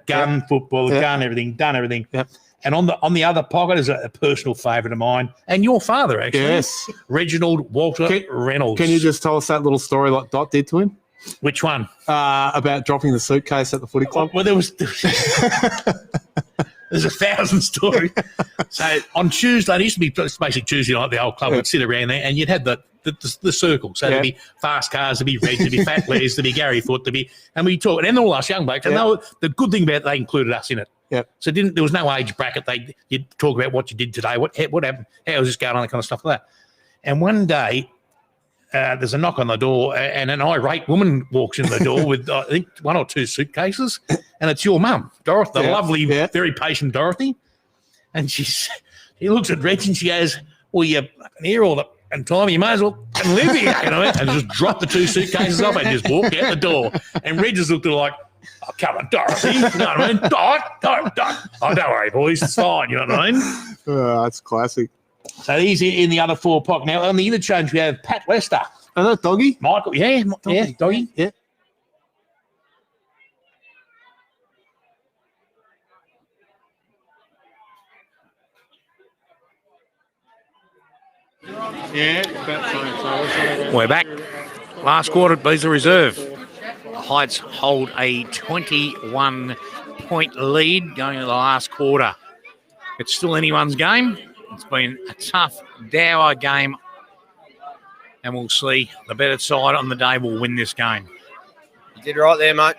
Gun, football, gun, everything, done everything. Yep. And on the other pocket is a personal favourite of mine, and your father, actually. Yes. Reginald Walter Reynolds. Can you just tell us that little story like Dot did to him? Which one? About dropping the suitcase at the footy club. Well, there's 1,000 stories. So on Tuesday, it used to be basically Tuesday night, the old club would sit around there, and you'd have the circle. So there'd be fast cars, there'd be Reg, there'd be Fat Les, there'd be Gary Foote, and we talk, and all us young blokes. And the good thing about it, they included us in it. Yep. So there was no age bracket. You'd talk about what you did today, what happened, how was this going on, that kind of stuff like that. And one day, there's a knock on the door, and an irate woman walks in the door with, I think, 1 or 2 suitcases, and it's your mum, Dorothy, the lovely, very patient Dorothy. And she looks at Reg and she goes, well, you fucking hear all the and Tom, you may as well live here, you know, and just drop the 2 suitcases off and just walk out the door. And Reg just looked at her like, oh, come on, Dorothy, you know what I mean? Don't. Oh, don't worry, boys, it's fine, you know what I mean? That's classic. So he's in the other forward pocket. Now, on the interchange, we have Pat Lester. And that Doggy? Michael, Doggy. Yeah. We're back. Last quarter, Beasley Reserve. The Heights hold a 21-point lead going into the last quarter. It's still anyone's game. It's been a tough, dour game, and we'll see the better side on the day will win this game. You did right there, mate.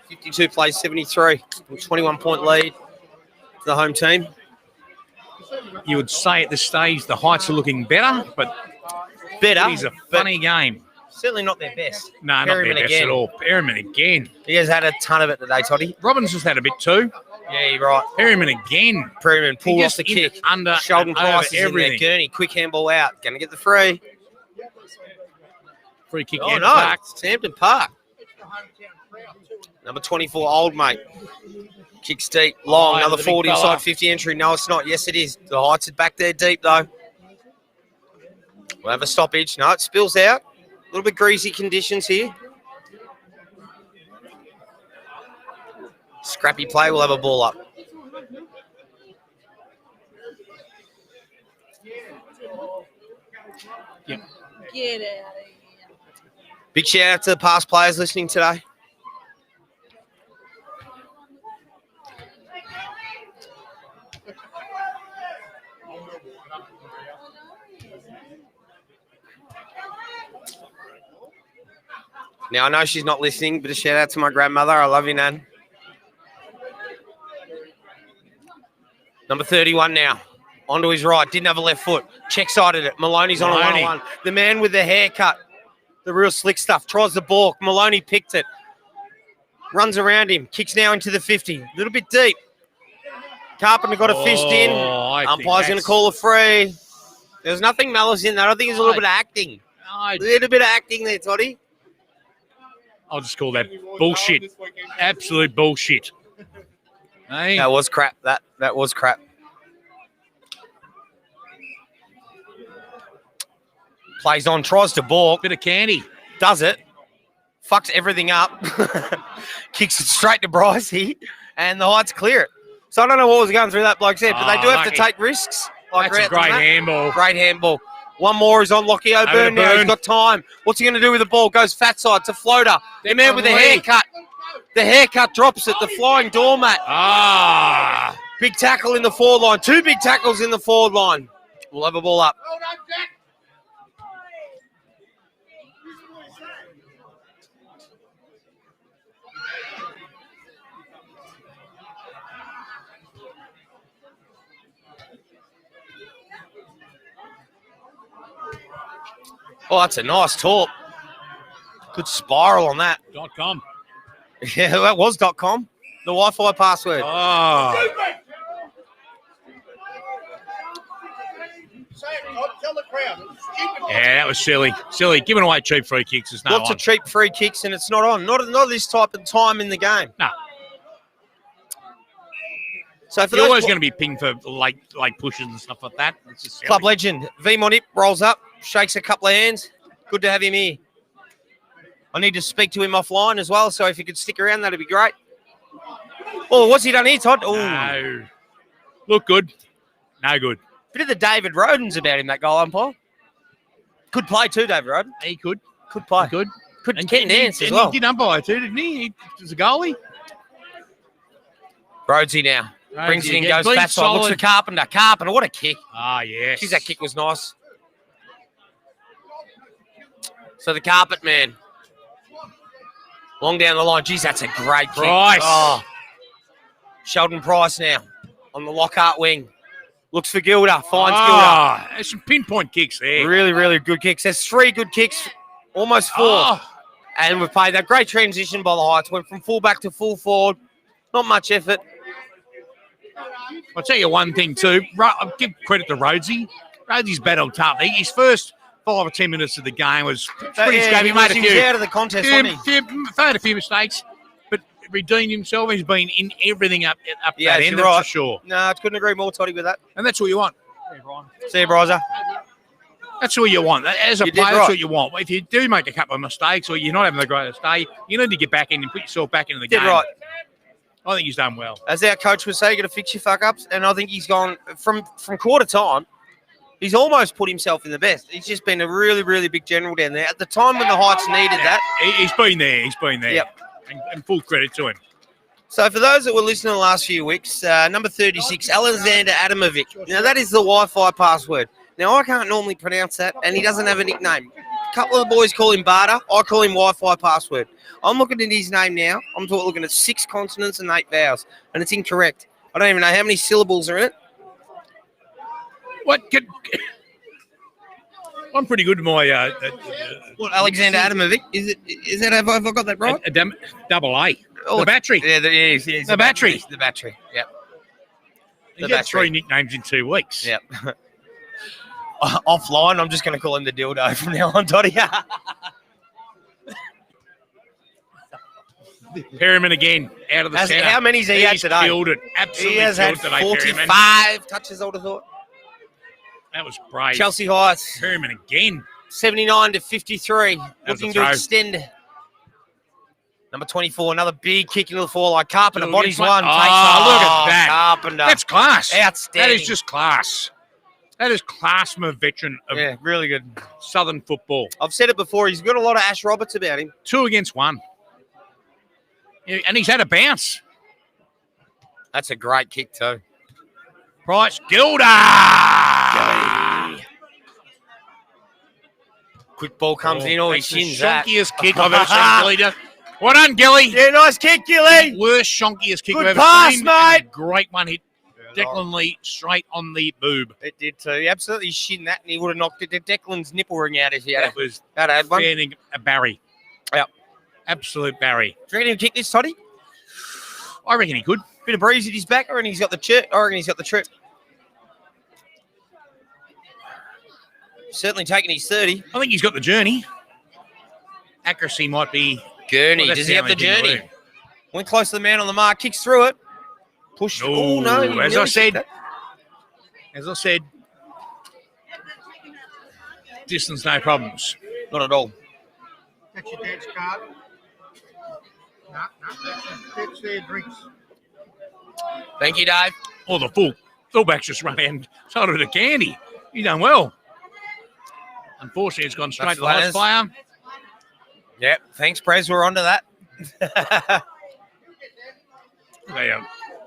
52 plays 73. 21-point lead to the home team. you would say at this stage the heights are looking better, but Better. it is a but funny game. certainly not their best. No, not their Perryman best again. at all. Perryman again. He has had a ton of it today, Toddy. Robbins has had a bit too. Yeah, you're right. Perryman again. Perryman pulled He off just the in kick. under Sheldon and Price over is in there. everything. Gurney, quick handball out. Going to get the free. Free kick. Oh, Hampton no. Park. It's Hampton Park. Number 24, Old Mate. Kicks deep, long, Oh, another the big forward fella. inside 50 entry. No, it's not. Yes, it is. The heights are back there deep, though. We'll have a stoppage. No, it spills out. A little bit greasy conditions here. Scrappy play. We'll have a ball up. Yep. Get out of here. Big shout out to the past players listening today. Now, I know she's not listening, but a shout out to my grandmother. I love you, Nan. Number 31 now. Onto his right. Didn't have a left foot. Check-sided it. Maloney's on a Maloney. one-on-one. The man with the haircut. The real slick stuff. Tries the ball. Maloney picked it. Runs around him. Kicks now into the 50. A little bit deep. Carpenter got a fist in. I think Umpire's going to that's- call a free. There's nothing malice in that. I think it's a little bit of acting. I- A little bit of acting there, Toddy. I'll just call that bullshit. Absolute bullshit. Hey? That was crap. That was crap. Plays on, tries to balk. Bit of candy. Does it. Fucks everything up. Kicks it straight to Brycey. And the Heights clear it. So I don't know what was going through that bloke's head, but they do have to lucky. take risks. Like That's a Rat and great that. handball. Great handball. One more is on Lockie O'Byrne now. He's Burn. got time. What's he going to do with the ball? Goes fat side to floater. The man with the Lee. haircut. The haircut drops it. The flying doormat. Ah. Big tackle in the forward line. Two big tackles in the forward line. We'll have a ball up. Oh, that's a nice talk. Good spiral on that. .com. Yeah, that was .com. The Wi-Fi password. Oh. Say it, Todd. Tell the crowd. It was stupid. Yeah, that was silly. Silly. Giving away cheap free kicks is no Lots one. of cheap free kicks, and it's not on. Not this type of time in the game. No. So for You're those always going to be pinged for late pushes and stuff like that. It's just silly. club legend, V Monip rolls up, shakes a couple of hands. Good to have him here. I need to speak to him offline as well, so if you could stick around, that'd be great. Oh, what's he done here, Todd? Oh, No. Look good. No good. bit of the David Rodens about him, that goal umpire. Good play too, David Roden. He could. Good play. Good. Good And can dance as and well. he did umpire too, didn't he? He was a goalie. Rhodesy now. Brings it in, again. goes Bleed fat side, looks for solid. Carpenter. Carpenter, what a kick. Ah, yes. Jeez, that kick was nice. So the carpet man. Long down the line. Jeez, that's a great kick. Price. Oh. Sheldon Price now on the Lockhart wing. Looks for Gilder. Finds Ah, there's some pinpoint kicks there. Gilder. Really, really good kicks. There's 3 good kicks. Almost 4. Oh, And we've played that great transition by the Heights. Went from full back to full forward. Not much effort. I'll tell you one thing too. I'll give credit to Rhodesy. Rhodesy's battled tough. His first 5 or 10 minutes of the game was pretty scrappy. He made a he was few, out of the contest, wasn't he? made a few mistakes, but redeemed himself. He's been in everything up Yeah, that you're end, that's right. for sure. No, I couldn't agree more, Toddy, with that. And that's what you want. See you, Bryza. That's what you want. As a You did player, right. that's what you want. If you do make a couple of mistakes or you're not having the greatest day, you need to get back in and put yourself back into the Did game. right. I think he's done well. As our coach would say, you got to fix your fuck-ups. And I think he's gone from quarter time. He's almost put himself in the best. He's just been a really, really big general down there. At the time when the Heights needed that. He's been there. He's been there. Yep. And full credit to him. So for those that were listening the last few weeks, number 36, Alexander Adamovic. Now, that is the Wi-Fi password. Now, I can't normally pronounce that, and he doesn't have a nickname. A couple of the boys call him Barter. I call him Wi-Fi password. I'm looking at his name now. I'm looking at 6 consonants and 8 vowels, and it's incorrect. I don't even know how many syllables are in it. What? I'm pretty good with my. What, Alexander Adamovic? Is that have I got that right? Double A. Oh, The battery. Yeah, The battery. The battery. Yep. He's got 3 nicknames in 2 weeks. Yep. Offline, I'm just going to call him the dildo from now on, Dotty. Perryman again, out of the centre. How many's he had today? Killed it. Absolutely he has killed had it today, 45 Perryman. touches, I would have thought. That was brave. Chelsea Heights. Perryman again. 79 to 53. That's Looking a to throw. extend. Number 24, another big kick into the floor like Carpenter. Two Bodies against one. one. Takes Oh, one. look at that. Carpenter. That's class. Outstanding. That is just class. That is class from a veteran of really good Southern football. I've said it before. He's got a lot of Ash Roberts about him. 2 against 1. Yeah, and he's had a bounce. That's a great kick too. Price Gilda. Quick ball comes in. Oh, he That's the shins that. shonkiest kick I've ever seen Gilly do. Well done, Gilly. Yeah, nice kick, Gilly. Worst shonkiest kick Good I've ever pass, seen. mate. And a great one hit. Declan Lee straight on the boob. It did too. He absolutely shinned that, and he would have knocked Declan's nipple ring out if he had That was had one. fanning a Barry. Yep. Absolute Barry. Do you reckon he'll kick this, Toddy? I reckon he could. Bit of breeze at his back. I reckon he's got the trip. Certainly taking his 30. I think he's got the journey. Accuracy might be. Gurney. Well, Does that's he have the only thing journey? to do. Went close to the man on the mark. Kicks through it. Pushed. Oh, no. he As nearly I said, kicked distance, no problems. that. Not at all. That's your dad's card. No, that's their drinks. Thank you, Dave. Oh, the fullback just ran and sold it to Candy. He done well. Unfortunately, it's gone straight That's to the hot flatters. player. Yep. Thanks, Prez. We're on to that.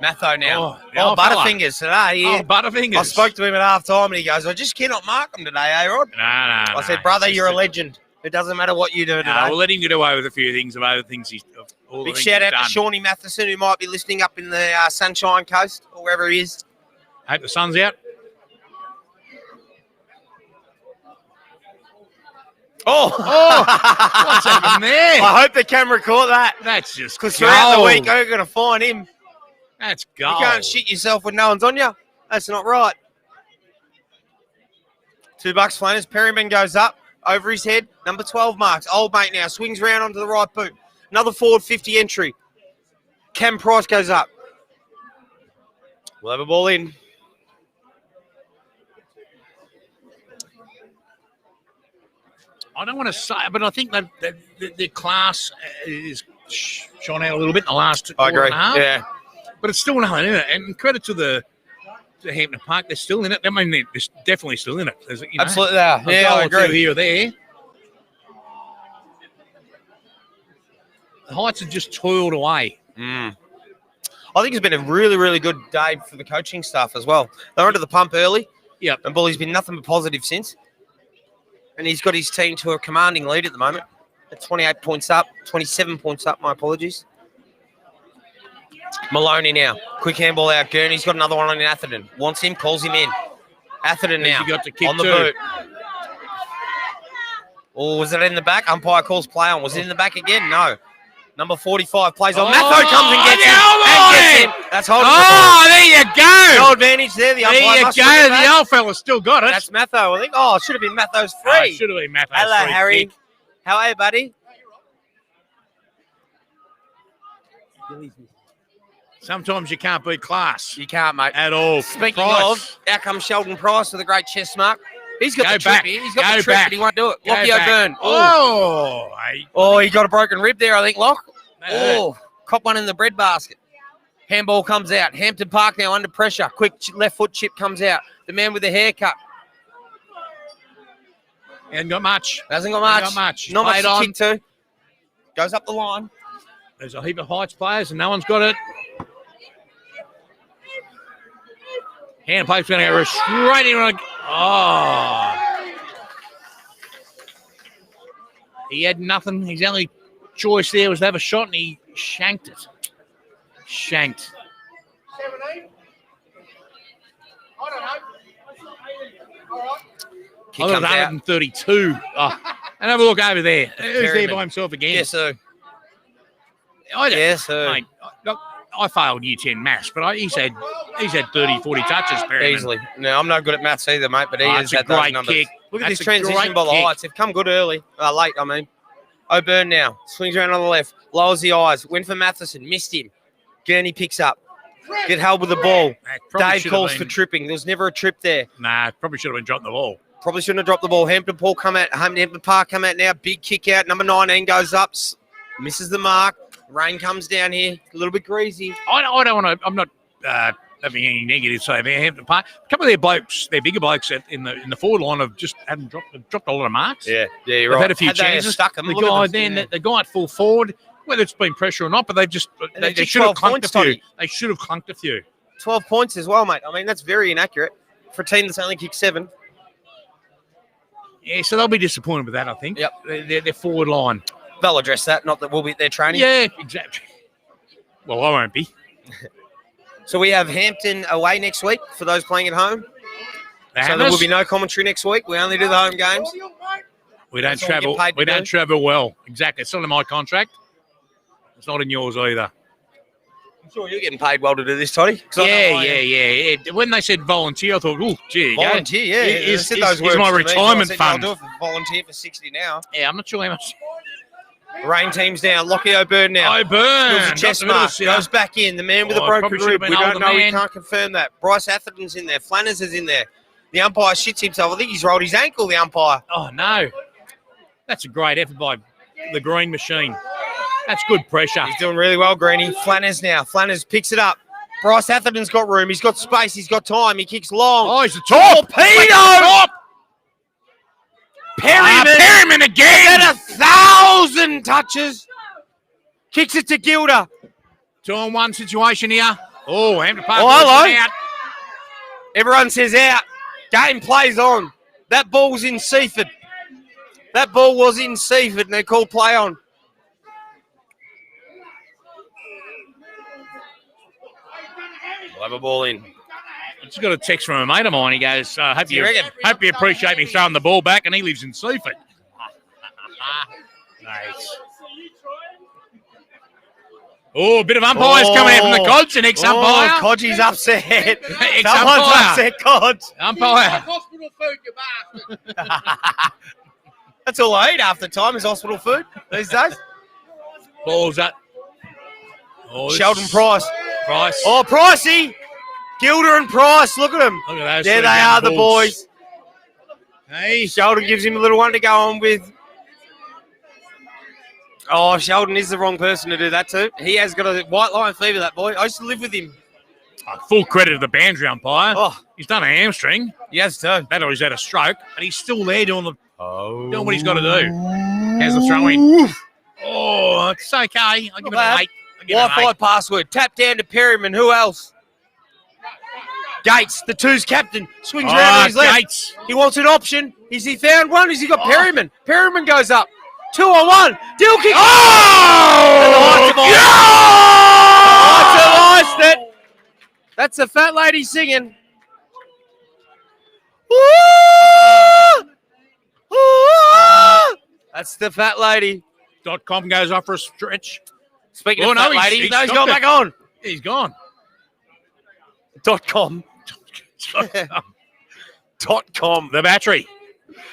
Matho now. the old fella. Butterfingers today. Yeah. Oh, Butterfingers. I spoke to him at half time and he goes, I just cannot mark them today, Rod. No. I said, brother, you're a legend. It doesn't matter what you do today. We'll let him get away with a few things of other things he's all the Big things shout he's out done. to Shawnee Matheson, who might be listening up in the Sunshine Coast or wherever he is. Hope the sun's out. Oh, What's happened there? I hope the camera caught that. That's just Because throughout the gold. week, you're going to find him. That's gold. You can't shit yourself when no one's on you. That's not right. $2 Flanners. Perryman goes up over his head. Number 12 marks. Old mate now swings round onto the right boot. Another forward 50 entry. Cam Price goes up. We'll have a ball in. I don't want to say, but I think that the class is shone out a little bit in the last I quarter agree. and a half. Yeah. But it's still nothing in it. And credit to Hampton Park, they're still in it. I mean, they're definitely still in it. There's, you know, Absolutely they are. a Yeah, goal I or two agree. here or there. The Heights have just toiled away. I think it's been a really, really good day for the coaching staff as well. They're under the pump early. Yep. And Bully's been nothing but positive since. And he's got his team to a commanding lead at the moment. At 28 points up, 27 points up, my apologies. Maloney now. Quick handball out. Gurney's got another one on in Atherton. Wants him, calls him in. Atherton now. You got to kick on the too. boot. Oh, was it in the back? Umpire calls play on. Was it in the back again? No. Number 45 plays on. Matho comes and gets him. And gets him. That's holding Oh, there you go. no advantage there. The umpire There you must go. have been The back. old fella's still got it. That's Matho, I think. Oh, it should have been Matho's Oh, free. it should have been Matthew's Hello, free Harry. kick. How are you, buddy? Sometimes you can't beat class You can't, mate. at all. Speaking Price. of, out comes Sheldon Price with a great chest mark. He's got Go the trip back. here. He's got Go the trip, back. but he won't do it. Go Lockio back. Byrne. Oh, hey. Oh, he got a broken rib there, I think, Lock. That hurt. Oh, cop one in the bread basket. Handball comes out. Hampton Park now under pressure. Quick left foot chip comes out. The man with the haircut. Hasn't got much. Hasn't got much. Hasn't got much. Not much Played to on. kick to. Goes up the line. There's a heap of Heights players and no one's got it. Hand plate's going to go straight in. Oh. He had nothing. His only choice there was to have a shot and he shanked it. Shanked. 17? I don't know. Kick I thought it was comes out. 132. Oh, and have a look over there. Who's there Perryman. by himself again? Yes, sir. I don't- Yes, sir. Mate, look, I failed Year 10 maths, but he's had 30, 40 touches, Perryman. Easily. No, I'm no good at maths either, mate, but he has That's a had those great numbers. kick. Look at That's this a transition great by the kick. Heights. They've come good early. Late, I mean. O'Byrne now. Swings around on the left. Lowers the eyes. Went for Matheson. Missed him. Gurney picks up. Get held with the ball. Probably Dave should calls have for been- tripping. There was never a trip there. Nah, probably should have been dropping the ball. Probably shouldn't have dropped the ball. Hampton Park come out now. Big kick out. Number 19 goes up. Misses the mark. Rain comes down here. A little bit greasy. I don't want to. I'm not having any negative say about Hampton Park. A couple of their blokes, their bigger blokes in the forward line have just haven't dropped a lot of marks. Yeah, you're They've right. had a few Had they chances. stuck them, The look at guy them. then, Yeah. the guy at full forward, whether it's been pressure or not, but they just And they they kicked should have 12 clunked a points, few. Toddy. They should have clunked a few. 12 points as well, mate. I mean, that's very inaccurate for a team that's only kicked 7. Yeah, so they'll be disappointed with that. I think. Yep. Their forward line. They'll address that. Not that we'll be at their training. Yeah, exactly. Well, I won't be. So we have Hampton away next week for those playing at home. So there will be no commentary next week. We only do the home games. We don't That's all we get travel. paid to We don't do. travel well. Exactly. It's not in my contract. It's not in yours either. I'm sure you're getting paid well to do this, Toddy. 'Cause I know I am. Yeah. When they said volunteer, I thought, oh, gee, Volunteer, yeah. They Is said those my words to me. retirement I said, fund? I'll do it for volunteer for 60 now. Yeah, I'm not sure how much. Rain team's down. Lockie O'Byrne now. O'Byrne. Feels a chest mark. Goes back in. The man with a Oh, broken probably should have rib. been We don't older know. We man. can't confirm that. Bryce Atherton's in there. Flanners is in there. The umpire shits himself. I think he's rolled his ankle, the umpire. Oh, no. That's a great effort by the green machine. That's good pressure. He's doing really well, Greeny. Flanners now. Flanners picks it up. Bryce Atherton's got room. He's got space. He's got time. He kicks long. Oh, he's a top. Torpedo! Perryman. Perryman again. At 1,000 touches. Kicks it to Gilder. 2-on-1 situation here. Oh, Hampton Park. Oh, hello. working out. Everyone says out. Game plays on. That ball's in Seaford. That ball was in Seaford, and they called play on. We'll have a ball in. I just got a text from a mate of mine. He goes, hope You you reckon? appreciate me throwing the ball back, and he lives in Seaford. Nice. Oh, a bit of umpires coming out from the Cods, an ex-umpire. Oh, Kodgie's upset. Ex-umpire. Someone's upset, Kodge. Umpire. Hospital food, you bastard. That's all I eat half the time is hospital food these days. Ball's up. Oh, Sheldon Price. Price. Oh, Pricey. Gilder and Price. Look at them. Look at those There three they young are, the bulls. boys. Hey. Sheldon gives him a little one to go on with. Oh, Sheldon is the wrong person to do that to. He has got a white line fever, that boy. I used to live with him. Full credit to the boundary umpire. Oh, He's done a hamstring. he has too. That or he's had a stroke, and he's still there doing what he's got to do. How's the throw in? Oh, it's okay. I'll give it an 8. I'll give it an Wi-Fi 8. password. Tap down to Perryman. Who else? Gates, the two's captain, swings around on his left. Gates. He wants an option. Has he found one? Has he got Perryman? Perryman goes up. 2-on-1. Dill kick. Oh! Heights of ice. That's the fat lady singing. That's the fat lady. .com goes off for a stretch. Speaking Oh, of no, fat he's- lady, he's no, he's stopped gone it. back on. He's gone. .com. .com. The battery.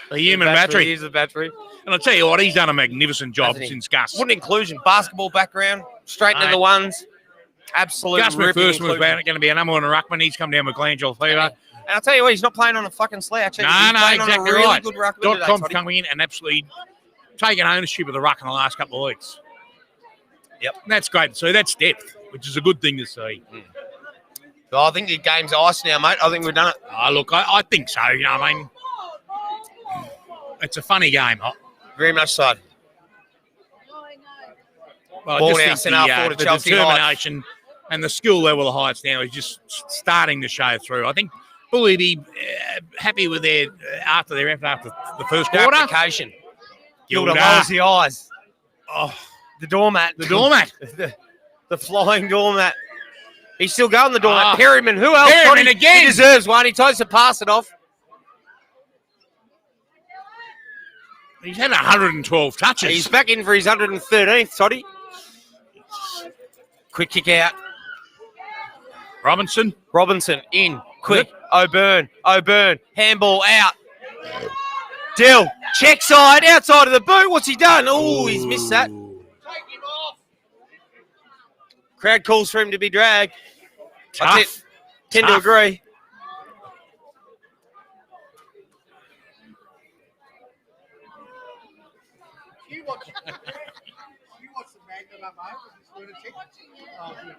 The human battery. Here's the battery. And I'll tell you what, he's done a magnificent job Hasn't he? since Gus. What an inclusion. Basketball background. Straight into Mate. the ones. Absolute Gus ripping McPherson was inclusion. going to be a number one ruckman. He's come down with glandular fever. And I'll tell you what, he's not playing on a fucking slouch. No, He's no, playing on exactly a really right. good ruckman today, .com's Toddy. coming in and absolutely taking ownership of the ruck in the last couple of weeks. Yep. And that's great to see. That's depth, which is a good thing to see. So I think the game's ice now, mate. I think we've done it. Look, I think so. You know, I mean, it's a funny game. Very much so. Well, Ball I now, just think centre half forward to the Chelsea determination and the skill level of the Heights now is just starting to show through. I think Bully be happy with their after their effort after the first quarter. Application. Gilder Gilder. lowers the eyes. Oh, The doormat. the doormat. the flying doormat. He's still going, the doormat. Ah. Perryman, who else? Perryman Toddy? again. He deserves one. He tries to pass it off. He's had 112 touches. He's back in for his 113th, Toddy. Quick kick out. Robinson in. Quick. O'Byrne. Handball out. Dill. Check side. Outside of the boot. What's he done? Oh, he's missed that. Crowd calls for him to be dragged. I tend to agree. You watch the Magnum up, mate, with this lunatic. Oh, good.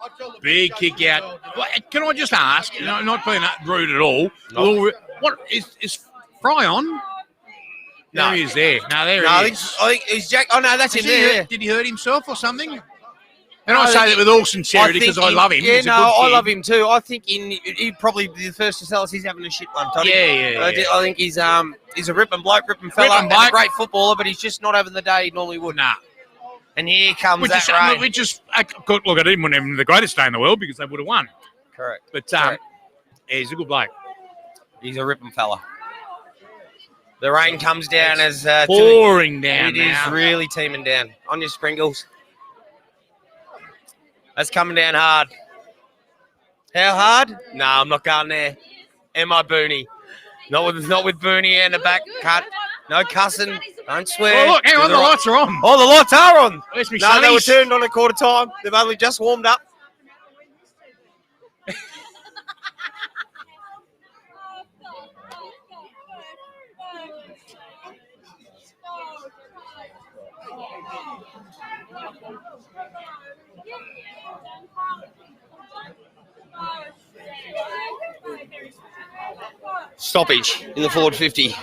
I tell the Big big kick out. Well, can I just ask, not being rude at all, what is Fry on? No. There he is there. No, there No, he I is. think he's Jack. Oh, no, that's him there. Did he hurt himself or something? And I say that with all sincerity because I love him. Yeah, He's a no, good I kid. love him too. I think he'd probably be the first to tell us he's having a shit one, Toddy. Yeah. I think he's a ripping bloke, ripping fella, Ripping bloke. and a great footballer, but he's just not having the day he normally would. Nah. And here comes that rain. Look, I didn't want him the greatest day in the world because they would have won. Correct. But Correct. Yeah, he's a good bloke. He's a ripping fella. The rain comes down as Pouring down It is now. really teeming down. On your Springles. That's coming down hard. How hard? No, I'm not going there. Am I Booney? Not with Booney and the back cut. No cussing. Don't swear. Oh, look, hang on, the lights are on. Oh, the lights are on. Where's me No, they were sunnies? turned on at quarter time. They've only just warmed up. Stoppage in the forward 50.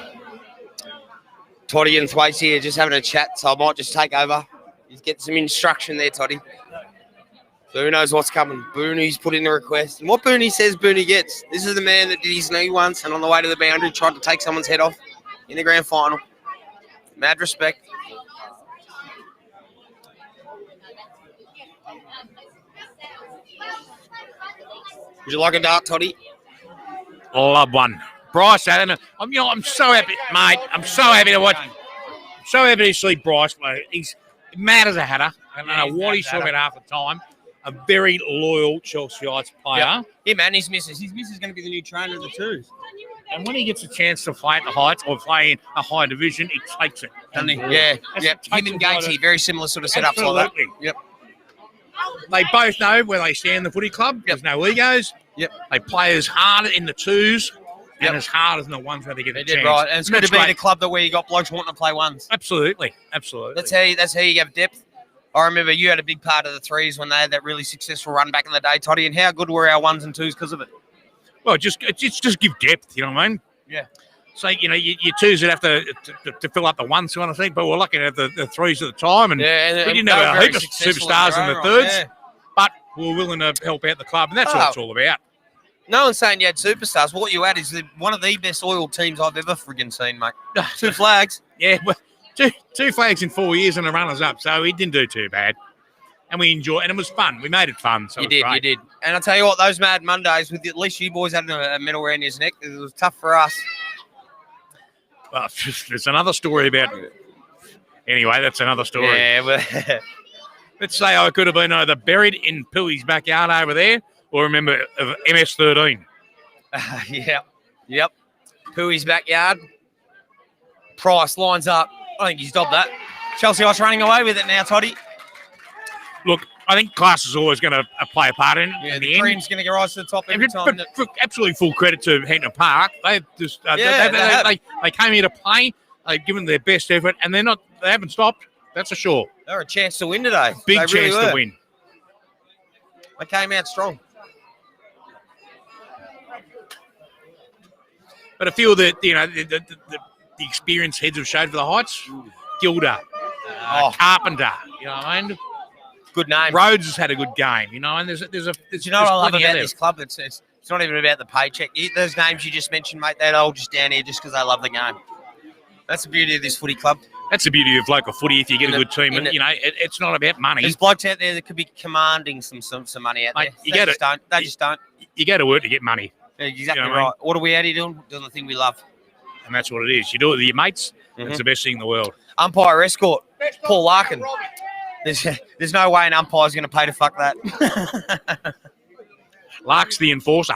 Toddy and Thwaites here just having a chat, so I might just take over. He's getting some instruction there, Toddy. So who knows what's coming. Booney's put in a request. And what Booney says, Booney gets. This is the man that did his knee once and on the way to the boundary tried to take someone's head off in the grand final. Mad respect. Would you like a dart, Toddy? Love one. Bryce Allen. I'm so happy, mate. I'm so happy to watch. So happy to see Bryce play. He's mad as a hatter. I don't know what he's talking about half the time. A very loyal Chelseaites player. Yeah, him and his missus. His missus is going to be the new trainer of the twos. And when he gets a chance to play at the Heights or play in a high division, he takes it. Doesn't he? Yeah. Him and Gatesy, very similar sort of setups like that. Yep. They both know where they stand in the footy club. There's no egos. Yep. They play as hard in the twos and as hard as in the ones where they get a chance. Right. And it's good to be great. in a club that where you got blokes wanting to play ones. Absolutely. That's how you have depth. I remember you had a big part of the threes when they had that really successful run back in the day, Toddy, and how good were our ones and twos because of it? Well, just give depth, you know what I mean? Yeah. So, your twos would have to fill up the ones kind of thing, but we're lucky to have the threes at the time. And we didn't have a heap of superstars in the thirds, but we were willing to help out the club, and that's what it's all about. No one's saying you had superstars. What you had is one of the best oiled teams I've ever friggin' seen, mate. 2 flags. Yeah, well, two flags in 4 years and a runners-up, so he didn't do too bad. And we enjoyed and it was fun. We made it fun. So You did. And I'll tell you what, those Mad Mondays, with at least you boys had a medal around his neck, it was tough for us. Well, there's another story about. Anyway, that's another story. Yeah, well, let's say I could have been either buried in Pooey's backyard over there, or remember of MS13. Yep. Pooey's backyard. Price lines up. I think he's dobbed that. Chelseaites running away with it now, Toddy. Look, I think class is always going to play a part in it. Yeah, in the the cream's going to rise to the top every time. But for absolutely full credit to Hampton Park. They just they came here to play. They've given their best effort, and they haven't stopped. That's for sure. They're a chance to win today. Big They chance really to were. win. They came out strong. But a few of the experienced heads have showed for the Heights. Gilder, Carpenter, you know what I mean? Good name. Rhodes has had a good game, you know, and there's Do you know what I love about this club? It's not even about the paycheck. Those names you just mentioned, mate, they're all just down here just because they love the game. That's the beauty of this footy club. That's the beauty of local footy. If you get a good team, and it's not about money. There's blokes out there that could be commanding some money out there. You They just don't. You go to work to get money. Yeah, exactly You know what I right. mean? What are we out here doing? Doing the thing we love. And that's what it is. You do it with your mates, It's the best thing in the world. Umpire escort, Paul Larkin. There's no way an umpire's going to pay to fuck that. Lark's the enforcer.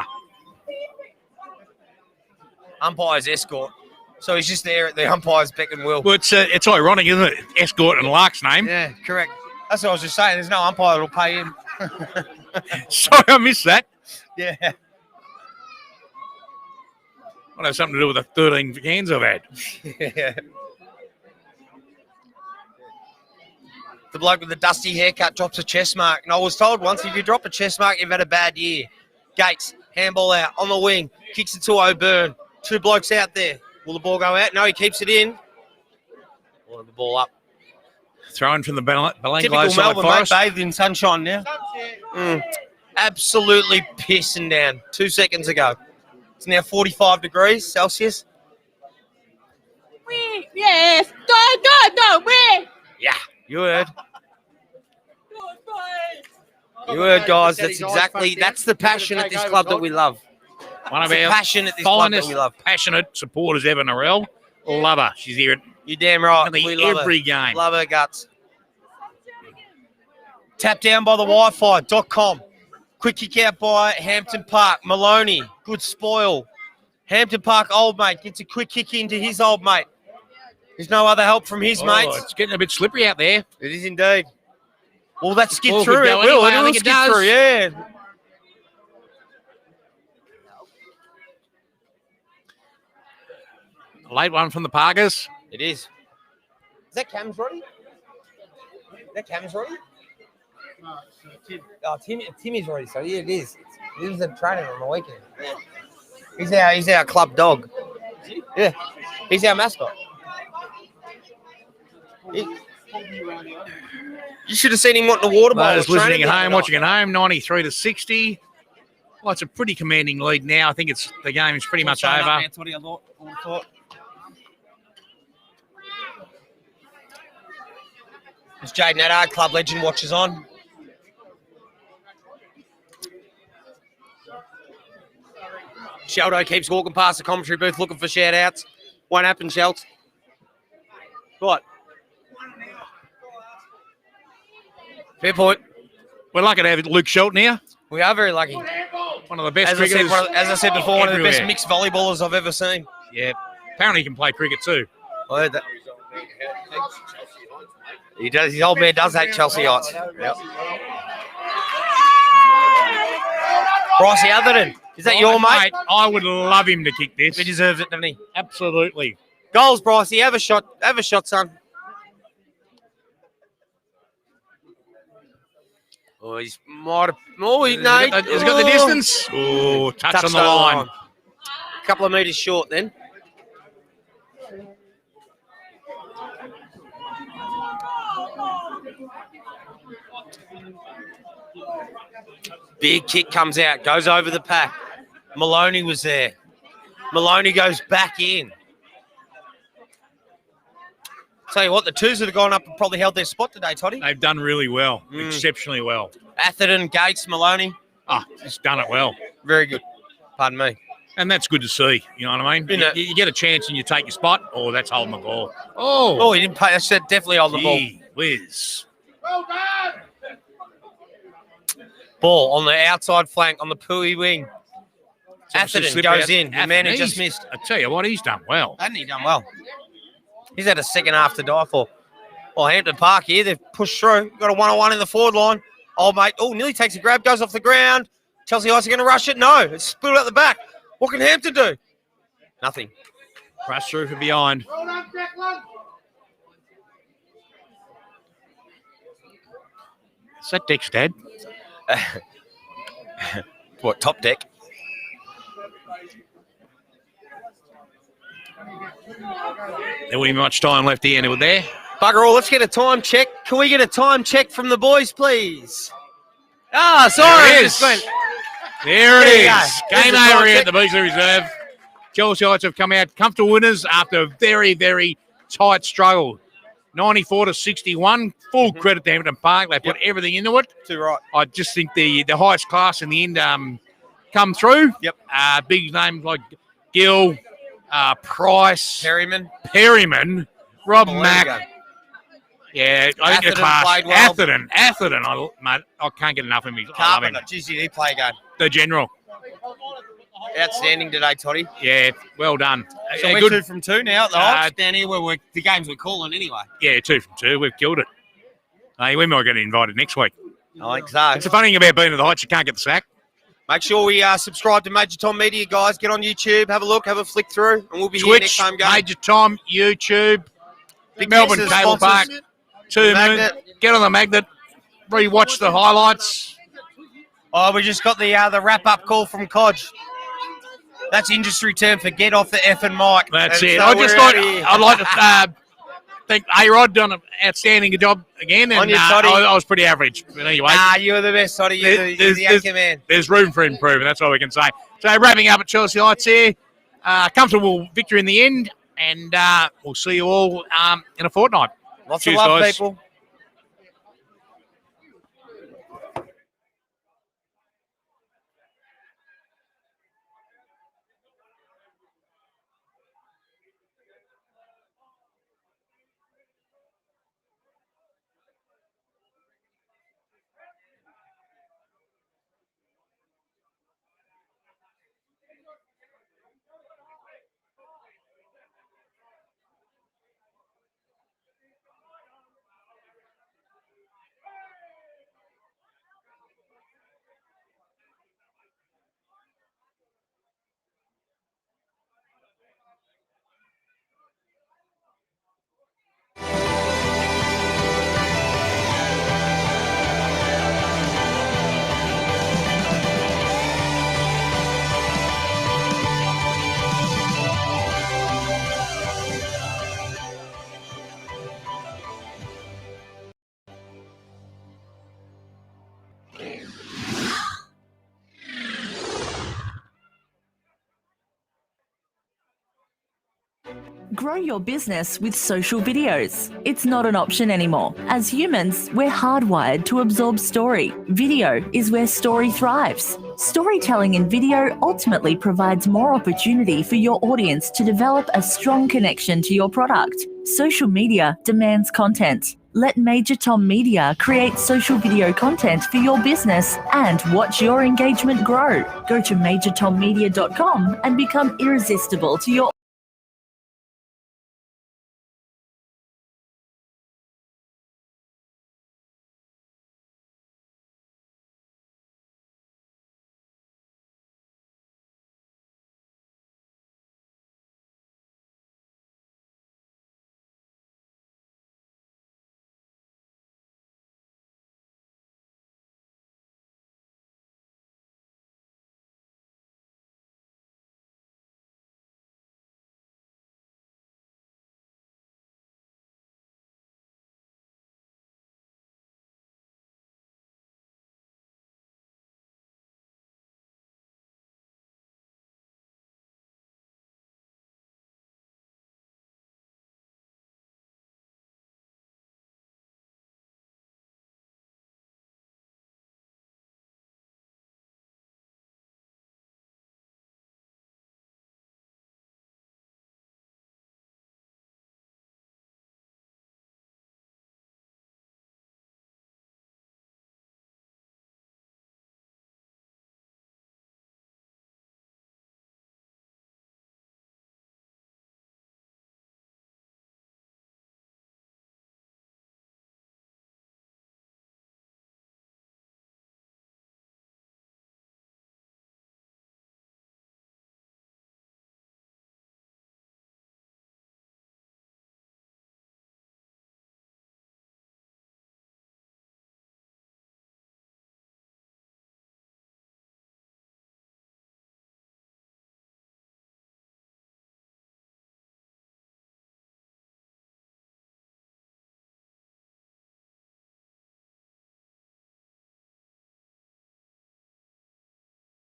Umpire's escort. So he's just there at the umpire's beck and will. Well, it's ironic, isn't it? Escort and Lark's name. Yeah, correct. That's what I was just saying. There's no umpire that'll pay him. Sorry, I missed that. Yeah. Might have something to do with the 13 hands I've had. Yeah. The bloke with the dusty haircut drops a chest mark. And I was told once, if you drop a chest mark, you've had a bad year. Gates, handball out, on the wing, kicks it to O'Byrne. 2 blokes out there. Will the ball go out? No, he keeps it in. Will the ball up. Thrown from the Belanglo Typical side Melbourne, mate, Forest. bathed in sunshine now. Absolutely pissing down 2 seconds ago. It's now 45 degrees Celsius. Yes. Go, win. Yeah, you heard. You heard, guys. That's the passion at this club that we love. One of It's the our passion at this club that finest, we love. passionate supporters ever, Narelle. Love her. She's here at You're damn right. nearly We love every her. game. Love her guts. Tap down by the Wi-Fi.com. Quick kick out by Hampton Park. Maloney, good spoil. Hampton Park old mate gets a quick kick into his old mate. There's no other help from his mates. It's getting a bit slippery out there. It is indeed. Well, that skid Ball through. could It go will. anyway, It I will think it skid does. through, yeah. Late one from the Parkers. It is. Is that Cam's Roddy? Is that Cam's Roddy? Oh, Timmy's Roddy. So yeah, it is. He was at training on the weekend. He's our club dog. Yeah, he's our mascot. You should have seen him wanting the water bottle. Those listening at home, watching at home, 93-60. Well, it's a pretty commanding lead now. I think the game is pretty much over. That's what I thought. It's Jaden Eddard, club legend, watches on. Sheldo keeps walking past the commentary booth looking for shout-outs. Won't happen, Shelt. What? Fair point. We're lucky to have Luke Shelton here. We are very lucky. One of the best As I cricketers. said before, one of the best everywhere. mixed volleyballers I've ever seen. Yeah. Apparently he can play cricket too. I heard that. He does. His old man does hate Chelsea Heights. Yep. Brycey Atherton, is that your mate? I would love him to kick this. He deserves it, doesn't he? Absolutely. Goals, Brycey. Have a shot. Have a shot, son. Oh, he's might have. Oh, he, no. He's got the distance. Oh, touch on the line. A couple of metres short then. Big kick comes out, goes over the pack. Maloney was there. Maloney goes back in. Tell you what, the twos that have gone up have probably held their spot today, Toddy. They've done really well, exceptionally well. Atherton, Gates, Maloney. He's done it well. Very good. Pardon me. And that's good to see. You know what I mean? You get a chance and you take your spot. Oh, that's holding the ball. Oh, he didn't pay. That's definitely holding the ball. Gee whiz. Ball on the outside flank on the Pui wing. Atherton goes in. The man who just missed. I tell you what, he's done well. Hasn't he done well? He's had a second half to die for. Well, Hampton Park here, they've pushed through. Got a 1-on-1 in the forward line. Old mate, nearly takes a grab, goes off the ground. Chelsea Heights are going to rush it. No, it's spilled out the back. What can Hampton do? Nothing. Rush through from behind. Is that Deck's dad? What, top deck? There won't be much time left here. We're there. Bugger all, let's get a time check. Can we get a time check from the boys, please? Sorry. There it is. There it is. Game over here at the Beasley Reserve. Chelsea Heights have come out comfortable winners after a very, very tight struggle. 94-61. Full credit to Hampton Park. They put everything into it. Too right. I just think the highest class in the end come through. Yep. Big names like Gill, Price, Perryman. Rob There we Mack. go. Yeah, I think the Atherton class. played well. Atherton. Mate, I can't get enough of him. I love him. Carpenter. Geez, did he play again? The general. Outstanding today, Toddy. Yeah, well done. So A we're good, 2 from 2 now at the Hawks down here where the games we're calling anyway. yeah, 2 from 2. We've killed it. Hey, we might get invited next week. I think so. It's the funny thing about being at the Heights, you can't get the sack. Make sure we subscribe to Major Tom Media, guys. Get on YouTube, have a look, have a flick through, and we'll be here next Twitch, time going. Major Tom, YouTube, Big Melbourne thanks to the Cable Park, sponsors. 2 Magnet. Moon. Get on the magnet, rewatch the highlights. Oh, we just got the wrap-up call from Codge. That's industry term for get off the effing mic. That's And it. so I just we're thought out of here. I'd like to think A-Rod done an outstanding job again, On and you, Toddy. I was pretty average. But anyway, Nah, you were the best, Toddy. You're the anchor man. there's room for improvement. That's all we can say. So wrapping up at Chelsea Heights here, comfortable victory in the end, and we'll see you all in a fortnight. Lots Cheers, of love, guys. people. Grow your business with social videos. It's not an option anymore. As humans, we're hardwired to absorb story. Video is where story thrives. Storytelling in video ultimately provides more opportunity for your audience to develop a strong connection to your product. Social media demands content. Let Major Tom Media create social video content for your business and watch your engagement grow. Go to majortommedia.com and become irresistible to your